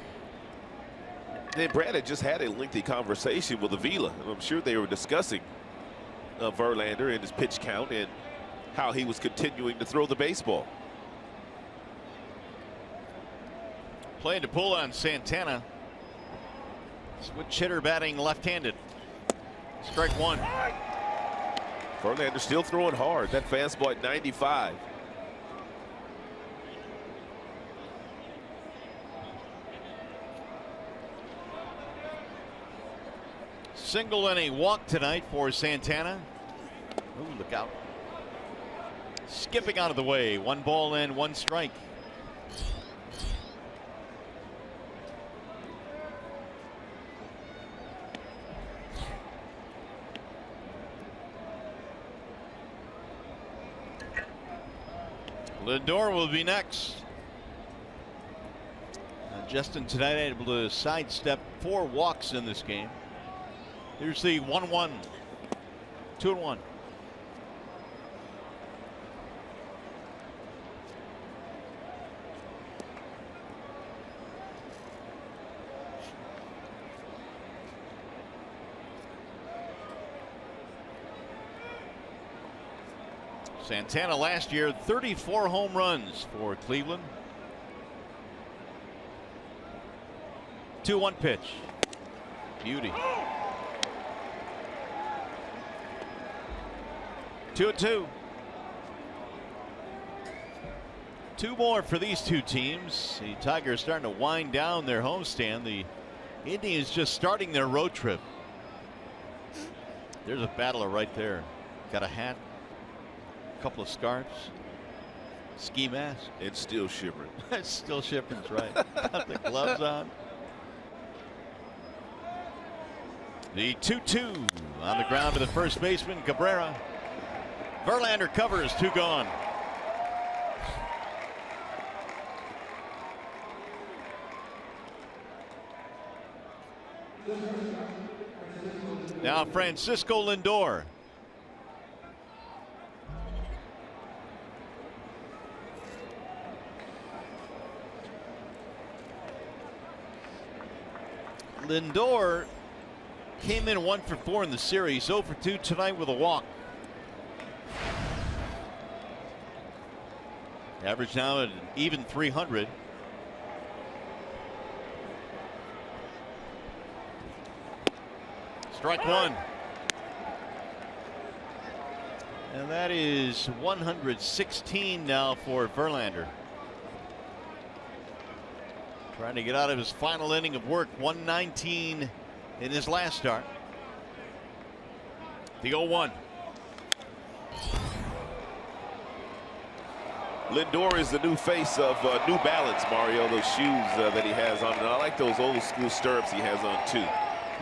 And Brad had just had a lengthy conversation with Avila. I'm sure they were discussing Verlander and his pitch count and how he was continuing to throw the baseball. Playing to pull on Santana. Switch hitter batting left-handed. Strike 1. Verlander still throwing hard. That fastball at 95. Single and a walk tonight for Santana. Ooh, look out. Skipping out of the way. 1 ball and 1 strike. Lindor will be next. Justin tonight able to sidestep 4 walks in this game. Here's the 1-1. 2-1. Santana last year, 34 home runs for Cleveland. 2-1 pitch. Beauty. 2-2. 2 more for these two teams. The Tigers starting to wind down their homestand. The Indians just starting their road trip. There's a battler right there. Got a hat, a couple of scarves, ski mask. It's still shivering. It's still shivering, right. Got the gloves on. The 2-2 on the ground to the first baseman, Cabrera. Verlander covers, 2 gone. Now Francisco Lindor. Lindor came in 1 for 4 in the series, 0 for 2 tonight with a walk. Average now at an even 300. Strike 1. And that is 116 now for Verlander. Trying to get out of his final inning of work, 119 in his last start. The 0-1. Lindor is the new face of New Balance, Mario. Those shoes that he has on. And I like those old school stirrups he has on, too.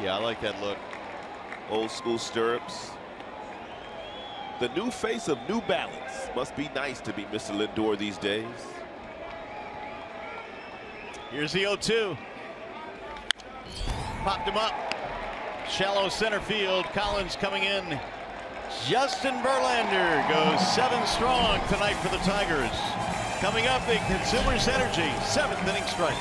Yeah, I like that look. Old school stirrups. The new face of New Balance. Must be nice to be Mr. Lindor these days. Here's the 0-2. Popped him up. Shallow center field. Collins coming in. Justin Verlander goes 7 strong tonight for the Tigers. Coming up in Consumers Energy, 7th inning strike.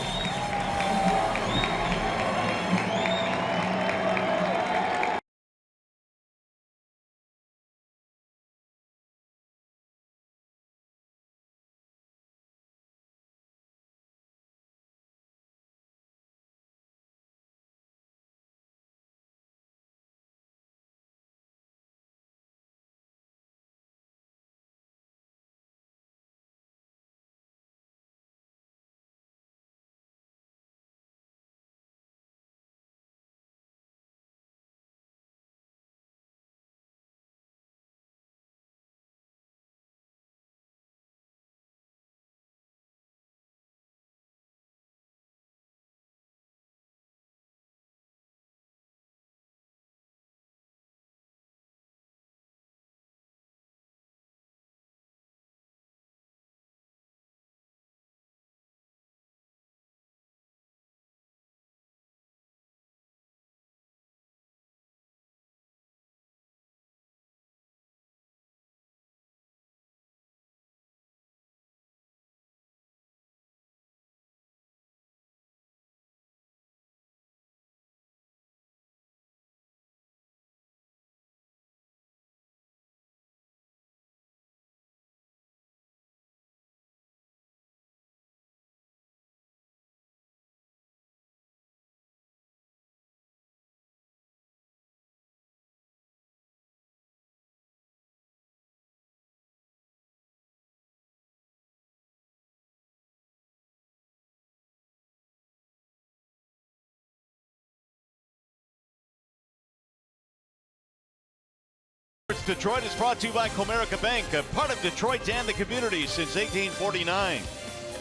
Detroit is brought to you by Comerica Bank, a part of Detroit and the community since 1849.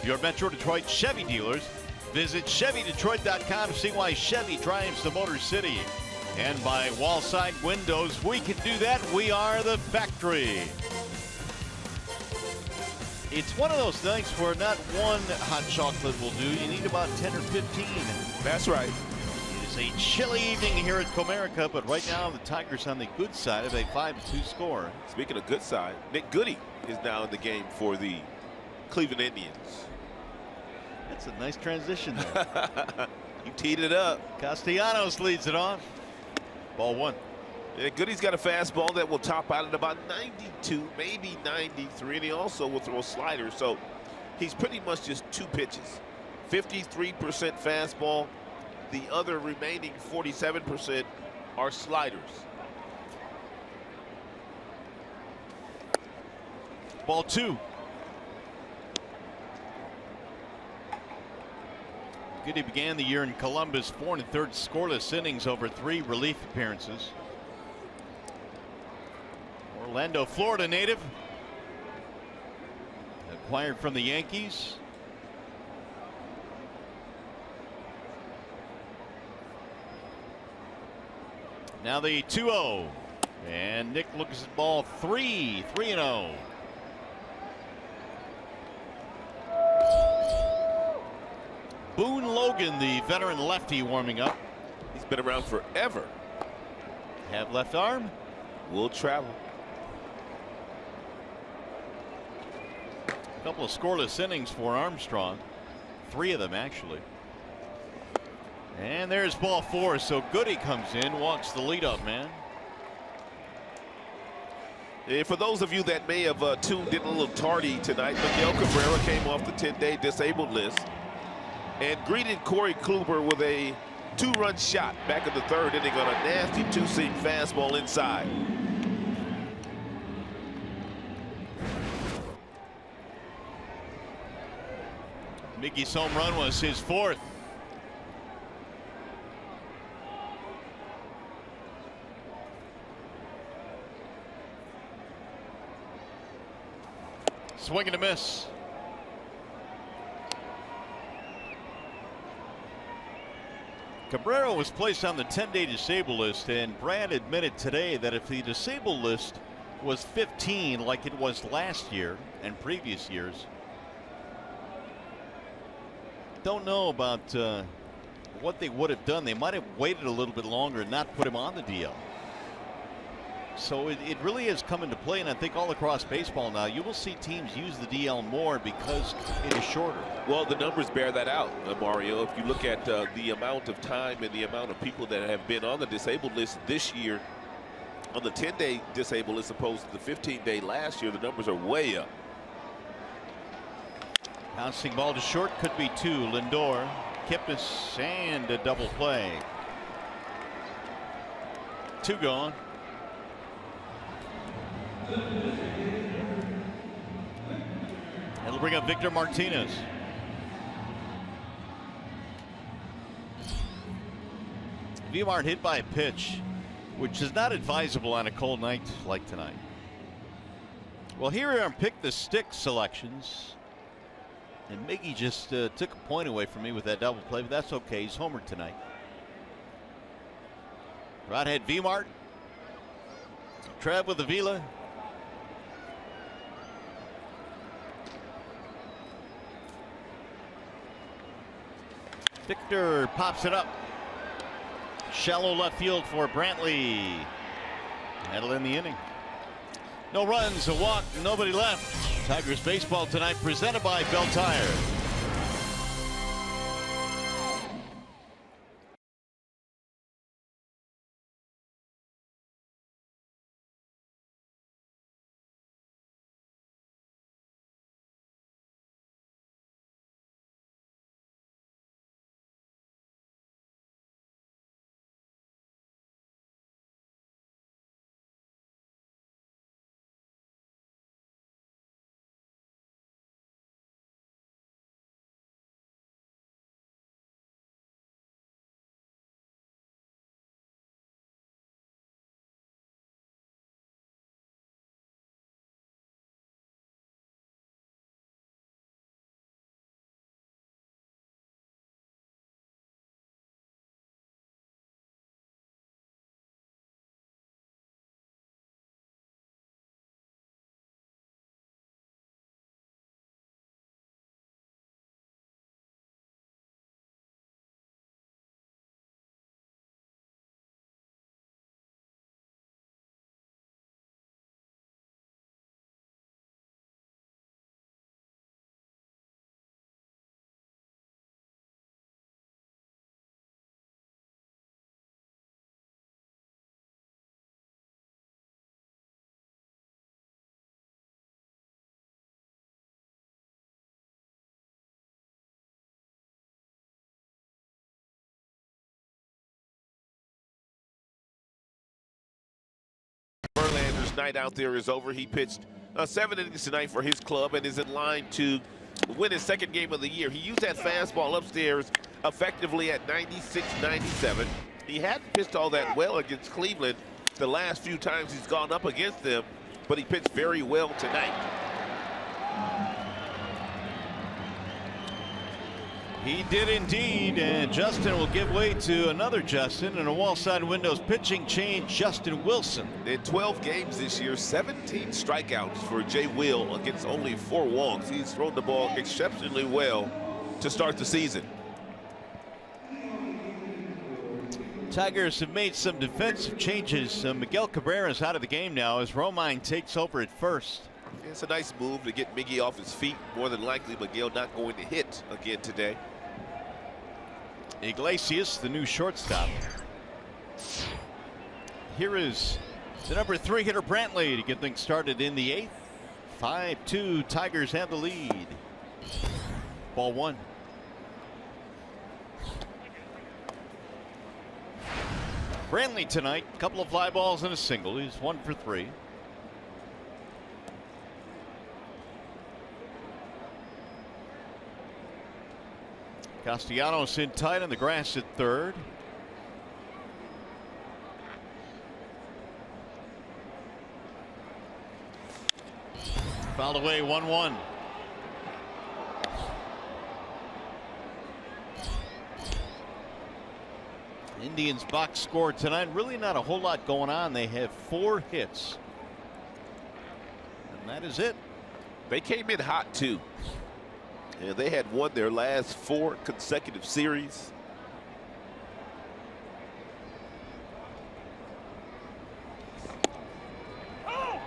Your Metro Detroit Chevy dealers. Visit ChevyDetroit.com to see why Chevy drives the Motor City. And by Wallside Windows, we can do that. We are the factory. It's one of those nights where not one hot chocolate will do. You need about 10 or 15. That's right. It's a chilly evening here at Comerica, but right now the Tigers on the good side of a 5-2 score. Speaking of good side, Nick Goody is now in the game for the Cleveland Indians. That's a nice transition there. You teed it up. Castellanos leads it off. Ball 1. And Goody's got a fastball that will top out at about 92, maybe 93, and he also will throw sliders. So he's pretty much just 2 pitches. 53% fastball. The other remaining 47% are sliders. Ball 2. Goody began the year in Columbus, 4 1/3 scoreless innings over 3 relief appearances. Orlando, Florida native, acquired from the Yankees. Now the 2-0, and Nick looks at ball 3, 3-0. Boone Logan, the veteran lefty, warming up. He's been around forever. Have left arm. Will travel. A couple of scoreless innings for Armstrong. 3 of them, actually. And there's ball 4. So Goody comes in, walks the leadoff man. And for those of you that may have tuned in a little tardy tonight, Miguel Cabrera came off the 10-day disabled list and greeted Corey Kluber with a 2-run shot back in the 3rd inning on a nasty 2-seam fastball inside. Miggy's home run was his 4th. Swing and a miss. Cabrera was placed on the 10-day disabled list, and Brad admitted today that if the disabled list was 15 like it was last year and previous years, don't know about what they would have done. They might have waited a little bit longer and not put him on the DL. So it really has come into play, and I think all across baseball now you will see teams use the DL more because it is shorter. Well, the numbers bear that out, Mario. If you look at the amount of time and the amount of people that have been on the disabled list this year, on the 10-day disabled list opposed to the 15-day last year, the numbers are way up. Bouncing ball to short, could be 2. Lindor, Kipnis, and a double play. 2 gone. It'll bring up Victor Martinez. Vmart hit by a pitch, which is not advisable on a cold night like tonight. Well, here are our pick the stick selections. And Miggy just took a point away from me with that double play, but that's okay. He's homered tonight. Right-head Vmart. Trev with the Vila. Victor pops it up. Shallow left field for Brantley. That'll end the inning. No runs, a walk, nobody left. Tigers baseball tonight presented by Bell Tire. night out there is over. He pitched 7 innings tonight for his club and is in line to win his second game of the year. He used that fastball upstairs effectively at 96-97. He hadn't pitched all that well against Cleveland the last few times he's gone up against them, but he pitched very well tonight. He did indeed, and Justin will give way to another Justin, and a wall-side windows pitching change, Justin Wilson. In 12 games this year, 17 strikeouts for Jay Will against only 4 walks. He's thrown the ball exceptionally well to start the season. Tigers have made some defensive changes. Miguel Cabrera is out of the game now as Romine takes over at first. It's a nice move to get Miggy off his feet. More than likely, Miguel not going to hit again today. Iglesias, the new shortstop. Here is the number 3 hitter, Brantley, to get things started in the 8th. 5-2, Tigers have the lead. Ball 1. Brantley tonight, a couple of fly balls and a single. He's 1 for 3. Castellanos in tight on the grass at third. Fouled away, 1-1. Indians box score tonight. Really not a whole lot going on. They have 4 hits. And that is it. They came in hot too. And they had won their last 4 consecutive series. Oh!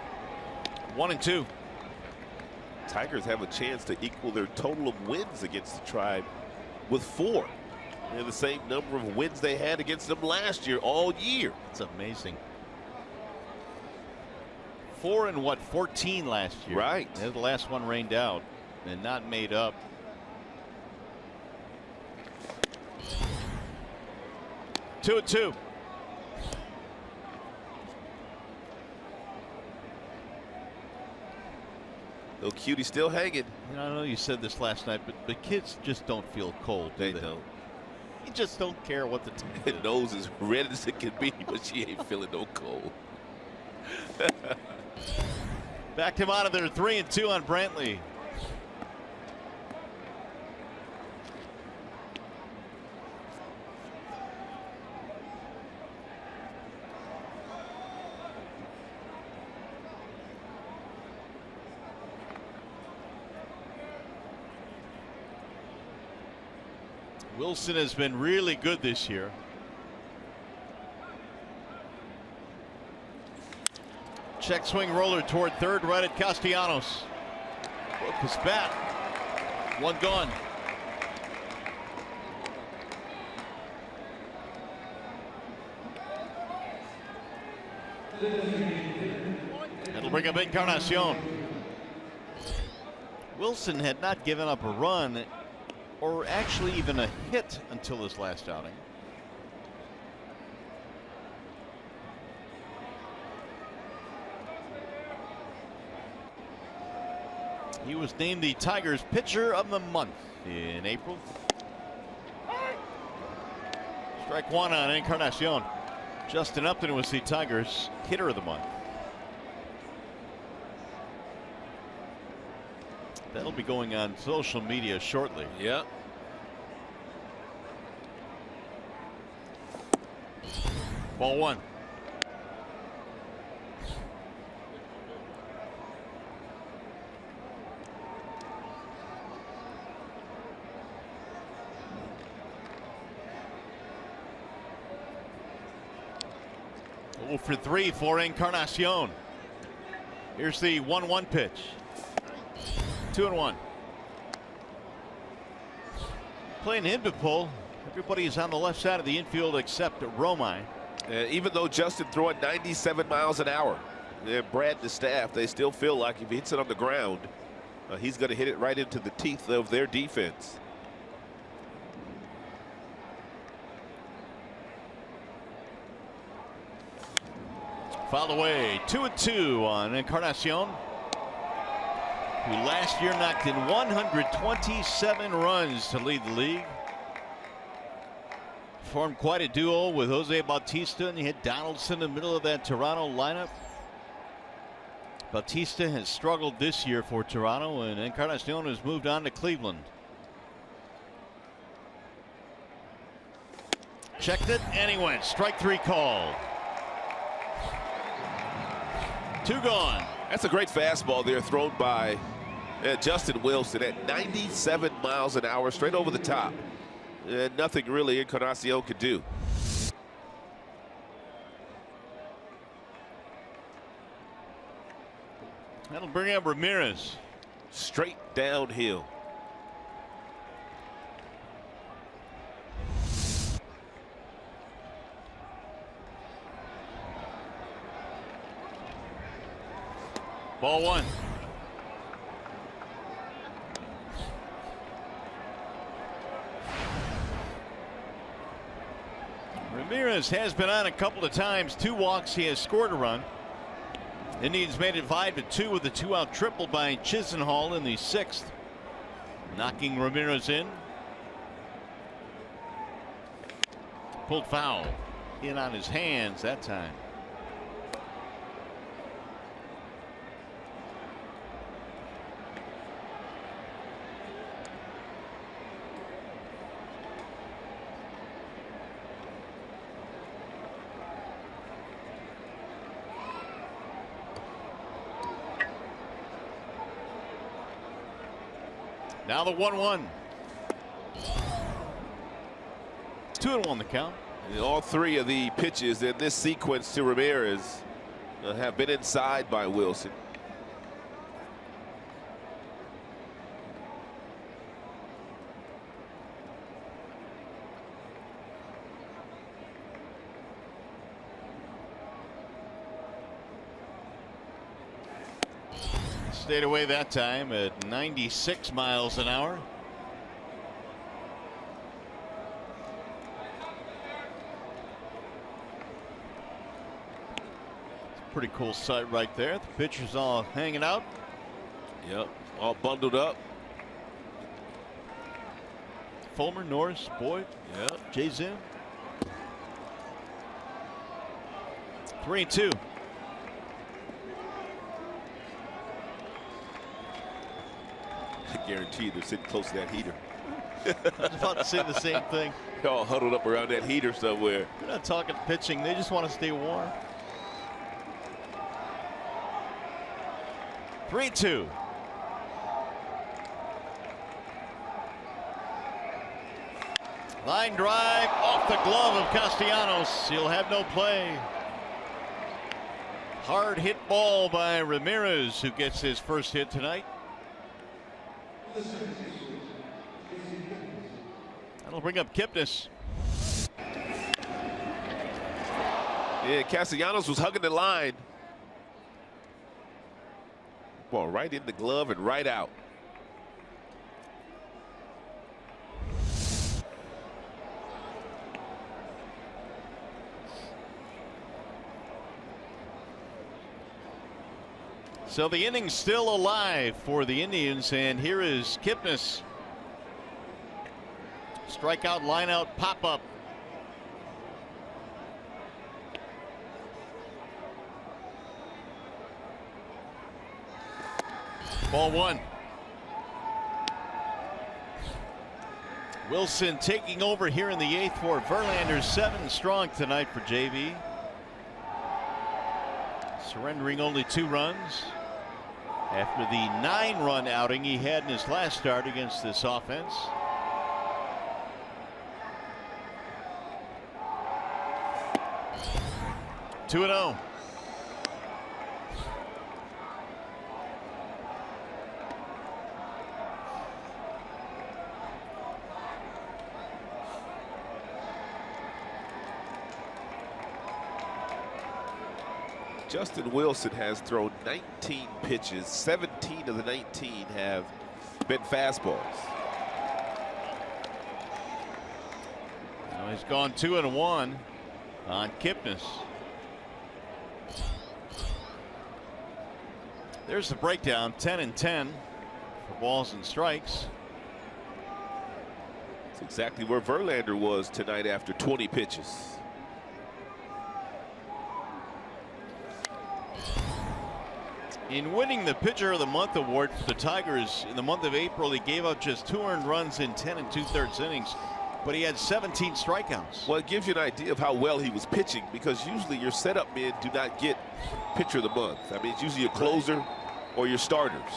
1-2. Tigers have a chance to equal their total of wins against the Tribe with 4. And the same number of wins they had against them last year, all year. It's amazing. 4 and 14 last year. Right. And the last one rained out and not made up. 2-2. Little cutie still hanging. You know, I know you said this last night, but kids just don't feel cold. They don't. You just don't care what the team Her nose is red as it can be, but she ain't feeling no cold. Backed him out of there. 3-2 on Brantley. Wilson has been really good this year. Check swing roller toward third, right at Castellanos. Broke his bat. 1 gone. That'll bring up Encarnacion. Wilson had not given up a run or actually even a hit until his last outing. He was named the Tigers Pitcher of the Month in April. Strike 1 on Encarnacion. Justin Upton was the Tigers Hitter of the Month. That'll be going on social media shortly. Yeah. Ball 1. Oh for 3 for Encarnacion. Here's the 1-1 pitch. 2-1. Playing him to pull. Everybody is on the left side of the infield except Romine. Even though Justin throwing 97 miles an hour, Brad and the staff, they still feel like if he hits it on the ground, he's going to hit it right into the teeth of their defense. Fouled away. 2-2 on Encarnacion, who last year knocked in 127 runs to lead the league. Formed quite a duo with Jose Bautista, and you had Donaldson in the middle of that Toronto lineup. Bautista has struggled this year for Toronto, and Encarnacion has moved on to Cleveland. Checked it, and he went. Strike 3 call. 2 gone. That's a great fastball there thrown by Justin Wilson at 97 miles an hour straight over the top. And nothing really Encarnacion could do. That'll bring up Ramirez. Straight downhill. Ball 1. Ramirez has been on a couple of times. 2 walks. He has scored a run. Indians made it 5-2 with a 2-out triple by Chisenhall in the 6th, knocking Ramirez in. Pulled foul. In on his hands that time. Now the 1-1. 2-1 the count. And all 3 of the pitches in this sequence to Ramirez have been inside by Wilson. Stayed away that time at 96 miles an hour. It's a pretty cool sight right there. The pitchers all hanging out. Yep, all bundled up. Fulmer, Norris, Boyd, Jay Zim. 3-2. I guarantee they're sitting close to that heater. I was about to say the same thing. They're all huddled up around that heater somewhere. They're not talking pitching. They just want to stay warm. 3-2. Line drive off the glove of Castellanos. He'll have no play. Hard hit ball by Ramirez, who gets his first hit tonight. That'll bring up Kipnis. Yeah, Castellanos was hugging the line. Ball right in the glove and right out. So the inning's still alive for the Indians, and here is Kipnis. Strikeout, lineout, pop-up. Ball 1. Wilson taking over here in the 8th for Verlander. 7 strong tonight for JV. Surrendering only 2 runs after the 9-run outing he had in his last start against this offense. Two 2-0. Justin Wilson has thrown 19 pitches. 17 of the 19 have been fastballs. Now he's gone 2-1 on Kipnis. There's the breakdown, 10-10 for balls and strikes. That's exactly where Verlander was tonight after 20 pitches. In winning the Pitcher of the Month award for the Tigers in the month of April, he gave up just 2 earned runs in 10 2/3 innings, but he had 17 strikeouts. Well, it gives you an idea of how well he was pitching, because usually your setup men do not get Pitcher of the Month. I mean, it's usually a closer or your starters.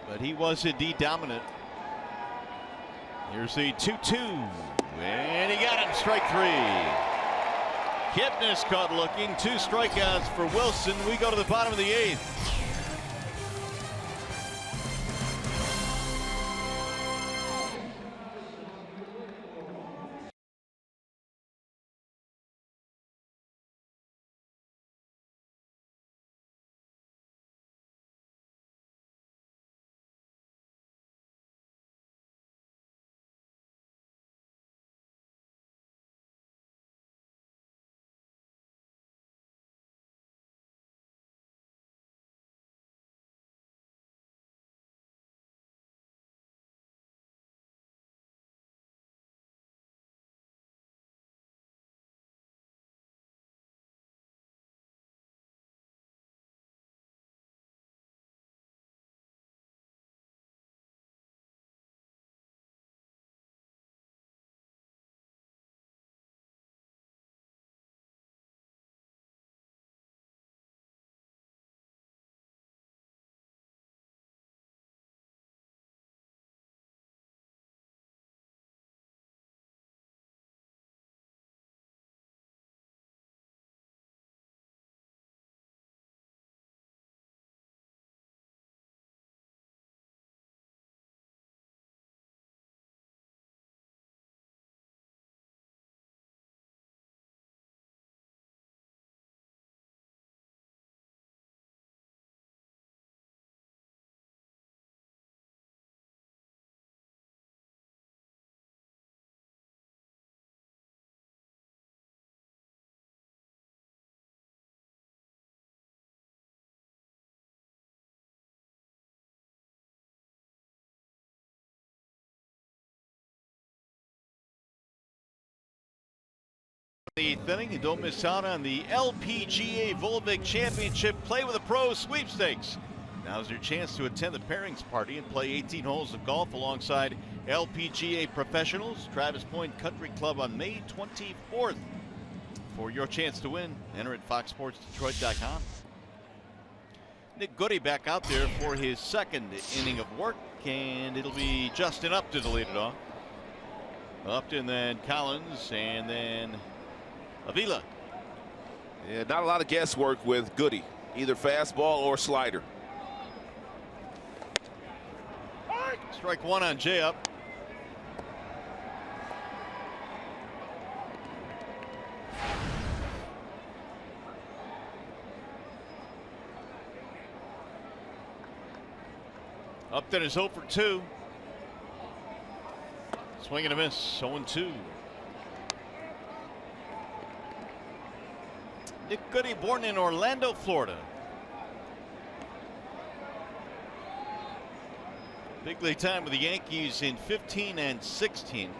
But he was indeed dominant. Here's the 2-2, and he got him, strike 3. Kipnis caught looking, 2 strikeouts for Wilson. We go to the bottom of the 8th. The 8th inning, and don't miss out on the LPGA Volvic Championship Play with the Pros sweepstakes. Now's your chance to attend the pairings party and play 18 holes of golf alongside LPGA professionals, Travis Point Country Club on May 24th. For your chance to win, enter at foxsportsdetroit.com. Nick Goody back out there for his 2nd inning of work, and it'll be Justin Upton to lead it off. Upton, then Collins, and then Avila. Yeah, not a lot of guesswork with Goody, either fastball or slider. Strike 1 on J-Up. Upton is 0 for 2. Swing and a miss, 0-2. Nick Goody, born in Orlando, Florida. Big league time with the Yankees in 15 and 16.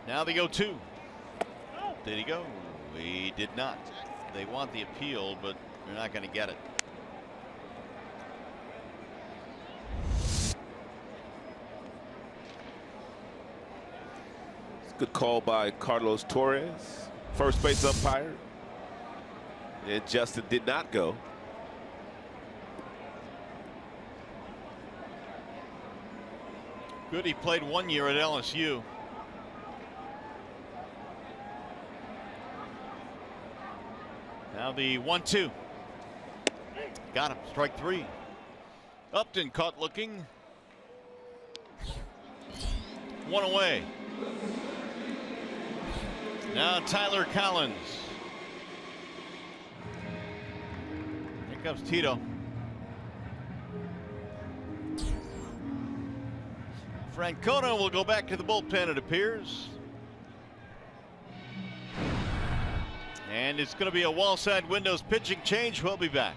Now the 0-2. Did he go? He did not. They want the appeal, but they're not going to get it. Good call by Carlos Torres, first base umpire. And Justin did not go. Good, he played 1 year at LSU. Now the 1-2. Got him, strike 3. Upton caught looking. 1 away. Now Tyler Collins. Here comes Tito. Francona will go back to the bullpen, it appears. And it's going to be a wall side windows pitching change. We'll be back.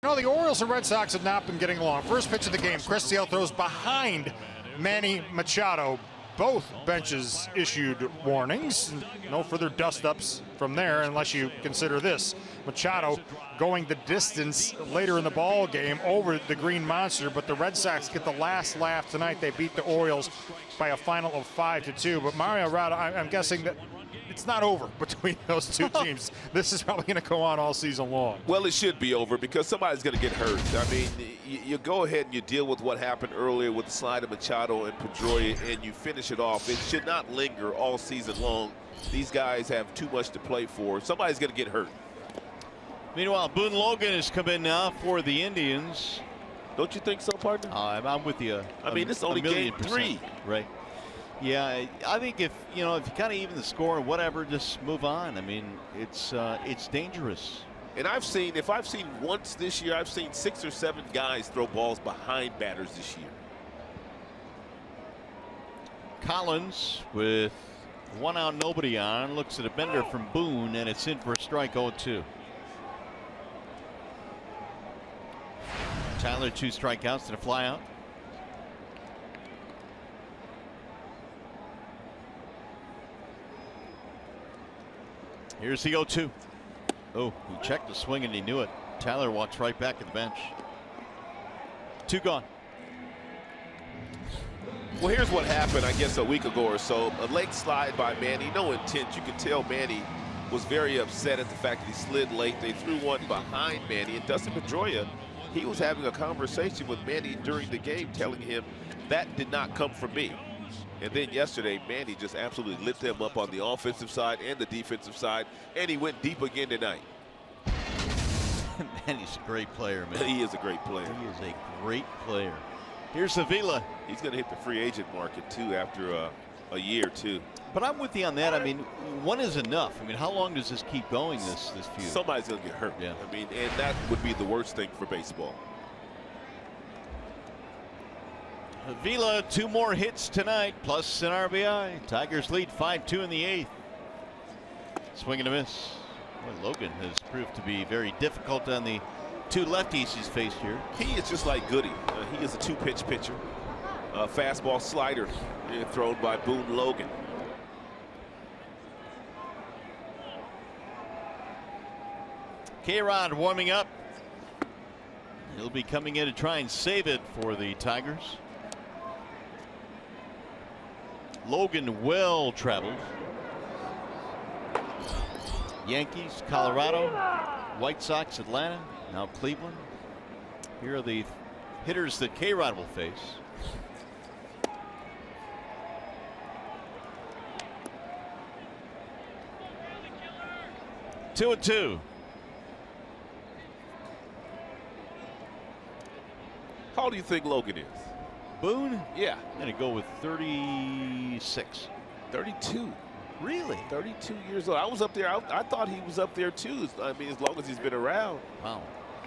No, the Orioles and Red Sox have not been getting along. First pitch of the game, Chris Sale throws behind Manny Machado. Both benches issued warnings. No further dust-ups from there unless you consider this. Machado going the distance later in the ball game over the Green Monster, but the Red Sox get the last laugh tonight. They beat the Orioles by a final of 5-2. But Mario Rada, I'm guessing that it's not over between those two teams. This is probably going to go on all season long. Well, it should be over because somebody's going to get hurt. I mean, you go ahead and you deal with what happened earlier with the slide of Machado and Pedroia, and you finish it off. It should not linger all season long. These guys have too much to play for. Somebody's going to get hurt. Meanwhile, Boone Logan has come in now for the Indians. Don't you think so, partner? I'm with you. I mean, it's only game 3. Right. Yeah, I think if you kind of even the score and whatever, just move on. I mean, it's dangerous. And if I've seen once this year, I've seen 6 or 7 guys throw balls behind batters this year. Collins with 1 out, nobody on, looks at a bender from Boone, and it's in for a strike. 0-2. Tyler 2 strikeouts and a fly out. Here's the 0-2. Oh, he checked the swing and he knew it. Tyler walks right back to the bench. 2 gone. Well, here's what happened, I guess, a week ago or so. A late slide by Manny, no intent. You could tell Manny was very upset at the fact that he slid late. They threw one behind Manny, and Dustin Pedroia, he was having a conversation with Manny during the game, telling him that did not come from me. And then yesterday, Manny just absolutely lit them up on the offensive side and the defensive side, and he went deep again tonight. Manny's a great player, man. He is a great player. He is a great player. Here's Avila. He's going to hit the free agent market, too, after a year, too. But I'm with you on that. I mean, one is enough. I mean, how long does this keep going, this feud? Somebody's going to get hurt. Yeah. I mean, and that would be the worst thing for baseball. Avila, 2 more hits tonight, plus an RBI. Tigers lead 5-2 in the 8th. Swing and a miss. Boy, Logan has proved to be very difficult on the 2 lefties he's faced here. He is just like Goody. He is a 2-pitch pitcher. Fastball slider thrown by Boone Logan. K-Rod warming up. He'll be coming in to try and save it for the Tigers. Logan well traveled. Yankees, Colorado, White Sox, Atlanta, now Cleveland. Here are the hitters that K-Rod will face. Two and 2. old do you think Logan is? Boone? Yeah. I'm going to go with 36. 32. Really? 32 years old. I was up there. I thought he was up there too. I mean, as long as he's been around. Wow.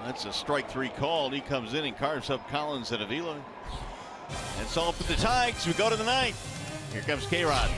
That's a strike 3 call. And he comes in and carves up Collins and Avila. That's all for the Tigers. We go to the 9th. Here comes K-Rod.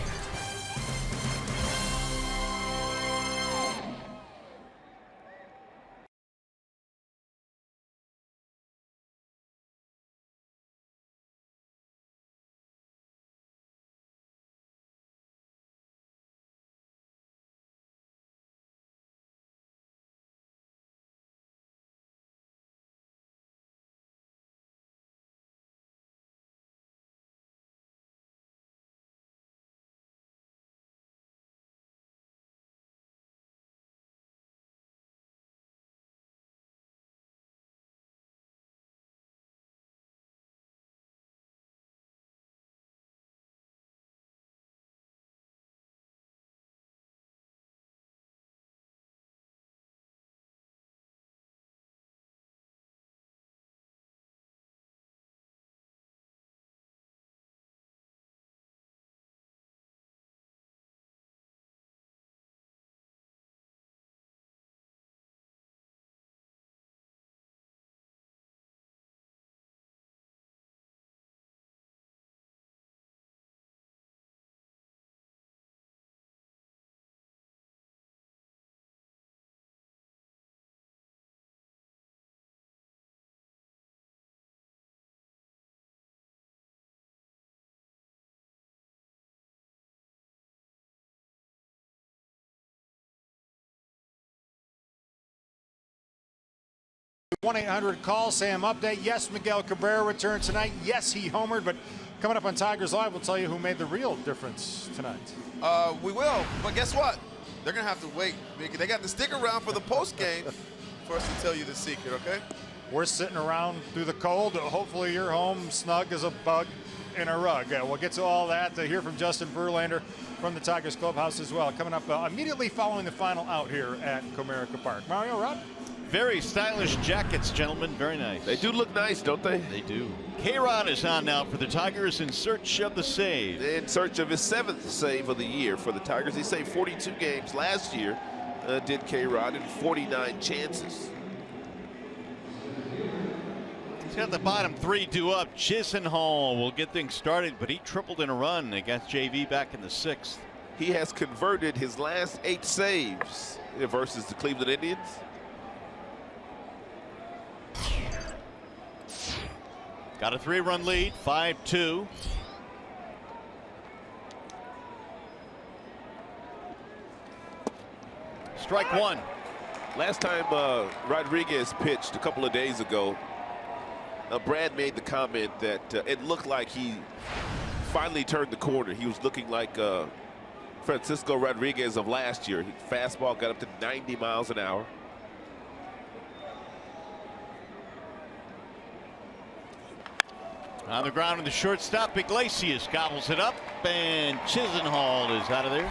#1-800-CALL Sam update. Yes, Miguel Cabrera returned tonight. Yes, he homered, but coming up on Tigers Live, we'll tell you who made the real difference tonight. We will, but guess what? They're going to have to wait. They got to stick around for the post game for us to tell you the secret, okay? We're sitting around through the cold. Hopefully you're home snug as a bug in a rug. We'll get to all that to hear from Justin Verlander from the Tigers clubhouse as well. Coming up immediately following the final out here at Comerica Park. Mario, Rob? Very stylish jackets, gentlemen. Very nice. They do look nice, don't they? They do. K-Rod is on now for the Tigers in search of the save. In search of his 7th save of the year for the Tigers. He saved 42 games last year, did K-Rod, in 49 chances. He's got the bottom 3 due up. Chisenhall will get things started, but he tripled in a run against JV back in the 6th. He has converted his last 8 saves versus the Cleveland Indians. Got a 3-run lead, 5-2. Strike 1. Last time Rodriguez pitched a couple of days ago, Brad made the comment that it looked like he finally turned the corner. He was looking like Francisco Rodriguez of last year. His fastball got up to 90 miles an hour. On the ground in the shortstop, Iglesias gobbles it up, and Chisenhall is out of there.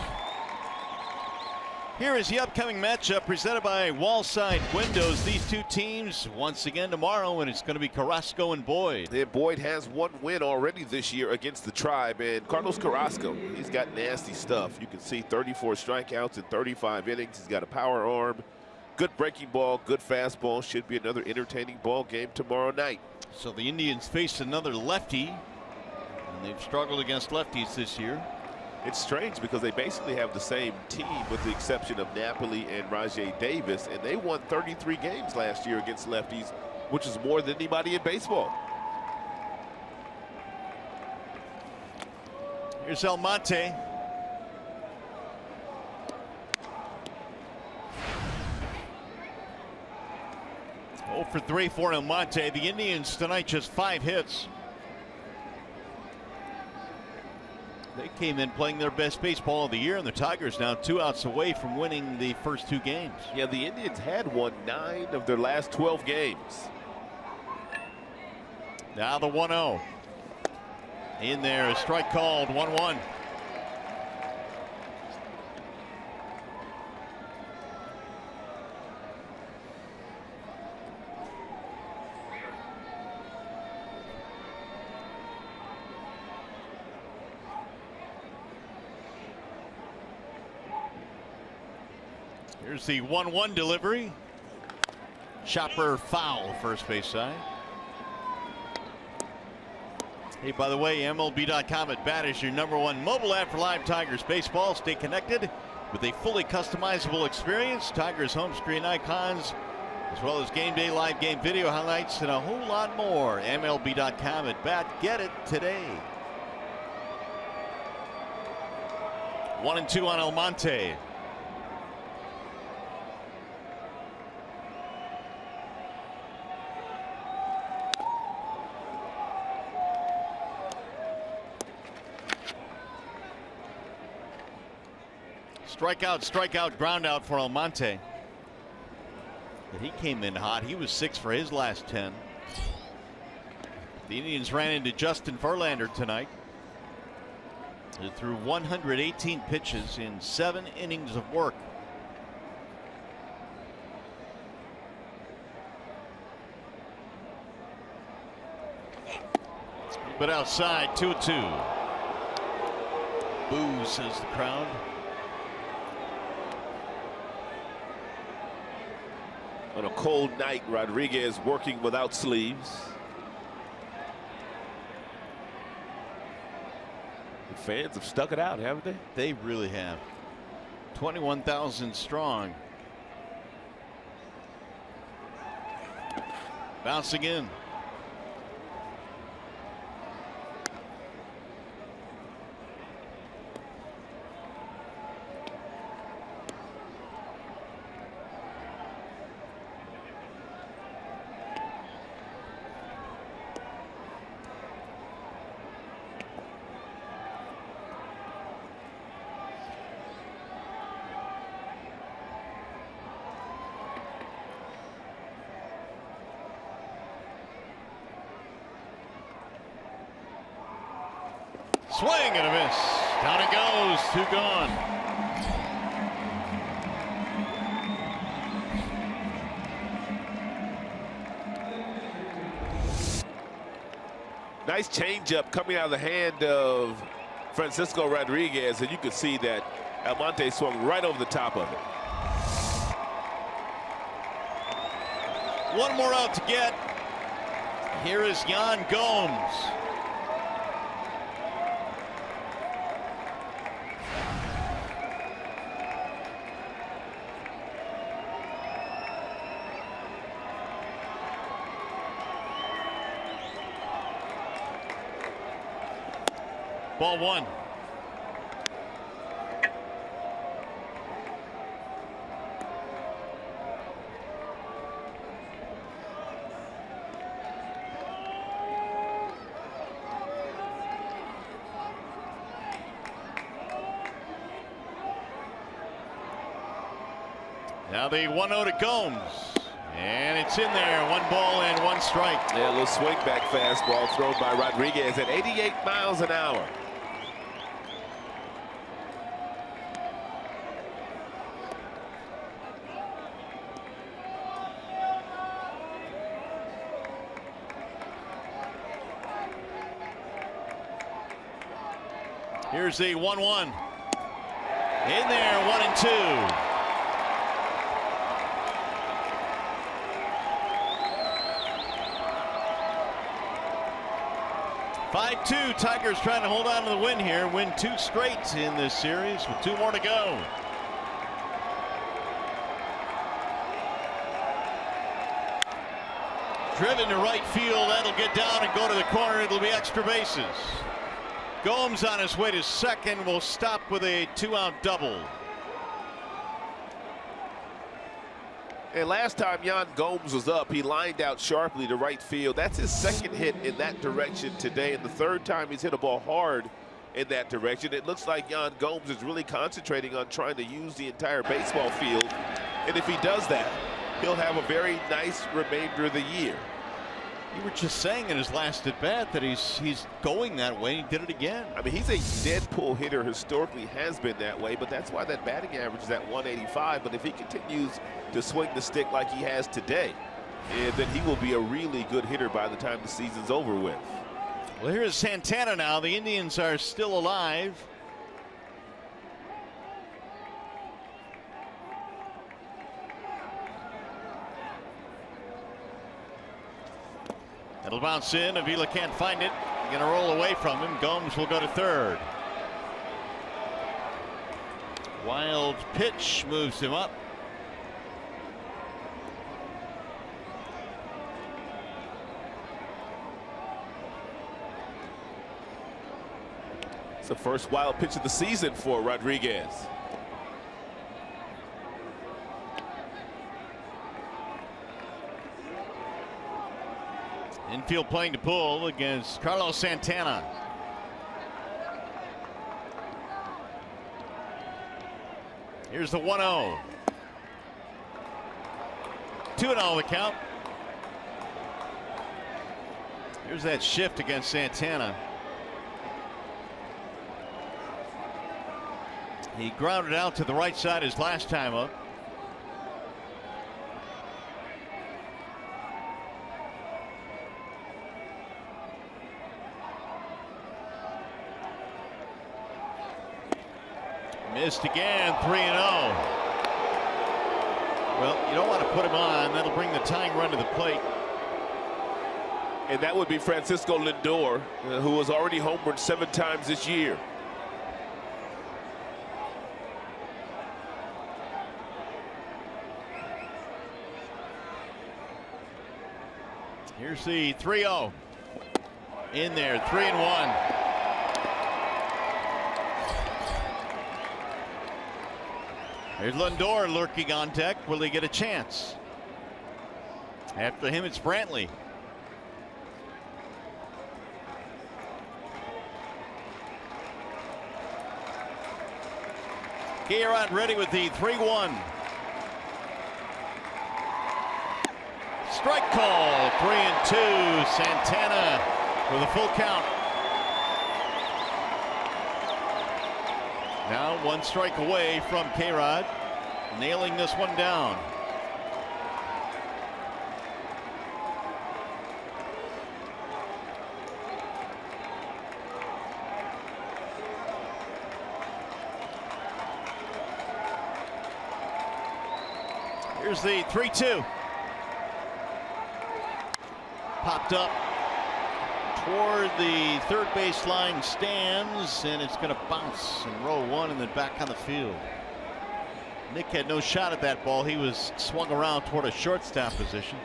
Here is the upcoming matchup presented by Wallside Windows. These two teams once again tomorrow, and it's going to be Carrasco and Boyd. And Boyd has 1 win already this year against the Tribe, and Carlos Carrasco, he's got nasty stuff. You can see 34 strikeouts in 35 innings. He's got a power arm, good breaking ball, good fastball. Should be another entertaining ball game tomorrow night. So the Indians face another lefty, and they've struggled against lefties this year. It's strange because they basically have the same team with the exception of Napoli and Rajay Davis, and they won 33 games last year against lefties, which is more than anybody in baseball. Here's Almonte. Oh for 3 for Almonte. The Indians tonight just 5 hits. They came in playing their best baseball of the year, and the Tigers now 2 outs away from winning the first 2 games. Yeah, the Indians had won 9 of their last 12 games. Now the 1-0. In there, a strike called, 1-1. Here's the 1-1 delivery. Chopper foul, first base side. Hey, by the way, MLB.com at Bat is your #1 mobile app for live Tigers baseball. Stay connected with a fully customizable experience. Tigers home screen icons, as well as game day live game video highlights, and a whole lot more. MLB.com at Bat. Get it today. 1-2 on Almonte. Strikeout, ground out for Almonte. But he came in hot. He was 6 for his last 10. The Indians ran into Justin Verlander tonight. He threw 118 pitches in 7 innings of work. But outside, 2-2. Boo, says the crowd. On a cold night, Rodriguez working without sleeves. The fans have stuck it out, haven't they? They really have. 21,000 strong. Bouncing in. Swing and a miss. Down it goes. 2 gone. Nice changeup coming out of the hand of Francisco Rodriguez, and you could see that Almonte swung right over the top of it. One more out to get. Here is Yan Gomes. Ball 1. Now the 1-0 to Gomes. And it's in there. 1 ball and 1 strike. Yeah, a little swing back fastball thrown by Rodriguez at 88 miles an hour. Here's the 1-1. In there, 1-2. (5-2). Tigers trying to hold on to the win here. Win 2 straight in this series with 2 more to go. Driven to right field. That'll get down and go to the corner. It'll be extra bases. Gomes on his way to second will stop with a 2-out double. And last time Yan Gomes was up, he lined out sharply to right field. That's his 2nd hit in that direction today, and the 3rd time he's hit a ball hard in that direction. It looks like Yan Gomes is really concentrating on trying to use the entire baseball field, and if he does that, he'll have a very nice remainder of the year. You were just saying in his last at bat that he's going that way. He did it again. I mean, he's a dead pull hitter, historically has been that way, but that's why that batting average is at 185. But if he continues to swing the stick like he has today, then he will be a really good hitter by the time the season's over with. Well, here's Santana now. The Indians are still alive. It'll bounce in. Avila can't find it. Going to roll away from him. Gomes will go to third. Wild pitch moves him up. It's the first wild pitch of the season for Rodriguez. Infield playing to pull against Carlos Santana. Here's the 1-0. 2-0 the count. Here's that shift against Santana. He grounded out to the right side his last time up. Missed again, 3-0. Well, you don't want to put him on. That'll bring the tying run to the plate. And that would be Francisco Lindor, who has already homered 7 times this year. Here's the 3-0. In there, 3-1. There's Lindor lurking on deck. Will he get a chance? After him, it's Brantley. Cabrera ready with the 3-1. Strike call, 3-2. Santana with a full count. Now 1 strike away from K-Rod, nailing this one down. Here's the 3-2. Popped up toward the third baseline stands, and it's going to bounce in row 1 and then back on the field. Nick had no shot at that ball. He was swung around toward a shortstop position.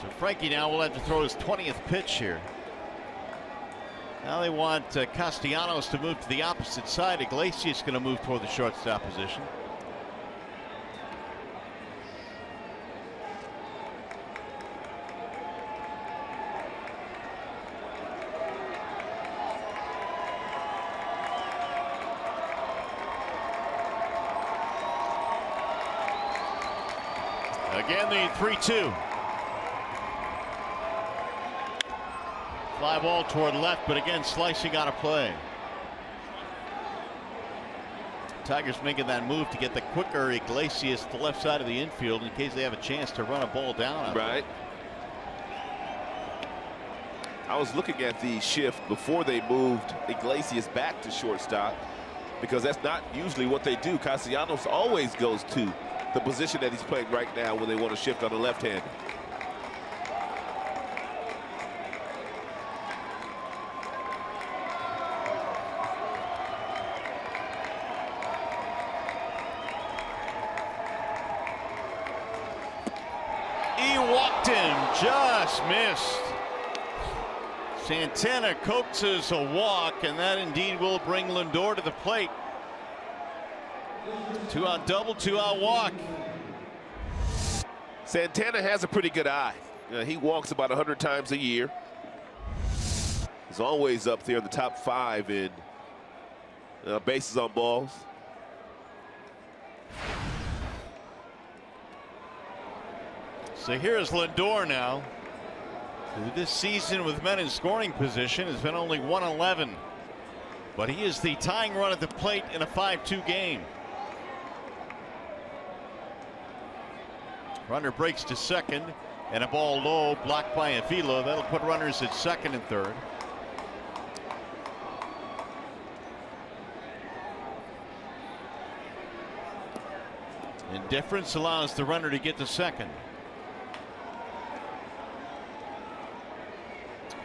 So Frankie now will have to throw his 20th pitch here. Now they want Castellanos to move to the opposite side. Iglesias going to move toward the shortstop position. Again, the 3-2. Fly ball toward left, but again, slicing out of play. Tigers making that move to get the quicker Iglesias to the left side of the infield in case they have a chance to run a ball down. Right. I was looking at the shift before they moved Iglesias back to shortstop, because that's not usually what they do. Castellanos always goes to the position that he's playing right now when they want to shift on the left-hander. He walked him, just missed. Santana coaxes a walk, and that indeed will bring Lindor to the plate. 2-out double, 2-out walk. Santana has a pretty good eye. He walks about 100 times a year. He's always up there in the top 5 in bases on balls. So here's Lindor now, who this season with men in scoring position has been only 111. But he is the tying run at the plate in a 5-2 game. Runner breaks to second, and a ball low, blocked by Avila. That'll put runners at second and third. Indifference allows the runner to get to second.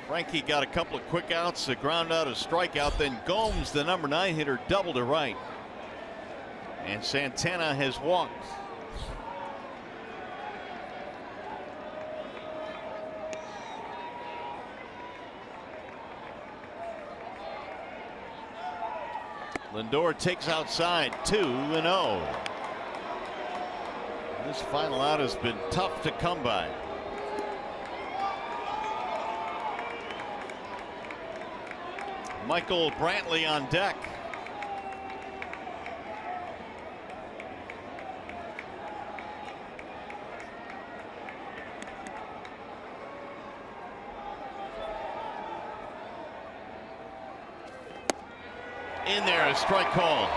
Frankie got a couple of quick outs, a ground out, a strikeout. Then Gomes, the number 9 hitter, double to right. And Santana has walked. Lindor takes outside, 2-0. This final out has been tough to come by. Michael Brantley on deck. In there, a strike call.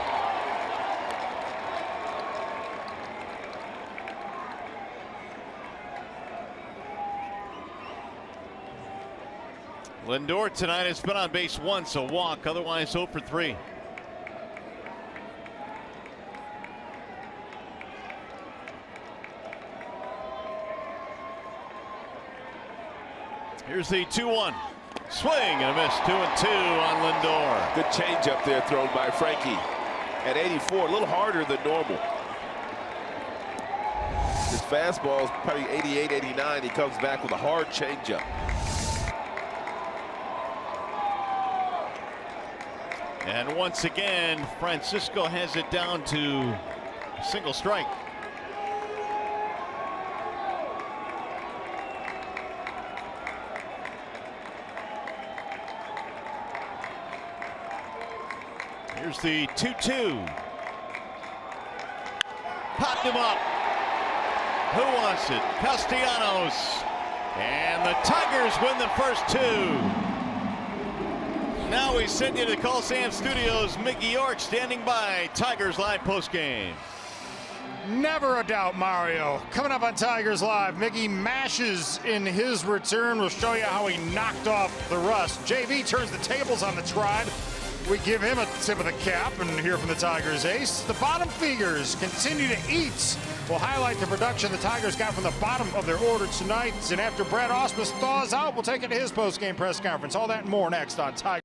Lindor tonight has been on base once, a walk, otherwise 0 for 3. Here's the 2-1. Swing and a miss. 2-2 on Lindor. Good changeup there thrown by Frankie at 84, a little harder than normal. His fastball is probably 88, 89. He comes back with a hard changeup. And once again, Francisco has it down to single strike. Here's the 2-2. Popped him up. Who wants it? Castellanos. And the Tigers win the first 2. Now we send you to Call Sam Studios. Mickey York standing by. Tigers Live postgame. Never a doubt, Mario. Coming up on Tigers Live, Mickey mashes in his return. We'll show you how he knocked off the rust. JV turns the tables on the Tribe. We give him a tip of the cap and hear from the Tigers ace. The bottom feeders continue to eat. We'll highlight the production the Tigers got from the bottom of their order tonight. And after Brad Ausmus thaws out, we'll take it to his post-game press conference. All that and more next on Tigers.